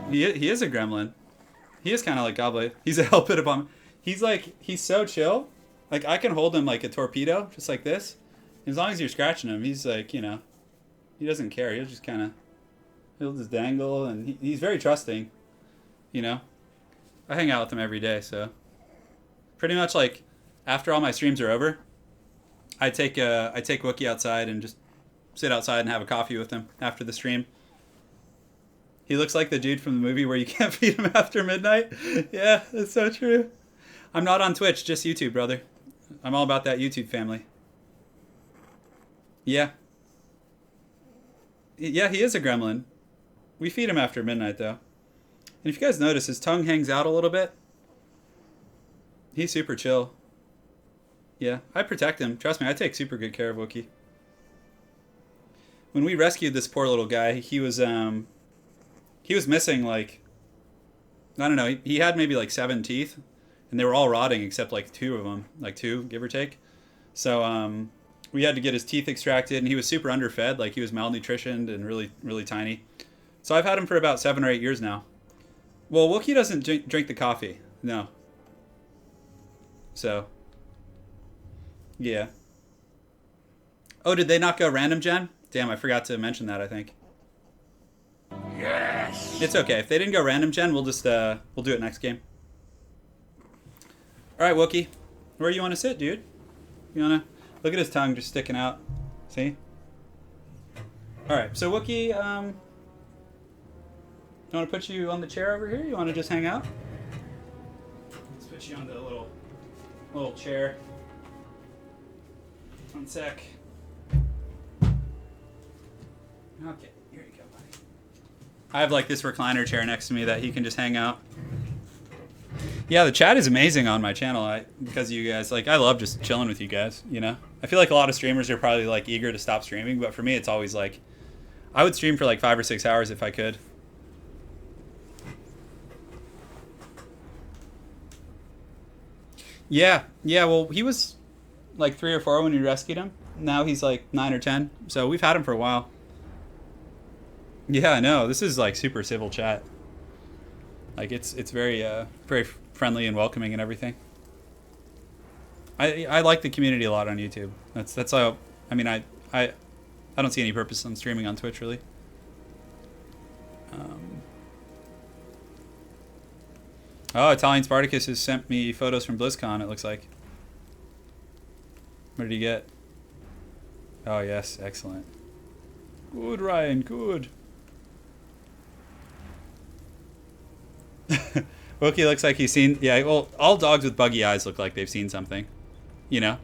he is a gremlin. He is kind of like Goblin. He's a hell pit of bomb. He's so chill. Like I can hold him like a torpedo, just like this. As long as you're scratching him, he's like, you know, he doesn't care. He'll just dangle, and he's very trusting. You know, I hang out with him every day, so pretty much like after all my streams are over, I take Wookie outside and just sit outside and have a coffee with him after the stream. He looks like the dude from the movie where you can't feed him after midnight. Yeah, that's so true. I'm not on Twitch, just YouTube, brother. I'm all about that YouTube family. Yeah. Yeah, he is a gremlin. We feed him after midnight, though. And if you guys notice, his tongue hangs out a little bit. He's super chill. Yeah, I protect him. Trust me, I take super good care of Wookie. When we rescued this poor little guy, he was missing, like, I don't know, he had maybe like 7 teeth, and they were all rotting except like 2 of them, like 2, give or take. So we had to get his teeth extracted, and he was super underfed, like he was malnutritioned and really, really tiny. So I've had him for about 7 or 8 years now. Well, Wookie doesn't drink the coffee, no. So, yeah. Oh, did they not go random gen? Damn, I forgot to mention that, I think. Yes. It's okay. If they didn't go random gen, we'll just we'll do it next game. All right, Wookie, where you want to sit, dude? You wanna look at his tongue just sticking out? See? All right, so Wookie, you want to put you on the chair over here? You want to just hang out? Let's put you on the little chair. 1 sec. Okay, here you go, buddy. I have like this recliner chair next to me that he can just hang out. Yeah, the chat is amazing on my channel because of you guys. Like, I love just chilling with you guys, you know? I feel like a lot of streamers are probably like eager to stop streaming, but for me it's always like, I would stream for like 5 or 6 hours if I could. Yeah, well, he was like 3 or 4 when we rescued him. Now he's like 9 or 10, so we've had him for a while. Yeah, I know. This is like super civil chat. Like it's very very friendly and welcoming and everything. I like the community a lot on YouTube. That's how. I mean, I don't see any purpose in streaming on Twitch really. Oh, Italian Spartacus has sent me photos from BlizzCon. It looks like. What did he get? Oh yes, excellent. Good, Ryan. Good. Wookie looks like he's seen... Yeah, well, all dogs with buggy eyes look like they've seen something. You know?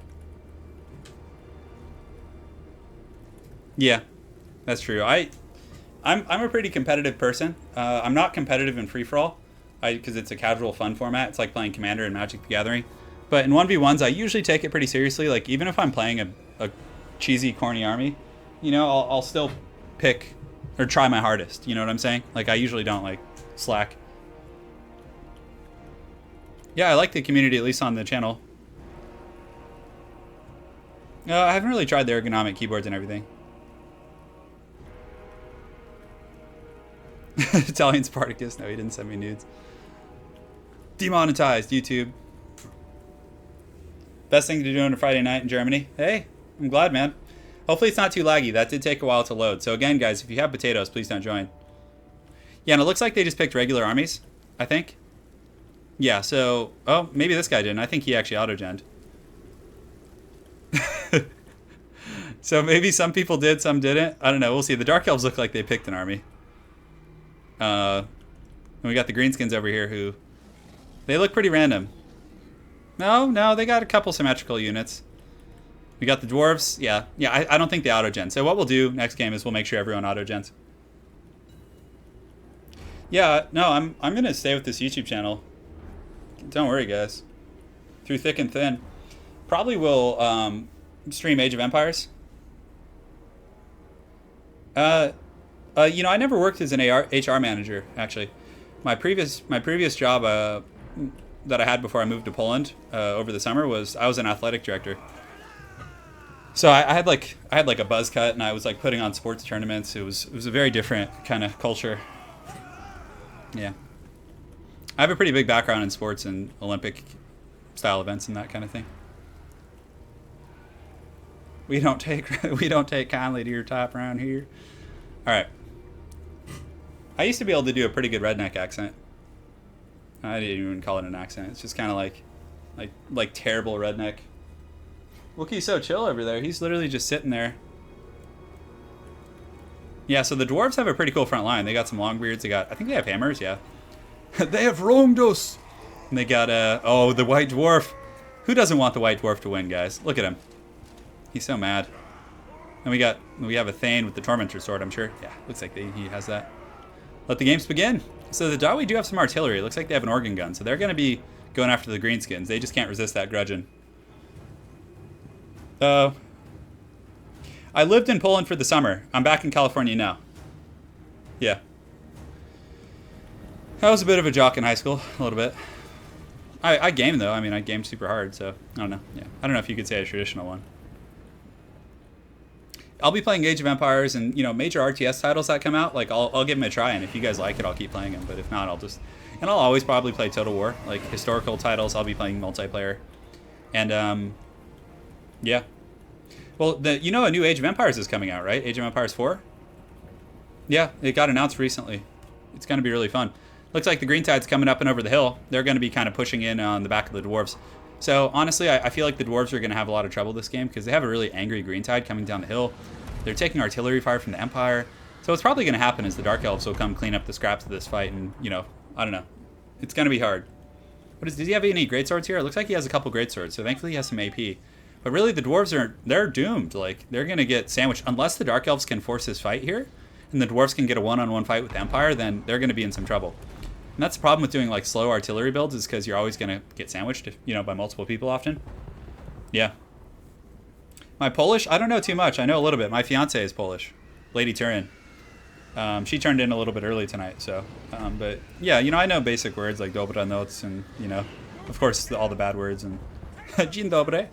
Yeah, that's true. I'm a pretty competitive person. I'm not competitive in free-for-all, because it's a casual fun format. It's like playing Commander and Magic the Gathering. But in 1v1s, I usually take it pretty seriously. Like, even if I'm playing a cheesy, corny army, you know, I'll still pick or try my hardest. You know what I'm saying? Like, I usually don't, like, slack. Yeah, I like the community, at least on the channel. I haven't really tried the ergonomic keyboards and everything. Italian Spartacus. No, he didn't send me nudes. Demonetized, YouTube. Best thing to do on a Friday night in Germany. Hey, I'm glad, man. Hopefully it's not too laggy. That did take a while to load. So again, guys, if you have potatoes, please don't join. Yeah, and it looks like they just picked regular armies, I think. Yeah, so... Oh, maybe this guy didn't. I think he actually auto-genned. So maybe some people did, some didn't. I don't know. We'll see. The Dark Elves look like they picked an army. And we got the Greenskins over here who... They look pretty random. No, they got a couple symmetrical units. We got the Dwarfs. Yeah, I don't think they auto-gen. So what we'll do next game is we'll make sure everyone auto-gens. Yeah, no, I'm going to stay with this YouTube channel. Don't worry, guys. Through thick and thin. Probably will stream Age of Empires. You know, I never worked as an HR manager, actually. My previous job that I had before I moved to Poland over the summer was I was an athletic director. So I had like a buzz cut, and I was like putting on sports tournaments. It was a very different kind of culture. Yeah. I have a pretty big background in sports and Olympic style events and that kind of thing. We don't take kindly to your type around here. All right. I used to be able to do a pretty good redneck accent. I didn't even call it an accent. It's just kind of like terrible redneck. Wookiee's so chill over there. He's literally just sitting there. Yeah, so the dwarves have a pretty cool front line. They got some long beards. I think they have hammers, yeah. They have wronged us. And they got, oh, the white dwarf. Who doesn't want the white dwarf to win, guys? Look at him. He's so mad. And we have a Thane with the Tormentor sword, I'm sure. Yeah, looks like he has that. Let the games begin. So the Dawi do have some artillery. It looks like they have an organ gun. So they're going to be going after the greenskins. They just can't resist that grudging. I lived in Poland for the summer. I'm back in California now. Yeah. I was a bit of a jock in high school, a little bit. I gamed, though. I mean, I gamed super hard, so I don't know. Yeah, I don't know if you could say a traditional one. I'll be playing Age of Empires and, you know, major RTS titles that come out. Like, I'll give them a try, and if you guys like it, I'll keep playing them. But if not, I'll always probably play Total War. Like, historical titles, I'll be playing multiplayer. And, yeah. Well, you know a new Age of Empires is coming out, right? Age of Empires 4? Yeah, it got announced recently. It's going to be really fun. Looks like the Green Tide's coming up and over the hill. They're going to be kind of pushing in on the back of the Dwarves. So, honestly, I feel like the Dwarves are going to have a lot of trouble this game because they have a really angry Green Tide coming down the hill. They're taking artillery fire from the Empire. So what's probably going to happen is the Dark Elves will come clean up the scraps of this fight and, you know, I don't know. It's going to be hard. Does he have any greatswords here? It looks like he has a couple greatswords, so thankfully he has some AP. But really, the Dwarves they're doomed. Like, they're going to get sandwiched. Unless the Dark Elves can force this fight here, and the Dwarves can get a one-on-one fight with the Empire, then they're going to be in some trouble. And that's the problem with doing, like, slow artillery builds, is because you're always going to get sandwiched, you know, by multiple people often. Yeah. My Polish? I don't know too much. I know a little bit. My fiance is Polish. Lady Turin. She turned in a little bit early tonight, so. But, yeah, you know, I know basic words like dobranoc and, you know, of course, all the bad words. And dzień dobry.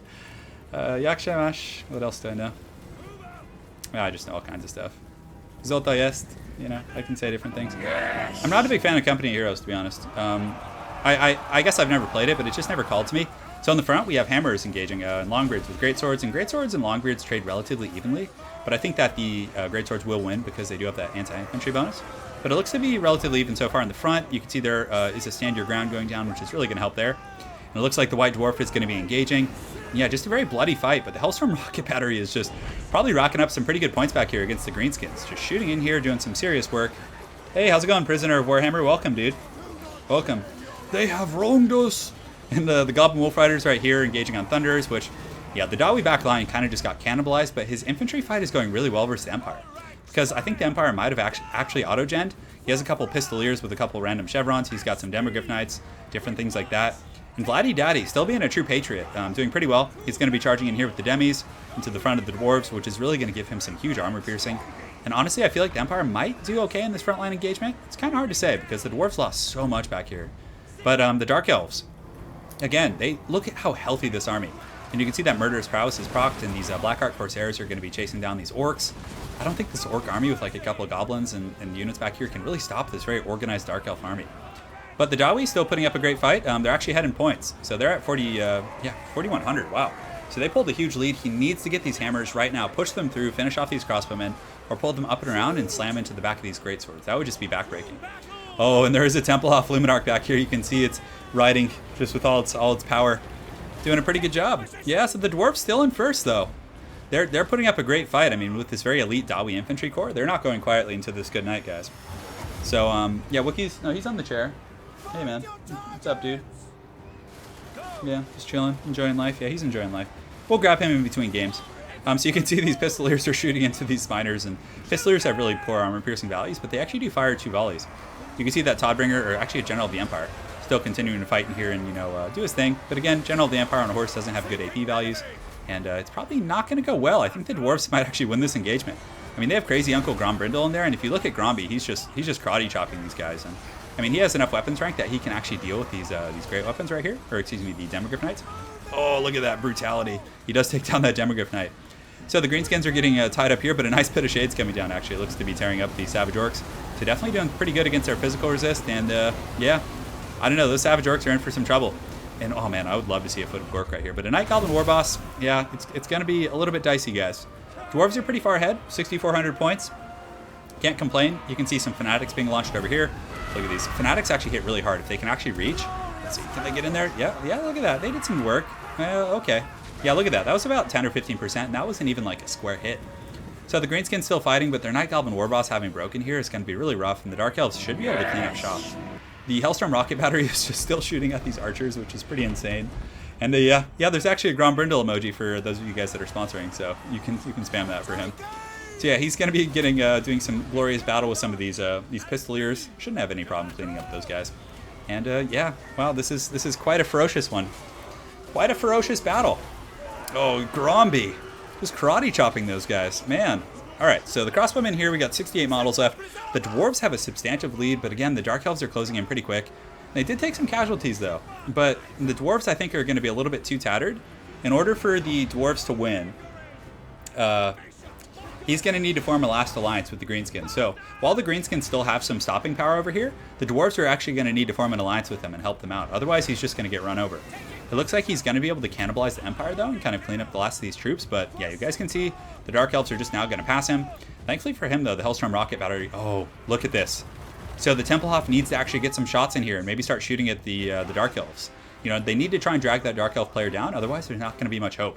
Jak się masz? What else do I know? I just know all kinds of stuff. Zolta jest. You know, I can say different things. I'm not a big fan of Company of Heroes, to be honest. I guess I've never played it, but it just never called to me. So on the front, we have hammers engaging and longbeards with greatswords, and greatswords and longbeards trade relatively evenly. But I think that the greatswords will win because they do have that anti-infantry bonus. But it looks to be relatively even so far in the front. You can see there is a stand your ground going down, which is really going to help there. And it looks like the White Dwarf is going to be engaging. Yeah, just a very bloody fight, but the Hellstorm Rocket Battery is just probably rocking up some pretty good points back here against the Greenskins. Just shooting in here, doing some serious work. Hey, how's it going, Prisoner of Warhammer? Welcome, dude. Welcome. They have wronged us. And the Goblin Wolf Riders right here engaging on Thunders, which, yeah, the Dawi back line kind of just got cannibalized, but his infantry fight is going really well versus the Empire. Because I think the Empire might have actually auto-genned. He has a couple Pistoliers with a couple random Chevrons. He's got some Demogryph Knights, different things like that. And Vladdy Daddy, still being a true patriot, doing pretty well. He's going to be charging in here with the Demis into the front of the Dwarves, which is really going to give him some huge armor piercing. And honestly, I feel like the Empire might do okay in this frontline engagement. It's kind of hard to say because the Dwarves lost so much back here. But the Dark Elves, again, they look at how healthy this army. And you can see that Murderous Prowess is procced, and these Blackheart Corsairs are going to be chasing down these Orcs. I don't think this Orc army with like a couple of Goblins and units back here can really stop this very organized Dark Elf army. But the Dawi still putting up a great fight. They're actually ahead in points. So they're at 4,100. Wow. So they pulled a huge lead. He needs to get these hammers right now, push them through, finish off these crossbowmen, or pull them up and around and slam into the back of these greatswords. That would just be backbreaking. Oh, and there is a Templehof Luminarch back here. You can see it's riding just with all its power. Doing a pretty good job. Yeah, so the Dwarfs still in first, though. They're putting up a great fight. I mean, with this very elite Dawi infantry corps, they're not going quietly into this good night, guys. So, yeah, Wookiee's... No, he's on the chair. Hey, man. What's up, dude? Yeah, just chilling, enjoying life. Yeah, he's enjoying life. We'll grab him in between games. So you can see these Pistoliers are shooting into these Spiners, and Pistoliers have really poor armor-piercing values, but they actually do fire 2 volleys. You can see that Todbringer, or actually a General of the Empire, still continuing to fight in here and, you know, do his thing. But again, General of the Empire on a horse doesn't have good AP values, and it's probably not going to go well. I think the Dwarves might actually win this engagement. I mean, they have crazy Uncle Grombrindle in there, and if you look at Gromby, he's just karate chopping these guys. And I mean, he has enough weapons rank that he can actually deal with these great weapons right here, or excuse me, the Demogryph Knights. Oh, look at that brutality! He does take down that Demogryph Knight. So the Greenskins are getting tied up here, but a nice pit of shades coming down. Actually, it looks to be tearing up the Savage Orcs. So definitely doing pretty good against their physical resist. And yeah, I don't know, those Savage Orcs are in for some trouble. And oh man, I would love to see a Foot of Gork right here. But a Night Goblin War Boss, yeah, it's going to be a little bit dicey, guys. Dwarves are pretty far ahead, 6,400 points. Can't complain. You can see some Fanatics being launched over here. Look at these. Fanatics actually hit really hard. If they can actually reach. Let's see. Can they get in there? Yeah, look at that. They did some work. Okay. Yeah, look at that. That was about 10 or 15%, and that wasn't even like a square hit. So the Greenskin's still fighting, but their Night Goblin Warboss having broken here is going to be really rough, and the Dark Elves should be able to clean up shop. The Hellstorm Rocket Battery is just still shooting at these archers, which is pretty insane. And yeah, there's actually a Grombrindle emoji for those of you guys that are sponsoring, so you can spam that for him. So yeah, he's going to be getting doing some glorious battle with some of these Pistoliers. Shouldn't have any problem cleaning up those guys. And yeah, wow, this is quite a ferocious one. Quite a ferocious battle. Oh, Gromby. Just karate chopping those guys. Man. Alright, so the crossbowmen here, we got 68 models left. The Dwarves have a substantive lead, but again, the Dark Elves are closing in pretty quick. They did take some casualties, though. But the Dwarves, I think, are going to be a little bit too tattered. In order for the Dwarves to win, he's going to need to form a last alliance with the Greenskins. So, while the Greenskins still have some stopping power over here, the Dwarves are actually going to need to form an alliance with them and help them out. Otherwise, he's just going to get run over. It looks like he's going to be able to cannibalize the Empire, though, and kind of clean up the last of these troops. But, yeah, you guys can see the Dark Elves are just now going to pass him. Thankfully for him, though, the Hellstorm Rocket Battery... Oh, look at this. So the Templehof needs to actually get some shots in here and maybe start shooting at the Dark Elves. You know, they need to try and drag that Dark Elf player down. Otherwise, there's not going to be much hope.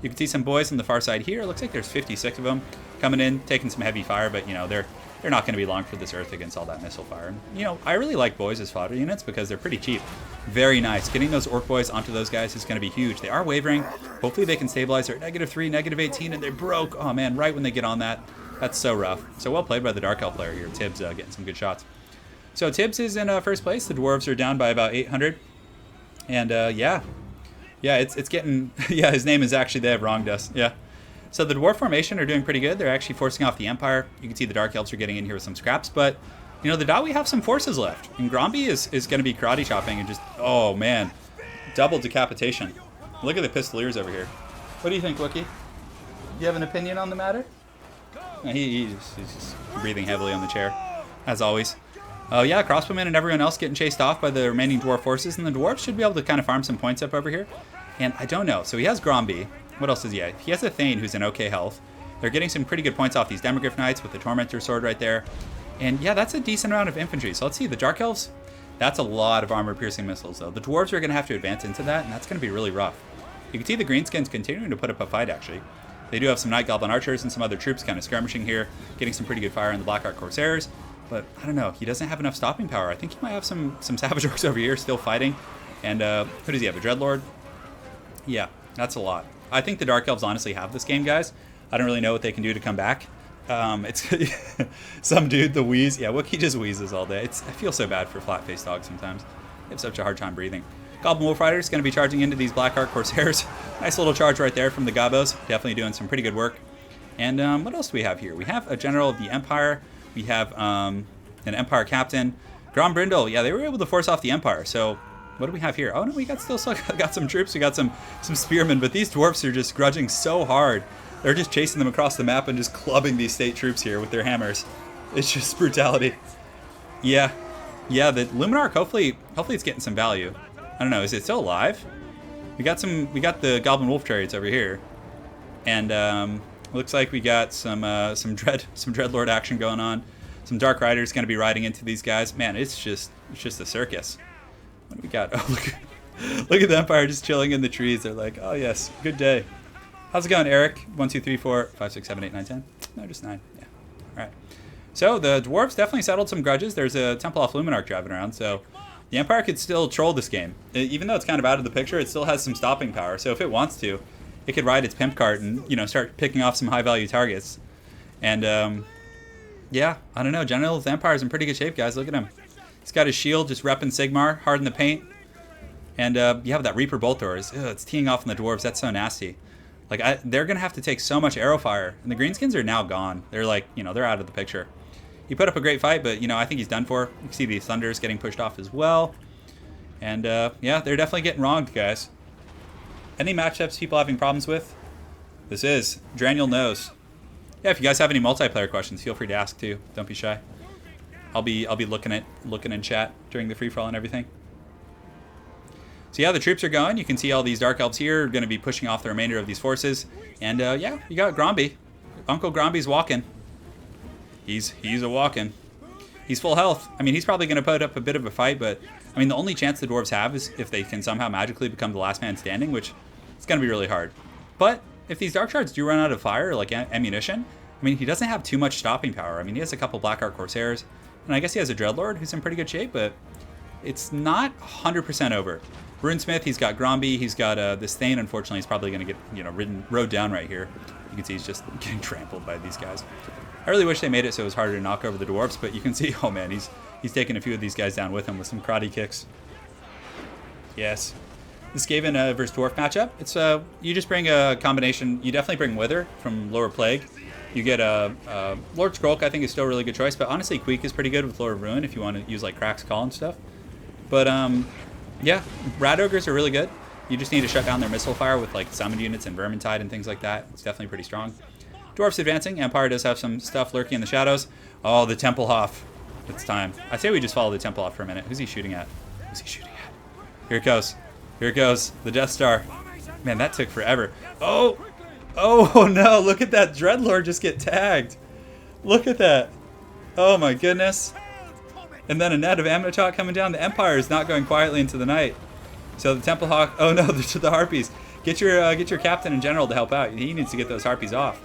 You can see some boys on the far side here. It looks like there's 56 of them coming in, taking some heavy fire. But, you know, they're not going to be long for this Earth against all that missile fire. And, you know, I really like boys as fodder units because they're pretty cheap. Very nice. Getting those Orc boys onto those guys is going to be huge. They are wavering. Hopefully they can stabilize. They're at -3, -18, and they broke. Oh, man, right when they get on that. That's so rough. So well played by the Dark Elf player here. Tibbs getting some good shots. So Tibbs is in first place. The Dwarves are down by about 800. And, yeah, it's getting... Yeah, his name is actually... They have wronged us. Yeah. So the Dwarf formation are doing pretty good. They're actually forcing off the Empire. You can see the Dark Elves are getting in here with some scraps. But, you know, the Dawi have some forces left. And Gromby is going to be karate chopping and just... Oh, man. Double decapitation. Look at the Pistoliers over here. What do you think, Wookie? Do you have an opinion on the matter? He's just breathing heavily on the chair, as always. Oh yeah, crossbowmen and everyone else getting chased off by the remaining dwarf forces, and the dwarves should be able to kind of farm some points up over here. And I don't know. So he has Gromby. What else does he have? He has a Thane who's in okay health. They're getting some pretty good points off these Demogryph Knights with the Tormentor Sword right there. And yeah, that's a decent amount of infantry. So let's see, the Dark Elves, that's a lot of armor-piercing missiles, though. The dwarves are going to have to advance into that, and that's going to be really rough. You can see the Greenskins continuing to put up a fight, actually. They do have some Night Goblin Archers and some other troops kind of skirmishing here, getting some pretty good fire on the Blackheart Corsairs. But I don't know, he doesn't have enough stopping power. I think he might have some Savage Orcs over here still fighting. And who does he have, a Dreadlord? Yeah, that's a lot. I think the Dark Elves honestly have this game, guys. I don't really know what they can do to come back. It's some dude, the wheeze. Yeah, Wookiee just wheezes all day. I feel so bad for flat-faced dogs sometimes. They have such a hard time breathing. Goblin Wolf Rider is going to be charging into these Blackheart Corsairs. Nice little charge right there from the Gobos. Definitely doing some pretty good work. And what else do we have here? We have a General of the Empire. We have an Empire Captain. Grombrindle, yeah, they were able to force off the Empire. So what do we have here? Oh, no, we got some troops. We got some spearmen. But these dwarfs are just grudging so hard. They're just chasing them across the map and just clubbing these state troops here with their hammers. It's just brutality. Yeah, the Luminarch, hopefully it's getting some value. I don't know, is it still alive? We got the Goblin Wolf Chariots over here. And looks like we got some Dreadlord action going on. Some Dark Riders going to be riding into these guys. Man, it's just a circus. What do we got? Oh, look at the Empire just chilling in the trees. They're like, oh yes, good day. How's it going, Eric? 1, 2, 3, 4, 5, 6, 7, 8, 9, 10? No, just 9. Yeah. All right. So the dwarves definitely settled some grudges. There's a Templehof Luminarch driving around, so the Empire could still troll this game. Even though it's kind of out of the picture, it still has some stopping power. So if it wants to, it could ride its pimp cart and, you know, start picking off some high-value targets. And, yeah, I don't know. General of the Empire is in pretty good shape, guys. Look at him. He's got his shield just repping Sigmar, hard in the paint. And you have that Reaper Bolt Thrower. It's teeing off on the dwarves. That's so nasty. Like, they're going to have to take so much arrow fire. And the Greenskins are now gone. They're like, you know, they're out of the picture. He put up a great fight, but, you know, I think he's done for. You can see the Thunders getting pushed off as well. And, yeah, they're definitely getting wronged, guys. Any matchups people having problems with? This is Draniel knows. Yeah, if you guys have any multiplayer questions, feel free to ask, too. Don't be shy. I'll be looking in chat during the free-for-all and everything. So yeah, the troops are going. You can see all these Dark Elves here are going to be pushing off the remainder of these forces. And yeah, you got Gromby. Uncle Gromby's walking. He's a walking. He's full health. I mean, he's probably going to put up a bit of a fight, but I mean, the only chance the dwarves have is if they can somehow magically become the last man standing, which is going to be really hard. But if these dark shards do run out of fire, like ammunition, I mean, he doesn't have too much stopping power. I mean, he has a couple Blackheart Corsairs, and I guess he has a Dreadlord who's in pretty good shape, but it's not 100% over. Runesmith, he's got Gromby, he's got this Thane. Unfortunately, he's probably going to get, rode down right here. You can see he's just getting trampled by these guys. I really wish they made it so it was harder to knock over the dwarves, but you can see, oh man, he's taking a few of these guys down with him with some karate kicks. Yes. This Skaven versus Dwarf matchup, it's you just bring a combination. You definitely bring Wither from Lower Plague. You get Lord Skrulk, I think is still a really good choice, but honestly Queek is pretty good with Lord Ruin if you want to use like Crack's Call and stuff. But yeah, Rat Ogres are really good. You just need to shut down their missile fire with like summoned units and Vermintide and things like that. It's definitely pretty strong. Dwarfs advancing. Empire does have some stuff lurking in the shadows. Oh, the Templehof. It's time. I say we just follow the Templehof for a minute. Who's he shooting at? Who's he shooting at? Here it goes. Here it goes. The Death Star. Man, that took forever. Oh! Oh no, look at that Dreadlord just get tagged. Look at that. Oh my goodness. And then a net of Amnotok coming down. The Empire is not going quietly into the night. So the Templehawk, oh no, the Harpies. Get your captain and general to help out. He needs to get those Harpies off.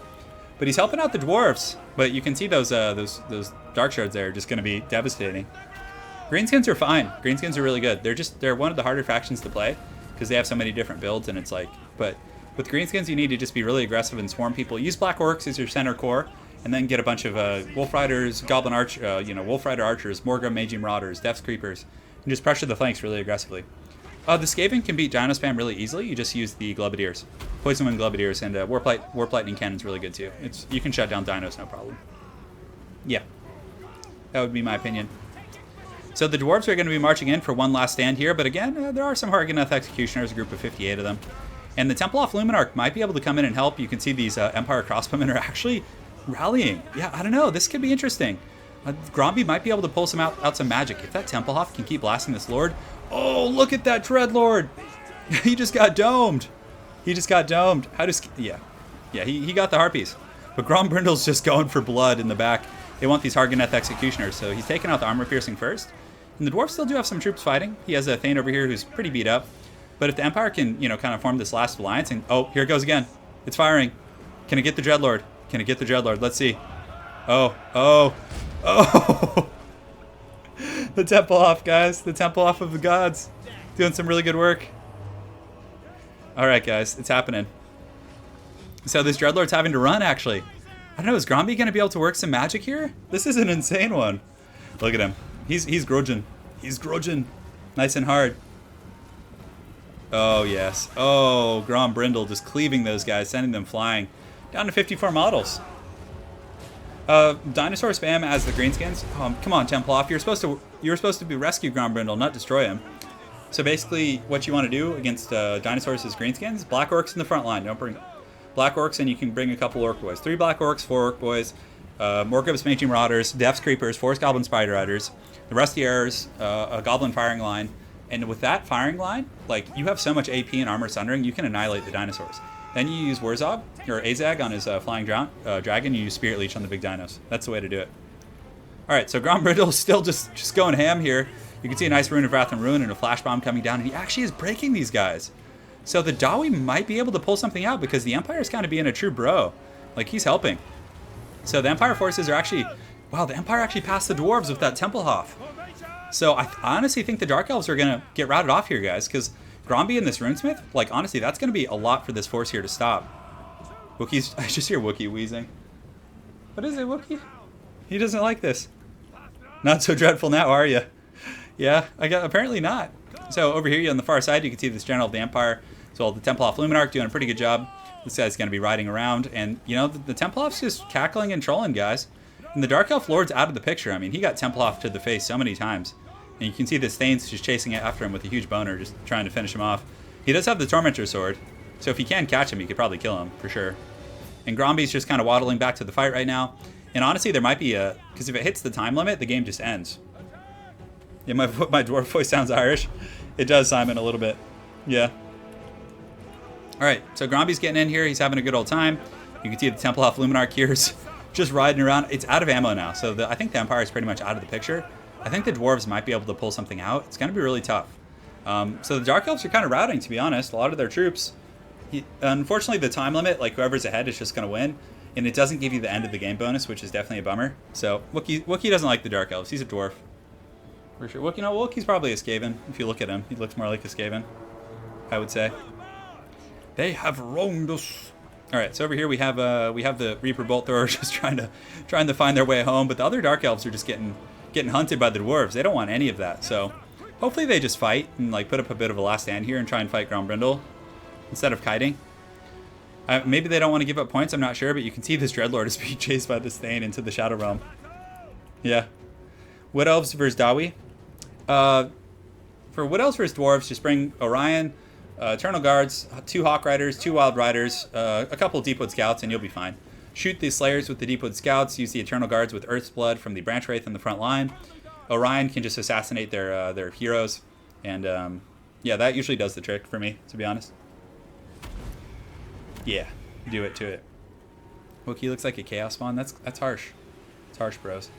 But he's helping out the dwarves. But you can see those dark shards there are just going to be devastating. Greenskins are fine. Greenskins are really good. They're one of the harder factions to play because they have so many different builds, and it's like, but with Greenskins you need to just be really aggressive and swarm people. Use Black Orcs as your center core, and then get a bunch of Wolf Riders, Goblin Wolf Rider Archers, Morgrim Magi Marauders, Death's Creepers, and just pressure the flanks really aggressively. The Skaven can beat Dino Spam really easily. You just use the Globadiers, Poison Wind Globadiers, and Warp Lightning Cannon's really good too. You can shut down dinos no problem. Yeah, that would be my opinion. So the dwarves are going to be marching in for one last stand here, but again, there are some Harganeth Executioners, a group of 58 of them. And the Templehof Luminarch might be able to come in and help. You can see these Empire Crossbowmen are actually rallying. Yeah, I don't know. This could be interesting. Gromby might be able to pull out some magic. If that Templehof can keep blasting this Lord. Oh, look at that Dreadlord. He just got domed. He just got domed. Yeah, he got the Harpies. But Grombrindle's just going for blood in the back. They want these Harganeth Executioners, so he's taking out the Armor Piercing first. And the dwarves still do have some troops fighting. He has a Thane over here who's pretty beat up. But if the Empire can, kind of form this last alliance, and oh, here it goes again. It's firing. Can it get the Dreadlord? Can it get the Dreadlord? Let's see. Oh. The Templehof, guys. The Templehof of the gods. Doing some really good work. All right, guys. It's happening. So this Dreadlord's having to run, actually. I don't know. Is Gromby going to be able to work some magic here? This is an insane one. Look at him. He's grudging. He's grudging. Nice and hard. Oh, yes. Oh, Grombrindle just cleaving those guys, sending them flying. Down to 54 models. Dinosaur spam as the Greenskins. Come on, Templehof. You're supposed to be rescue Grombrindle, not destroy him. So basically, what you want to do against dinosaurs as Greenskins, Black Orcs in the front line. Don't bring Black Orcs, and you can bring a couple Orc Boys. 3 Black Orcs, 4 Orc Boys, Morgrim's Magi Marauders, Death's Creepers, 4 Goblin Spider Riders, the Rusty Arrows, a Goblin Firing Line. And with that firing line, like, you have so much AP and Armor Sundering, you can annihilate the dinosaurs. Then you use Wurzog, or Azag on his Flying Dragon, you use Spirit Leech on the big dinos. That's the way to do it. Alright, so Grombrindle is still just going ham here. You can see a nice Rune of Wrath and Ruin and a Flash Bomb coming down, and he actually is breaking these guys. So the Dawi might be able to pull something out because the Empire's kind of being a true bro. Like, he's helping. So the Empire forces are actually... Wow, the Empire actually passed the Dwarves with that Templehof. So I honestly think the Dark Elves are going to get routed off here, guys, because Gromby and this Runesmith, like, honestly, that's going to be a lot for this force here to stop. Wookiee's... I just hear Wookiee wheezing. What is it, Wookiee? He doesn't like this. Not so dreadful now, are you? Yeah, apparently not. So over here on the far side, you can see this General of the Empire. So the Templehof Luminarch doing a pretty good job. This guy's going to be riding around. And, the Templehof's just cackling and trolling, guys. And the Dark Elf Lord's out of the picture. I mean, he got Templehof to the face so many times. And you can see this Thane's just chasing after him with a huge boner, just trying to finish him off. He does have the Tormentor Sword. So if he can catch him, he could probably kill him, for sure. And Gromby's just kind of waddling back to the fight right now. And honestly, there might be a... Because if it hits the time limit, the game just ends. Yeah, my dwarf voice sounds Irish. It does, Simon, a little bit. Yeah. Alright, so Gromby's getting in here. He's having a good old time. You can see the Templehof Luminarch here is just riding around. It's out of ammo now, so I think the Empire is pretty much out of the picture. I think the Dwarves might be able to pull something out. It's going to be really tough. So the Dark Elves are kind of routing, to be honest. A lot of their troops. Unfortunately, the time limit, like whoever's ahead is just going to win. And it doesn't give you the end of the game bonus, which is definitely a bummer. So Wookiee doesn't like the Dark Elves. He's a dwarf. For sure. Wookiee's probably a Skaven. If you look at him, he looks more like a Skaven, I would say. They have wronged us. All right, so over here we have the Reaper Bolt Throwers just trying to find their way home, but the other Dark Elves are just getting hunted by the Dwarves. They don't want any of that. So hopefully they just fight and like put up a bit of a last stand here and try and fight Grombrindle instead of kiting. Maybe they don't want to give up points, I'm not sure, but you can see this Dreadlord is being chased by this Thane into the Shadow Realm. Yeah. Wood Elves versus Dawi. For Wood Elves versus Dwarves, just bring Orion, Eternal Guards, 2 Hawk Riders, 2 Wild Riders, a couple Deepwood Scouts, and you'll be fine. Shoot the Slayers with the Deepwood Scouts, use the Eternal Guards with Earth's Blood from the Branch Wraith in the front line. Orion can just assassinate their heroes, and yeah, that usually does the trick for me, to be honest. Yeah, do it to it. Wookiee looks like a Chaos Spawn. That's harsh. It's harsh, bros.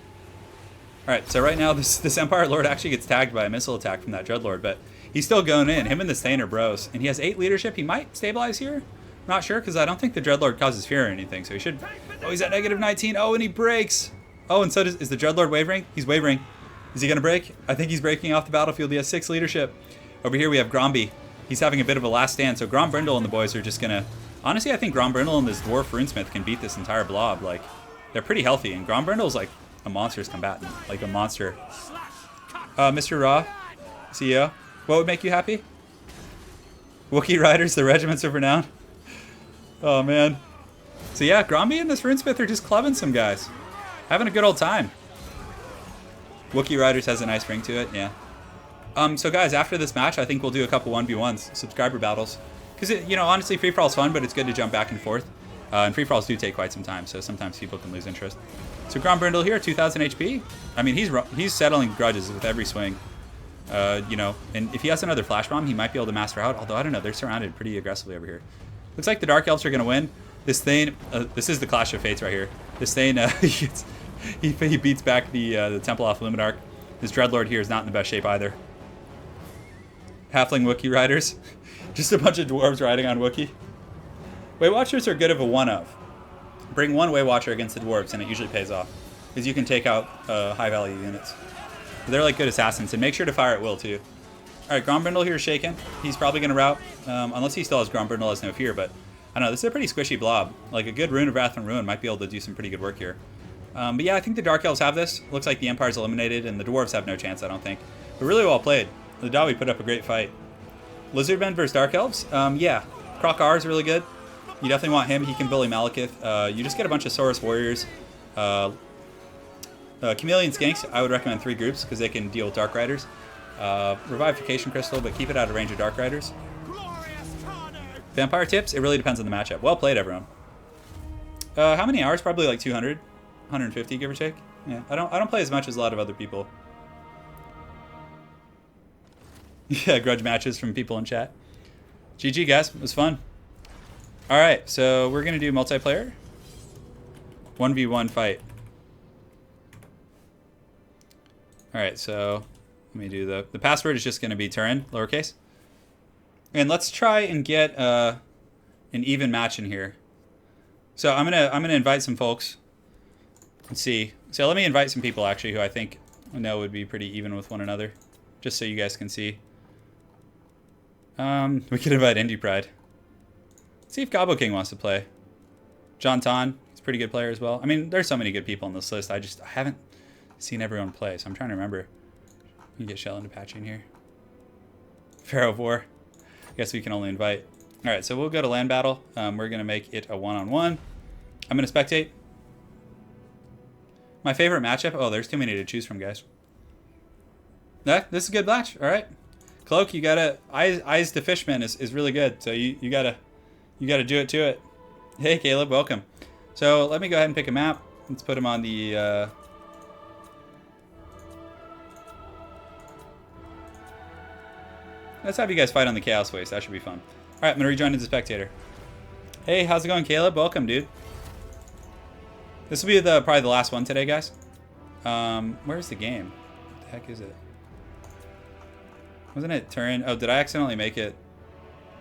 Alright, so right now this Empire Lord actually gets tagged by a missile attack from that Dreadlord, but he's still going in. Him and the Thane are bros. And he has 8 leadership. He might stabilize here. I'm not sure, because I don't think the Dreadlord causes fear or anything, so he should... Oh, he's at -19. Oh, and he breaks! Oh, and so is the Dreadlord wavering? He's wavering. Is he going to break? I think he's breaking off the battlefield. He has 6 leadership. Over here we have Gromby. He's having a bit of a last stand, so Grombrindle and the boys are just going to... Honestly, I think Grombrindle and this Dwarf Runesmith can beat this entire blob. Like, they're pretty healthy, and Grombrindle's like a monster's combatant. Like a monster. Mr. Raw, CEO, what would make you happy? Wookiee Riders, the regiments are renowned. Oh, man. So yeah, Gromby and this Runesmith are just clubbing some guys. Having a good old time. Wookiee Riders has a nice ring to it, yeah. So guys, after this match, I think we'll do a couple 1v1s, subscriber battles. Because, you know, honestly, free-for-all's fun, but it's good to jump back and forth. And free-for-alls do take quite some time, so sometimes people can lose interest. So Grombrindle here, 2,000 HP. I mean, he's settling grudges with every swing. You know, and if he has another Flash Bomb, he might be able to master out. Although, I don't know, they're surrounded pretty aggressively over here. Looks like the Dark Elves are going to win. This Thane, this is the Clash of Fates right here. This Thane, he beats back the Temple off Luminarch. This Dreadlord here is not in the best shape either. Halfling Wookiee Riders. Just a bunch of dwarves riding on Wookiee. Way Watchers are good of a one-of. Bring one Way Watcher against the dwarves and it usually pays off. Because you can take out high-value units. They're like good assassins, and make sure to fire at will too. Alright, Grombrindle here is shaken. He's probably going to rout. Unless he still has Grombrindle has no fear, but I don't know, this is a pretty squishy blob. Like a good Rune of Wrath and Ruin might be able to do some pretty good work here. But yeah, I think the Dark Elves have this. Looks like the Empire's eliminated, and the dwarves have no chance, I don't think. But really well played. The Dawi put up a great fight. Lizardmen versus Dark Elves? Yeah. Croc R is really good. You definitely want him. He can bully Malekith. You just get a bunch of Saurus Warriors. Chameleon Skinks, I would recommend 3 groups because they can deal with Dark Riders. Revivification Crystal, but keep it out of range of Dark Riders. Vampire tips? It really depends on the matchup. Well played, everyone. How many hours? Probably like 200. 150, give or take. Yeah, I don't play as much as a lot of other people. Yeah, grudge matches from people in chat. GG, guys. It was fun. Alright, so we're going to do multiplayer. 1v1 fight. Alright, so let me do the password is just going to be Turin, lowercase. And let's try and get an even match in here. So I'm gonna invite some folks. Let's see. So let me invite some people actually who I think know would be pretty even with one another, just so you guys can see. We could invite Indie Pride. Let's see if Gobbo King wants to play. John Ton, he's a pretty good player as well. I mean, there's so many good people on this list. I haven't seen everyone play, so I'm trying to remember. Let me get Shell into patch in here. Pharaoh of War. I guess we can only invite. All right, so we'll go to land battle. We're gonna make it a one-on-one. I'm gonna spectate. My favorite matchup. Oh, there's too many to choose from, guys. Yeah, this is a good match. All right, Cloak, you gotta eyes to Fishman is really good. So you gotta do it to it. Hey, Caleb, welcome. So let me go ahead and pick a map. Let's put him on the. Let's have you guys fight on the Chaos Waste. That should be fun. All right, I'm gonna rejoin as a spectator. Hey, how's it going, Caleb? Welcome, dude. This will be probably the last one today, guys. Where's the game? What the heck is it? Wasn't it Turin? Oh, did I accidentally make it?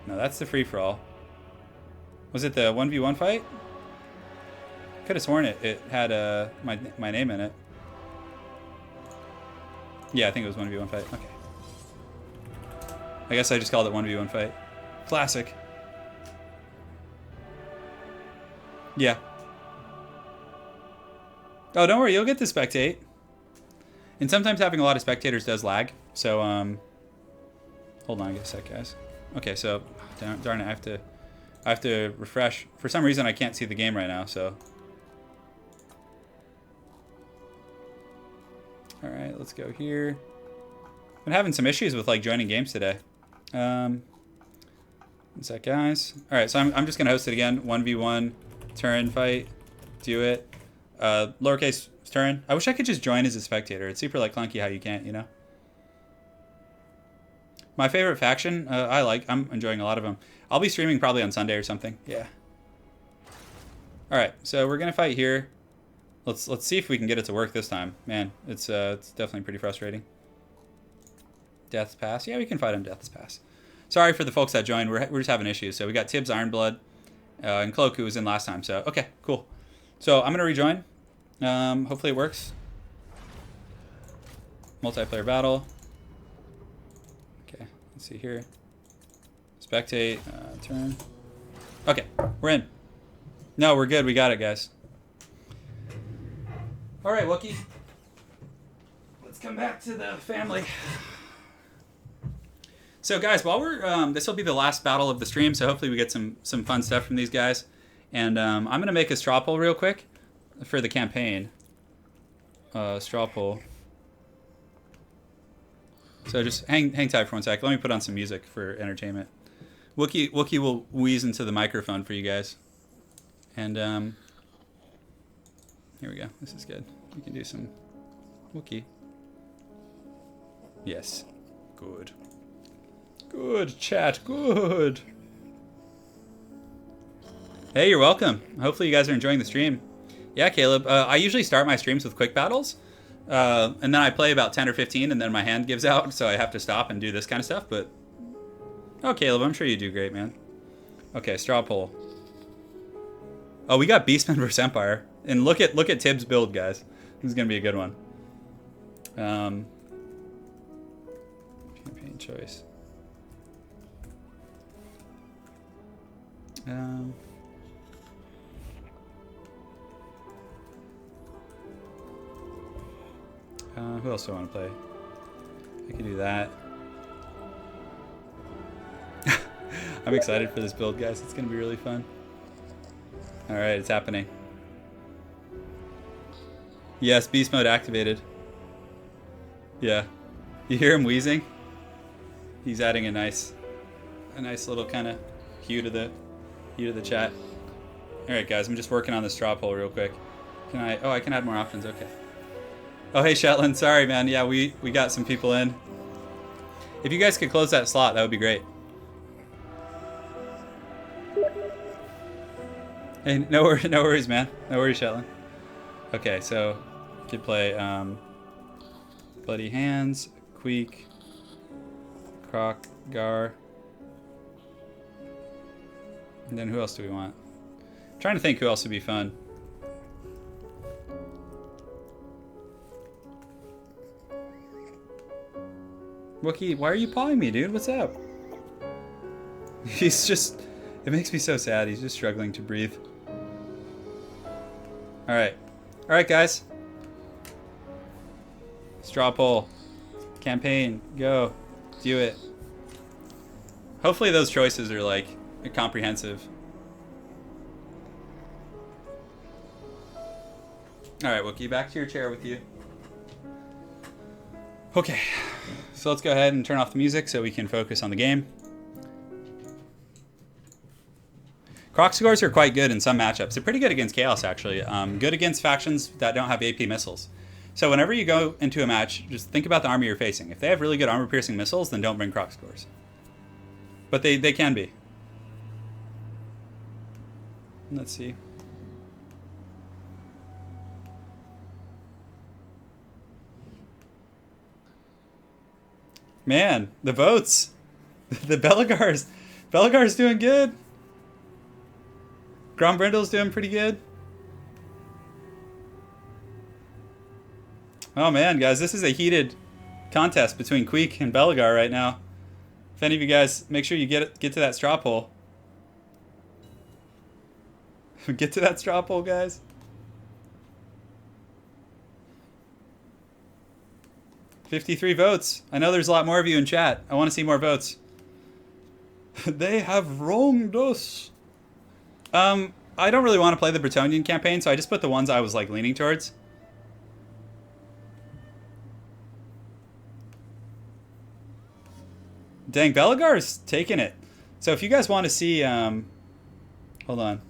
No, that's the free-for-all. Was it the 1v1 fight? Could have sworn it had my name in it. Yeah, I think it was 1v1 fight. Okay. I guess I just called it 1v1 fight. Classic. Yeah. Oh, don't worry, you'll get to spectate. And sometimes having a lot of spectators does lag. So, hold on a sec, guys. Okay, so, darn it, I have to refresh. For some reason, I can't see the game right now, so. All right, let's go here. Been having some issues with like joining games today. One sec, guys. All right, so I'm just gonna host it again. 1v1 Turin fight. Do it. Lowercase Turin. I wish I could just join as a spectator. It's super like clunky how you can't, you know. My favorite faction, I'm enjoying a lot of them. I'll be streaming probably on Sunday or something. Yeah. All right, so we're gonna fight here. Let's see if we can get it to work this time. Man, it's definitely pretty frustrating. Death's Pass. Yeah, we can fight on Death's Pass. Sorry for the folks that joined. We're just having issues. So we got Tibbs Ironblood and Cloak, who was in last time. So okay, cool. So I'm gonna rejoin. Hopefully it works. Multiplayer battle. Okay, let's see here. Spectate. Turn. Okay, we're in. No, we're good. We got it, guys. All right, Wookie. Let's come back to the family. So, guys, while we're this will be the last battle of the stream, so hopefully we get some fun stuff from these guys. And I'm gonna make a straw poll real quick for the campaign. Straw poll. So just hang tight for 1 sec. Let me put on some music for entertainment. Wookie will wheeze into the microphone for you guys. And here we go. This is good. We can do some Wookie. Yes. Good. Good, chat. Good. Hey, you're welcome. Hopefully you guys are enjoying the stream. Yeah, Caleb. I usually start my streams with quick battles. And then I play about 10 or 15, and then my hand gives out, so I have to stop and do this kind of stuff. But oh, Caleb, I'm sure you do great, man. Okay, straw poll. Oh, we got Beastmen versus Empire, and look at Tibbs' build, guys. This is gonna be a good one. Campaign choice. Who else do I want to play? I can do that. I'm excited for this build, guys. It's going to be really fun. All right, it's happening. Yes, beast mode activated. Yeah. You hear him wheezing? He's adding a nice little kind of hue to the chat. All right, guys, I'm just working on the straw poll real quick. Can I? Oh, I can add more options. Okay. Oh, hey, Shetland. Sorry, man. Yeah, we got some people in. If you guys could close that slot, that would be great. Hey, no worries, man. No worries, Shetland. Okay, so you could play Bloody Hands, Queek, Croc, Gar. And then who else do we want? I'm trying to think who else would be fun. Wookie, why are you pawing me, dude? What's up? He's just... It makes me so sad. He's just struggling to breathe. Alright. Alright, guys. Straw poll. Campaign. Go. Do it. Hopefully those choices are, like, comprehensive. Alright, Wookie, back to your chair with you. Okay. So let's go ahead and turn off the music so we can focus on the game. Croc scores are quite good in some matchups. They're pretty good against Chaos, actually. Good against factions that don't have AP missiles. So whenever you go into a match, just think about the army you're facing. If they have really good armor-piercing missiles, then don't bring Croc scores. But they can be. Let's see. Man, the votes. The Belagars. Belagar's doing good. Grombrindle's doing pretty good. Oh man, guys, this is a heated contest between Queek and Belagar right now. If any of you guys, make sure you get to that straw poll. Get to that straw poll, guys. $53 votes. I know there's a lot more of you in chat. I want to see more votes. They have wronged us. I don't really want to play the Bretonnian campaign, so I just put the ones I was like leaning towards. Dang, Belagar's taking it. So if you guys want to see, hold on.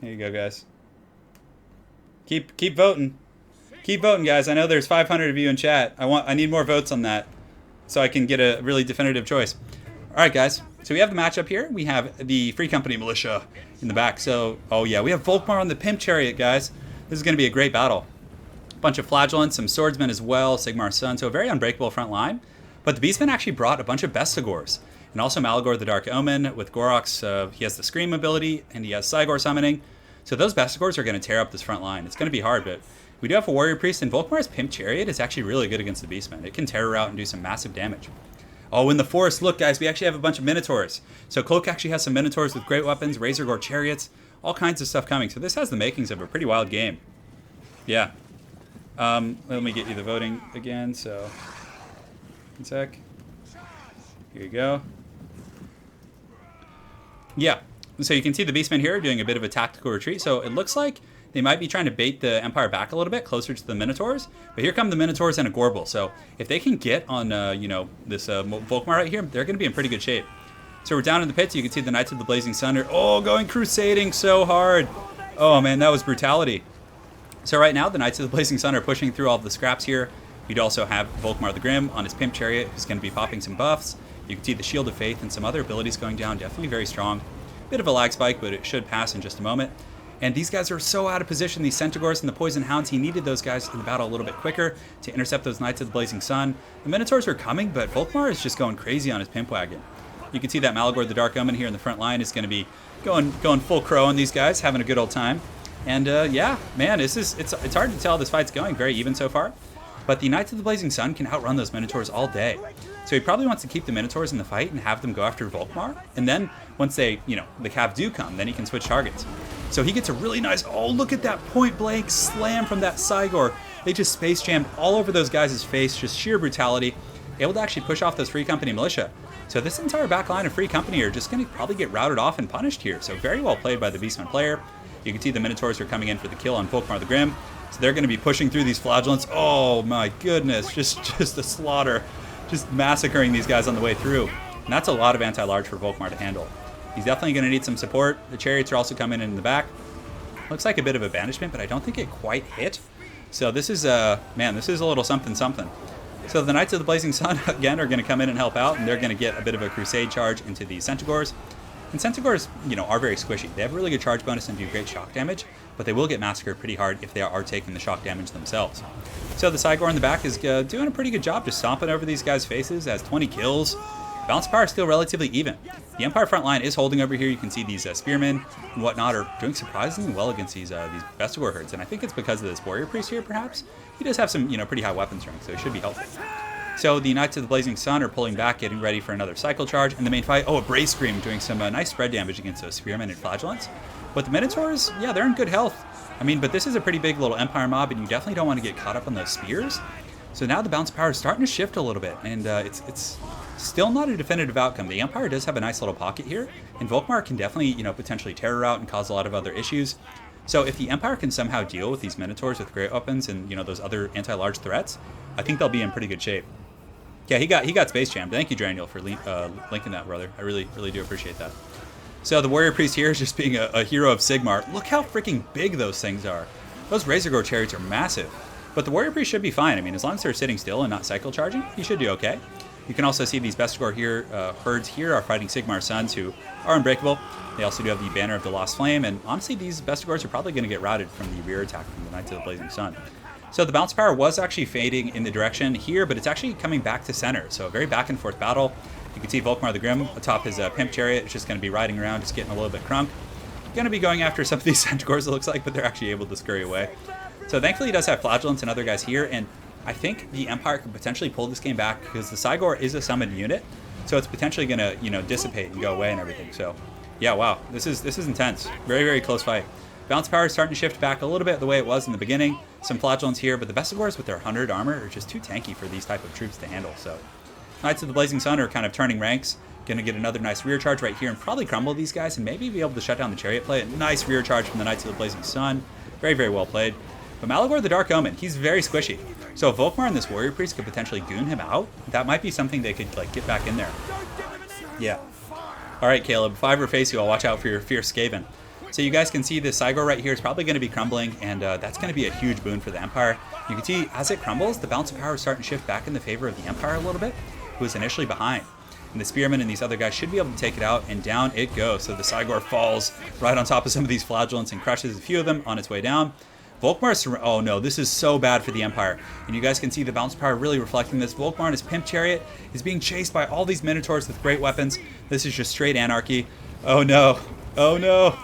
Here you go, guys. Keep voting. Keep voting, guys. I know there's 500 of you in chat. I need more votes on that so I can get a really definitive choice. All right, guys. So we have the matchup here. We have the Free Company Militia in the back. So, oh yeah, we have Volkmar on the Pimp Chariot, guys. This is going to be a great battle. Bunch of Flagellants, some Swordsmen as well, Sigmar's Son, so a very unbreakable front line. But the Beastmen actually brought a bunch of Bestigors, and also Malagor the Dark Omen with Gorox. He has the Scream ability, and he has Cygor summoning. So those Bestigors are going to tear up this front line. It's going to be hard, but we do have a Warrior Priest, and Volkmar's Pimp Chariot is actually really good against the Beastmen. It can terror out and do some massive damage. Oh, in the forest, look, guys, we actually have a bunch of Minotaurs. So Cloak actually has some Minotaurs with great weapons, Razor Gore Chariots, all kinds of stuff coming. So this has the makings of a pretty wild game. Yeah. Let me get you the voting again, so, one sec. Here you go. Yeah, so you can see the Beastmen here doing a bit of a tactical retreat, so it looks like they might be trying to bait the Empire back a little bit, closer to the Minotaurs, but here come the Minotaurs and a Gorbel, so if they can get on, this Volkmar right here, they're going to be in pretty good shape. So we're down in the pits, you can see the Knights of the Blazing Sun are, going crusading so hard. Oh man, that was brutality. So right now, the Knights of the Blazing Sun are pushing through all of the scraps here. You'd also have Volkmar the Grim on his Pimp Chariot, who's going to be popping some buffs. You can see the Shield of Faith and some other abilities going down, definitely very strong. Bit of a lag spike, but it should pass in just a moment. And these guys are so out of position, these Centaurs and the Poison Hounds. He needed those guys in the battle a little bit quicker to intercept those Knights of the Blazing Sun. The Minotaurs are coming, but Volkmar is just going crazy on his Pimp Wagon. You can see that Malagor the Dark Omen here in the front line is going to be going full crow on these guys, having a good old time. And yeah, man, it's hard to tell how this fight's going. Very even so far. But the Knights of the Blazing Sun can outrun those Minotaurs all day. So he probably wants to keep the Minotaurs in the fight and have them go after Volkmar. And then once they, the Cav do come, then he can switch targets. So he gets a really nice, oh, look at that point blank slam from that Cygor. They just space jammed all over those guys' face, just sheer brutality. Able to actually push off those Free Company Militia. So this entire back line of Free Company are just going to probably get routed off and punished here. So very well played by the Beastman player. You can see the Minotaurs are coming in for the kill on Volkmar the Grim. So they're going to be pushing through these Flagellants. Oh my goodness, just a slaughter. Just massacring these guys on the way through. And that's a lot of anti-large for Volkmar to handle. He's definitely going to need some support. The Chariots are also coming in the back. Looks like a bit of a banishment, but I don't think it quite hit. So this is, man, this is a little something. So the Knights of the Blazing Sun, again, are going to come in and help out, and they're going to get a bit of a crusade charge into the Centaurs. And Centaurs, are very squishy. They have a really good charge bonus and do great shock damage, but they will get massacred pretty hard if they are taking the shock damage themselves. So the Cygor in the back is doing a pretty good job just stomping over these guys' faces, has 20 kills. Balance power is still relatively even. The Empire front line is holding over here. You can see these Spearmen and whatnot are doing surprisingly well against these Bestigor herds, and I think it's because of this Warrior Priest here, perhaps. He does have some, pretty high weapon strength, so it should be helpful. So the Knights of the Blazing Sun are pulling back, getting ready for another cycle charge. And the main fight, a Brave Scream doing some nice spread damage against those Spearmen and Flagellants. But the Minotaurs, yeah, they're in good health. I mean, but this is a pretty big little Empire mob, and you definitely don't want to get caught up on those spears. So now the bounce power is starting to shift a little bit, and it's still not a definitive outcome. The Empire does have a nice little pocket here, and Volkmar can definitely, potentially terror out and cause a lot of other issues. So if the Empire can somehow deal with these Minotaurs with great weapons and, those other anti-large threats, I think they'll be in pretty good shape. Yeah, he got space jammed. Thank you, Daniel, for linking that, brother. I really do appreciate that. So the Warrior Priest here is just being a hero of Sigmar. Look how freaking big those things are. Those Razor Gore Chariots are massive. But the Warrior Priest should be fine. I mean, as long as they're sitting still and not cycle charging, he should do okay. You can also see these Bestigor here, herds here are fighting Sigmar's sons, who are unbreakable. They also do have the Banner of the Lost Flame, and honestly, these Bestigors are probably going to get routed from the rear attack from the Knights of the Blazing Sun. So the bounce power was actually fading in the direction here, but it's actually coming back to center. So a very back and forth battle. You can see Volkmar the Grim atop his Pimp Chariot. It's just going to be riding around, just getting a little bit crunk. Going to be going after some of these Centaurs, it looks like, but they're actually able to scurry away. So thankfully he does have Flagellants and other guys here, and I think the Empire could potentially pull this game back because the Cygor is a summoned unit, so it's potentially going to, you know, dissipate and go away and everything. So yeah, wow, this is intense. Very, very close fight. Bounce power is starting to shift back a little bit the way it was in the beginning. Some Flagellants here, but the Bestigors with their 100 armor are just too tanky for these type of troops to handle. So Knights of the Blazing Sun are kind of turning ranks. Going to get another nice rear charge right here and probably crumble these guys and maybe be able to shut down the Chariot play. A nice rear charge from the Knights of the Blazing Sun. Very, very well played. But Malagor the Dark Omen, he's very squishy. So if Volkmar and this Warrior Priest could potentially goon him out, that might be something they could like get back in there. Yeah. All right, Caleb, if I ever face you, I'll watch out for your fierce Skaven. So you guys can see this Cygor right here is probably going to be crumbling, and that's going to be a huge boon for the Empire. You can see as it crumbles, the balance of power is starting to shift back in the favor of the Empire a little bit, who was initially behind. And the Spearmen and these other guys should be able to take it out, and down it goes. So the Cygor falls right on top of some of these Flagellants and crushes a few of them on its way down. Volkmar, oh no, this is so bad for the Empire. And you guys can see the bounce power really reflecting this. Volkmar and his Pimp Chariot is being chased by all these Minotaurs with great weapons. This is just straight anarchy. Oh no, oh no.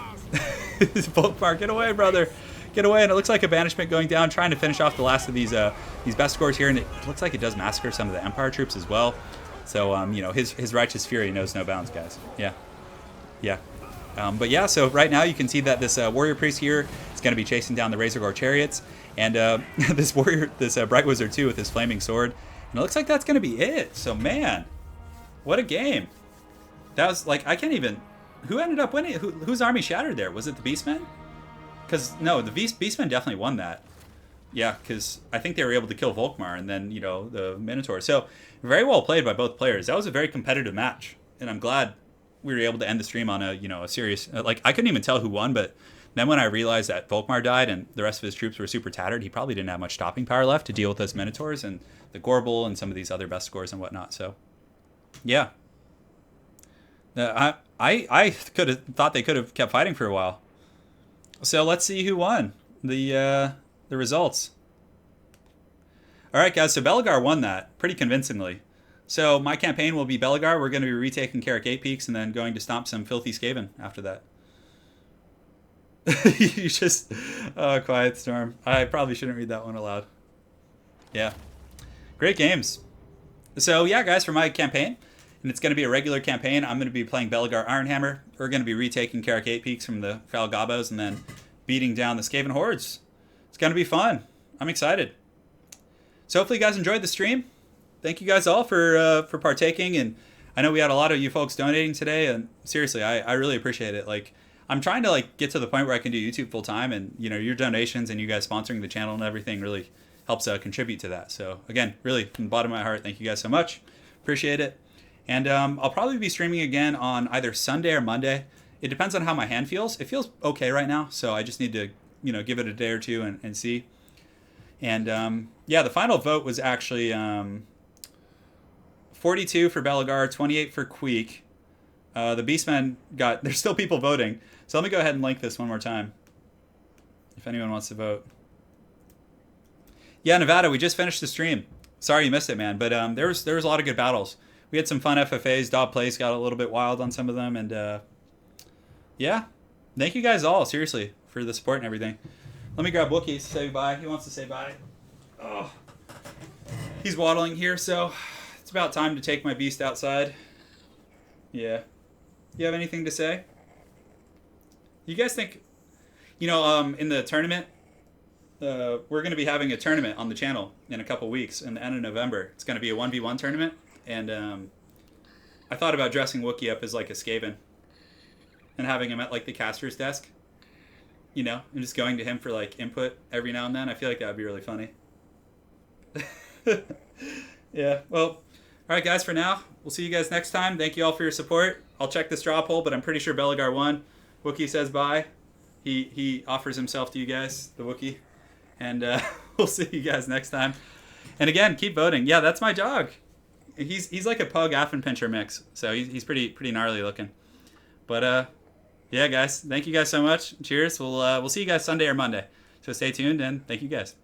Volkmar, get away, brother. Get away, and it looks like a banishment going down, trying to finish off the last of these Bestigors here, and it looks like it does massacre some of the Empire troops as well. So, you know, his righteous fury knows no bounds, guys. Yeah. Yeah. But yeah, so right now you can see that this Warrior Priest here is going to be chasing down the Razorgore Chariots, and this Bright Wizard too with his Flaming Sword. And it looks like that's going to be it. So, man, what a game. That was, like, I can't even... Who ended up winning? Whose army shattered there? Was it the Beastmen? Because, no, the Beastmen definitely won that. Yeah, because I think they were able to kill Volkmar and then, you know, the Minotaur. So, very well played by both players. That was a very competitive match. And I'm glad we were able to end the stream on a, you know, a serious... Like, I couldn't even tell who won, but then when I realized that Volkmar died and the rest of his troops were super tattered, he probably didn't have much stopping power left to deal with those Minotaurs and the Gorbel and some of these other Bestigors and whatnot. So, yeah. I could have thought they could have kept fighting for a while. So let's see who won the results. All right, guys. So Belegar won that pretty convincingly. So my campaign will be Belegar. We're going to be retaking Carrick 8 Peaks and then going to stomp some filthy Skaven after that. You just Quiet Storm. I probably shouldn't read that one aloud. Yeah, great games. So yeah, guys, for my campaign. And it's going to be a regular campaign. I'm going to be playing Belegar Ironhammer. We're going to be retaking Carrick 8 Peaks from the Foul Gobos and then beating down the Skaven Hordes. It's going to be fun. I'm excited. So hopefully you guys enjoyed the stream. Thank you guys all for partaking. And I know we had a lot of you folks donating today. And seriously, I really appreciate it. Like, I'm trying to like get to the point where I can do YouTube full time. And, you know, your donations and you guys sponsoring the channel and everything really helps contribute to that. So again, really from the bottom of my heart, thank you guys so much. Appreciate it. And I'll probably be streaming again on either Sunday or Monday. It depends on how my hand feels. It feels okay right now, so I just need to, you know, give it a day or two and see. And yeah, the final vote was actually 42 for Belegar, 28 for Queek. The Beastmen got... There's still people voting. So let me go ahead and link this one more time, if anyone wants to vote. Yeah, Nevada, we just finished the stream. Sorry you missed it, man. But there was a lot of good battles. We had some fun FFAs. Dob Place got a little bit wild on some of them. And yeah, thank you guys all, seriously, for the support and everything. Let me grab Wookie to say bye. He wants to say bye. Oh, he's waddling here, so it's about time to take my beast outside. Yeah. You have anything to say? You guys think, you know, in the tournament, we're going to be having a tournament on the channel in a couple weeks in the end of November. It's going to be a 1v1 tournament. And I thought about dressing Wookiee up as like a Skaven and having him at like the caster's desk, you know, and just going to him for like input every now and then. I feel like that would be really funny. Yeah, well, all right, guys, for now, we'll see you guys next time. Thank you all for your support. I'll check the straw poll, but I'm pretty sure Belegar won. Wookiee says bye. He offers himself to you guys, the Wookiee. And we'll see you guys next time. And again, keep voting. Yeah, that's my dog. he's like a pug Affenpinscher mix, so he's pretty gnarly looking. But yeah, guys, thank you guys so much. Cheers. We'll see you guys Sunday or Monday. So stay tuned and thank you guys.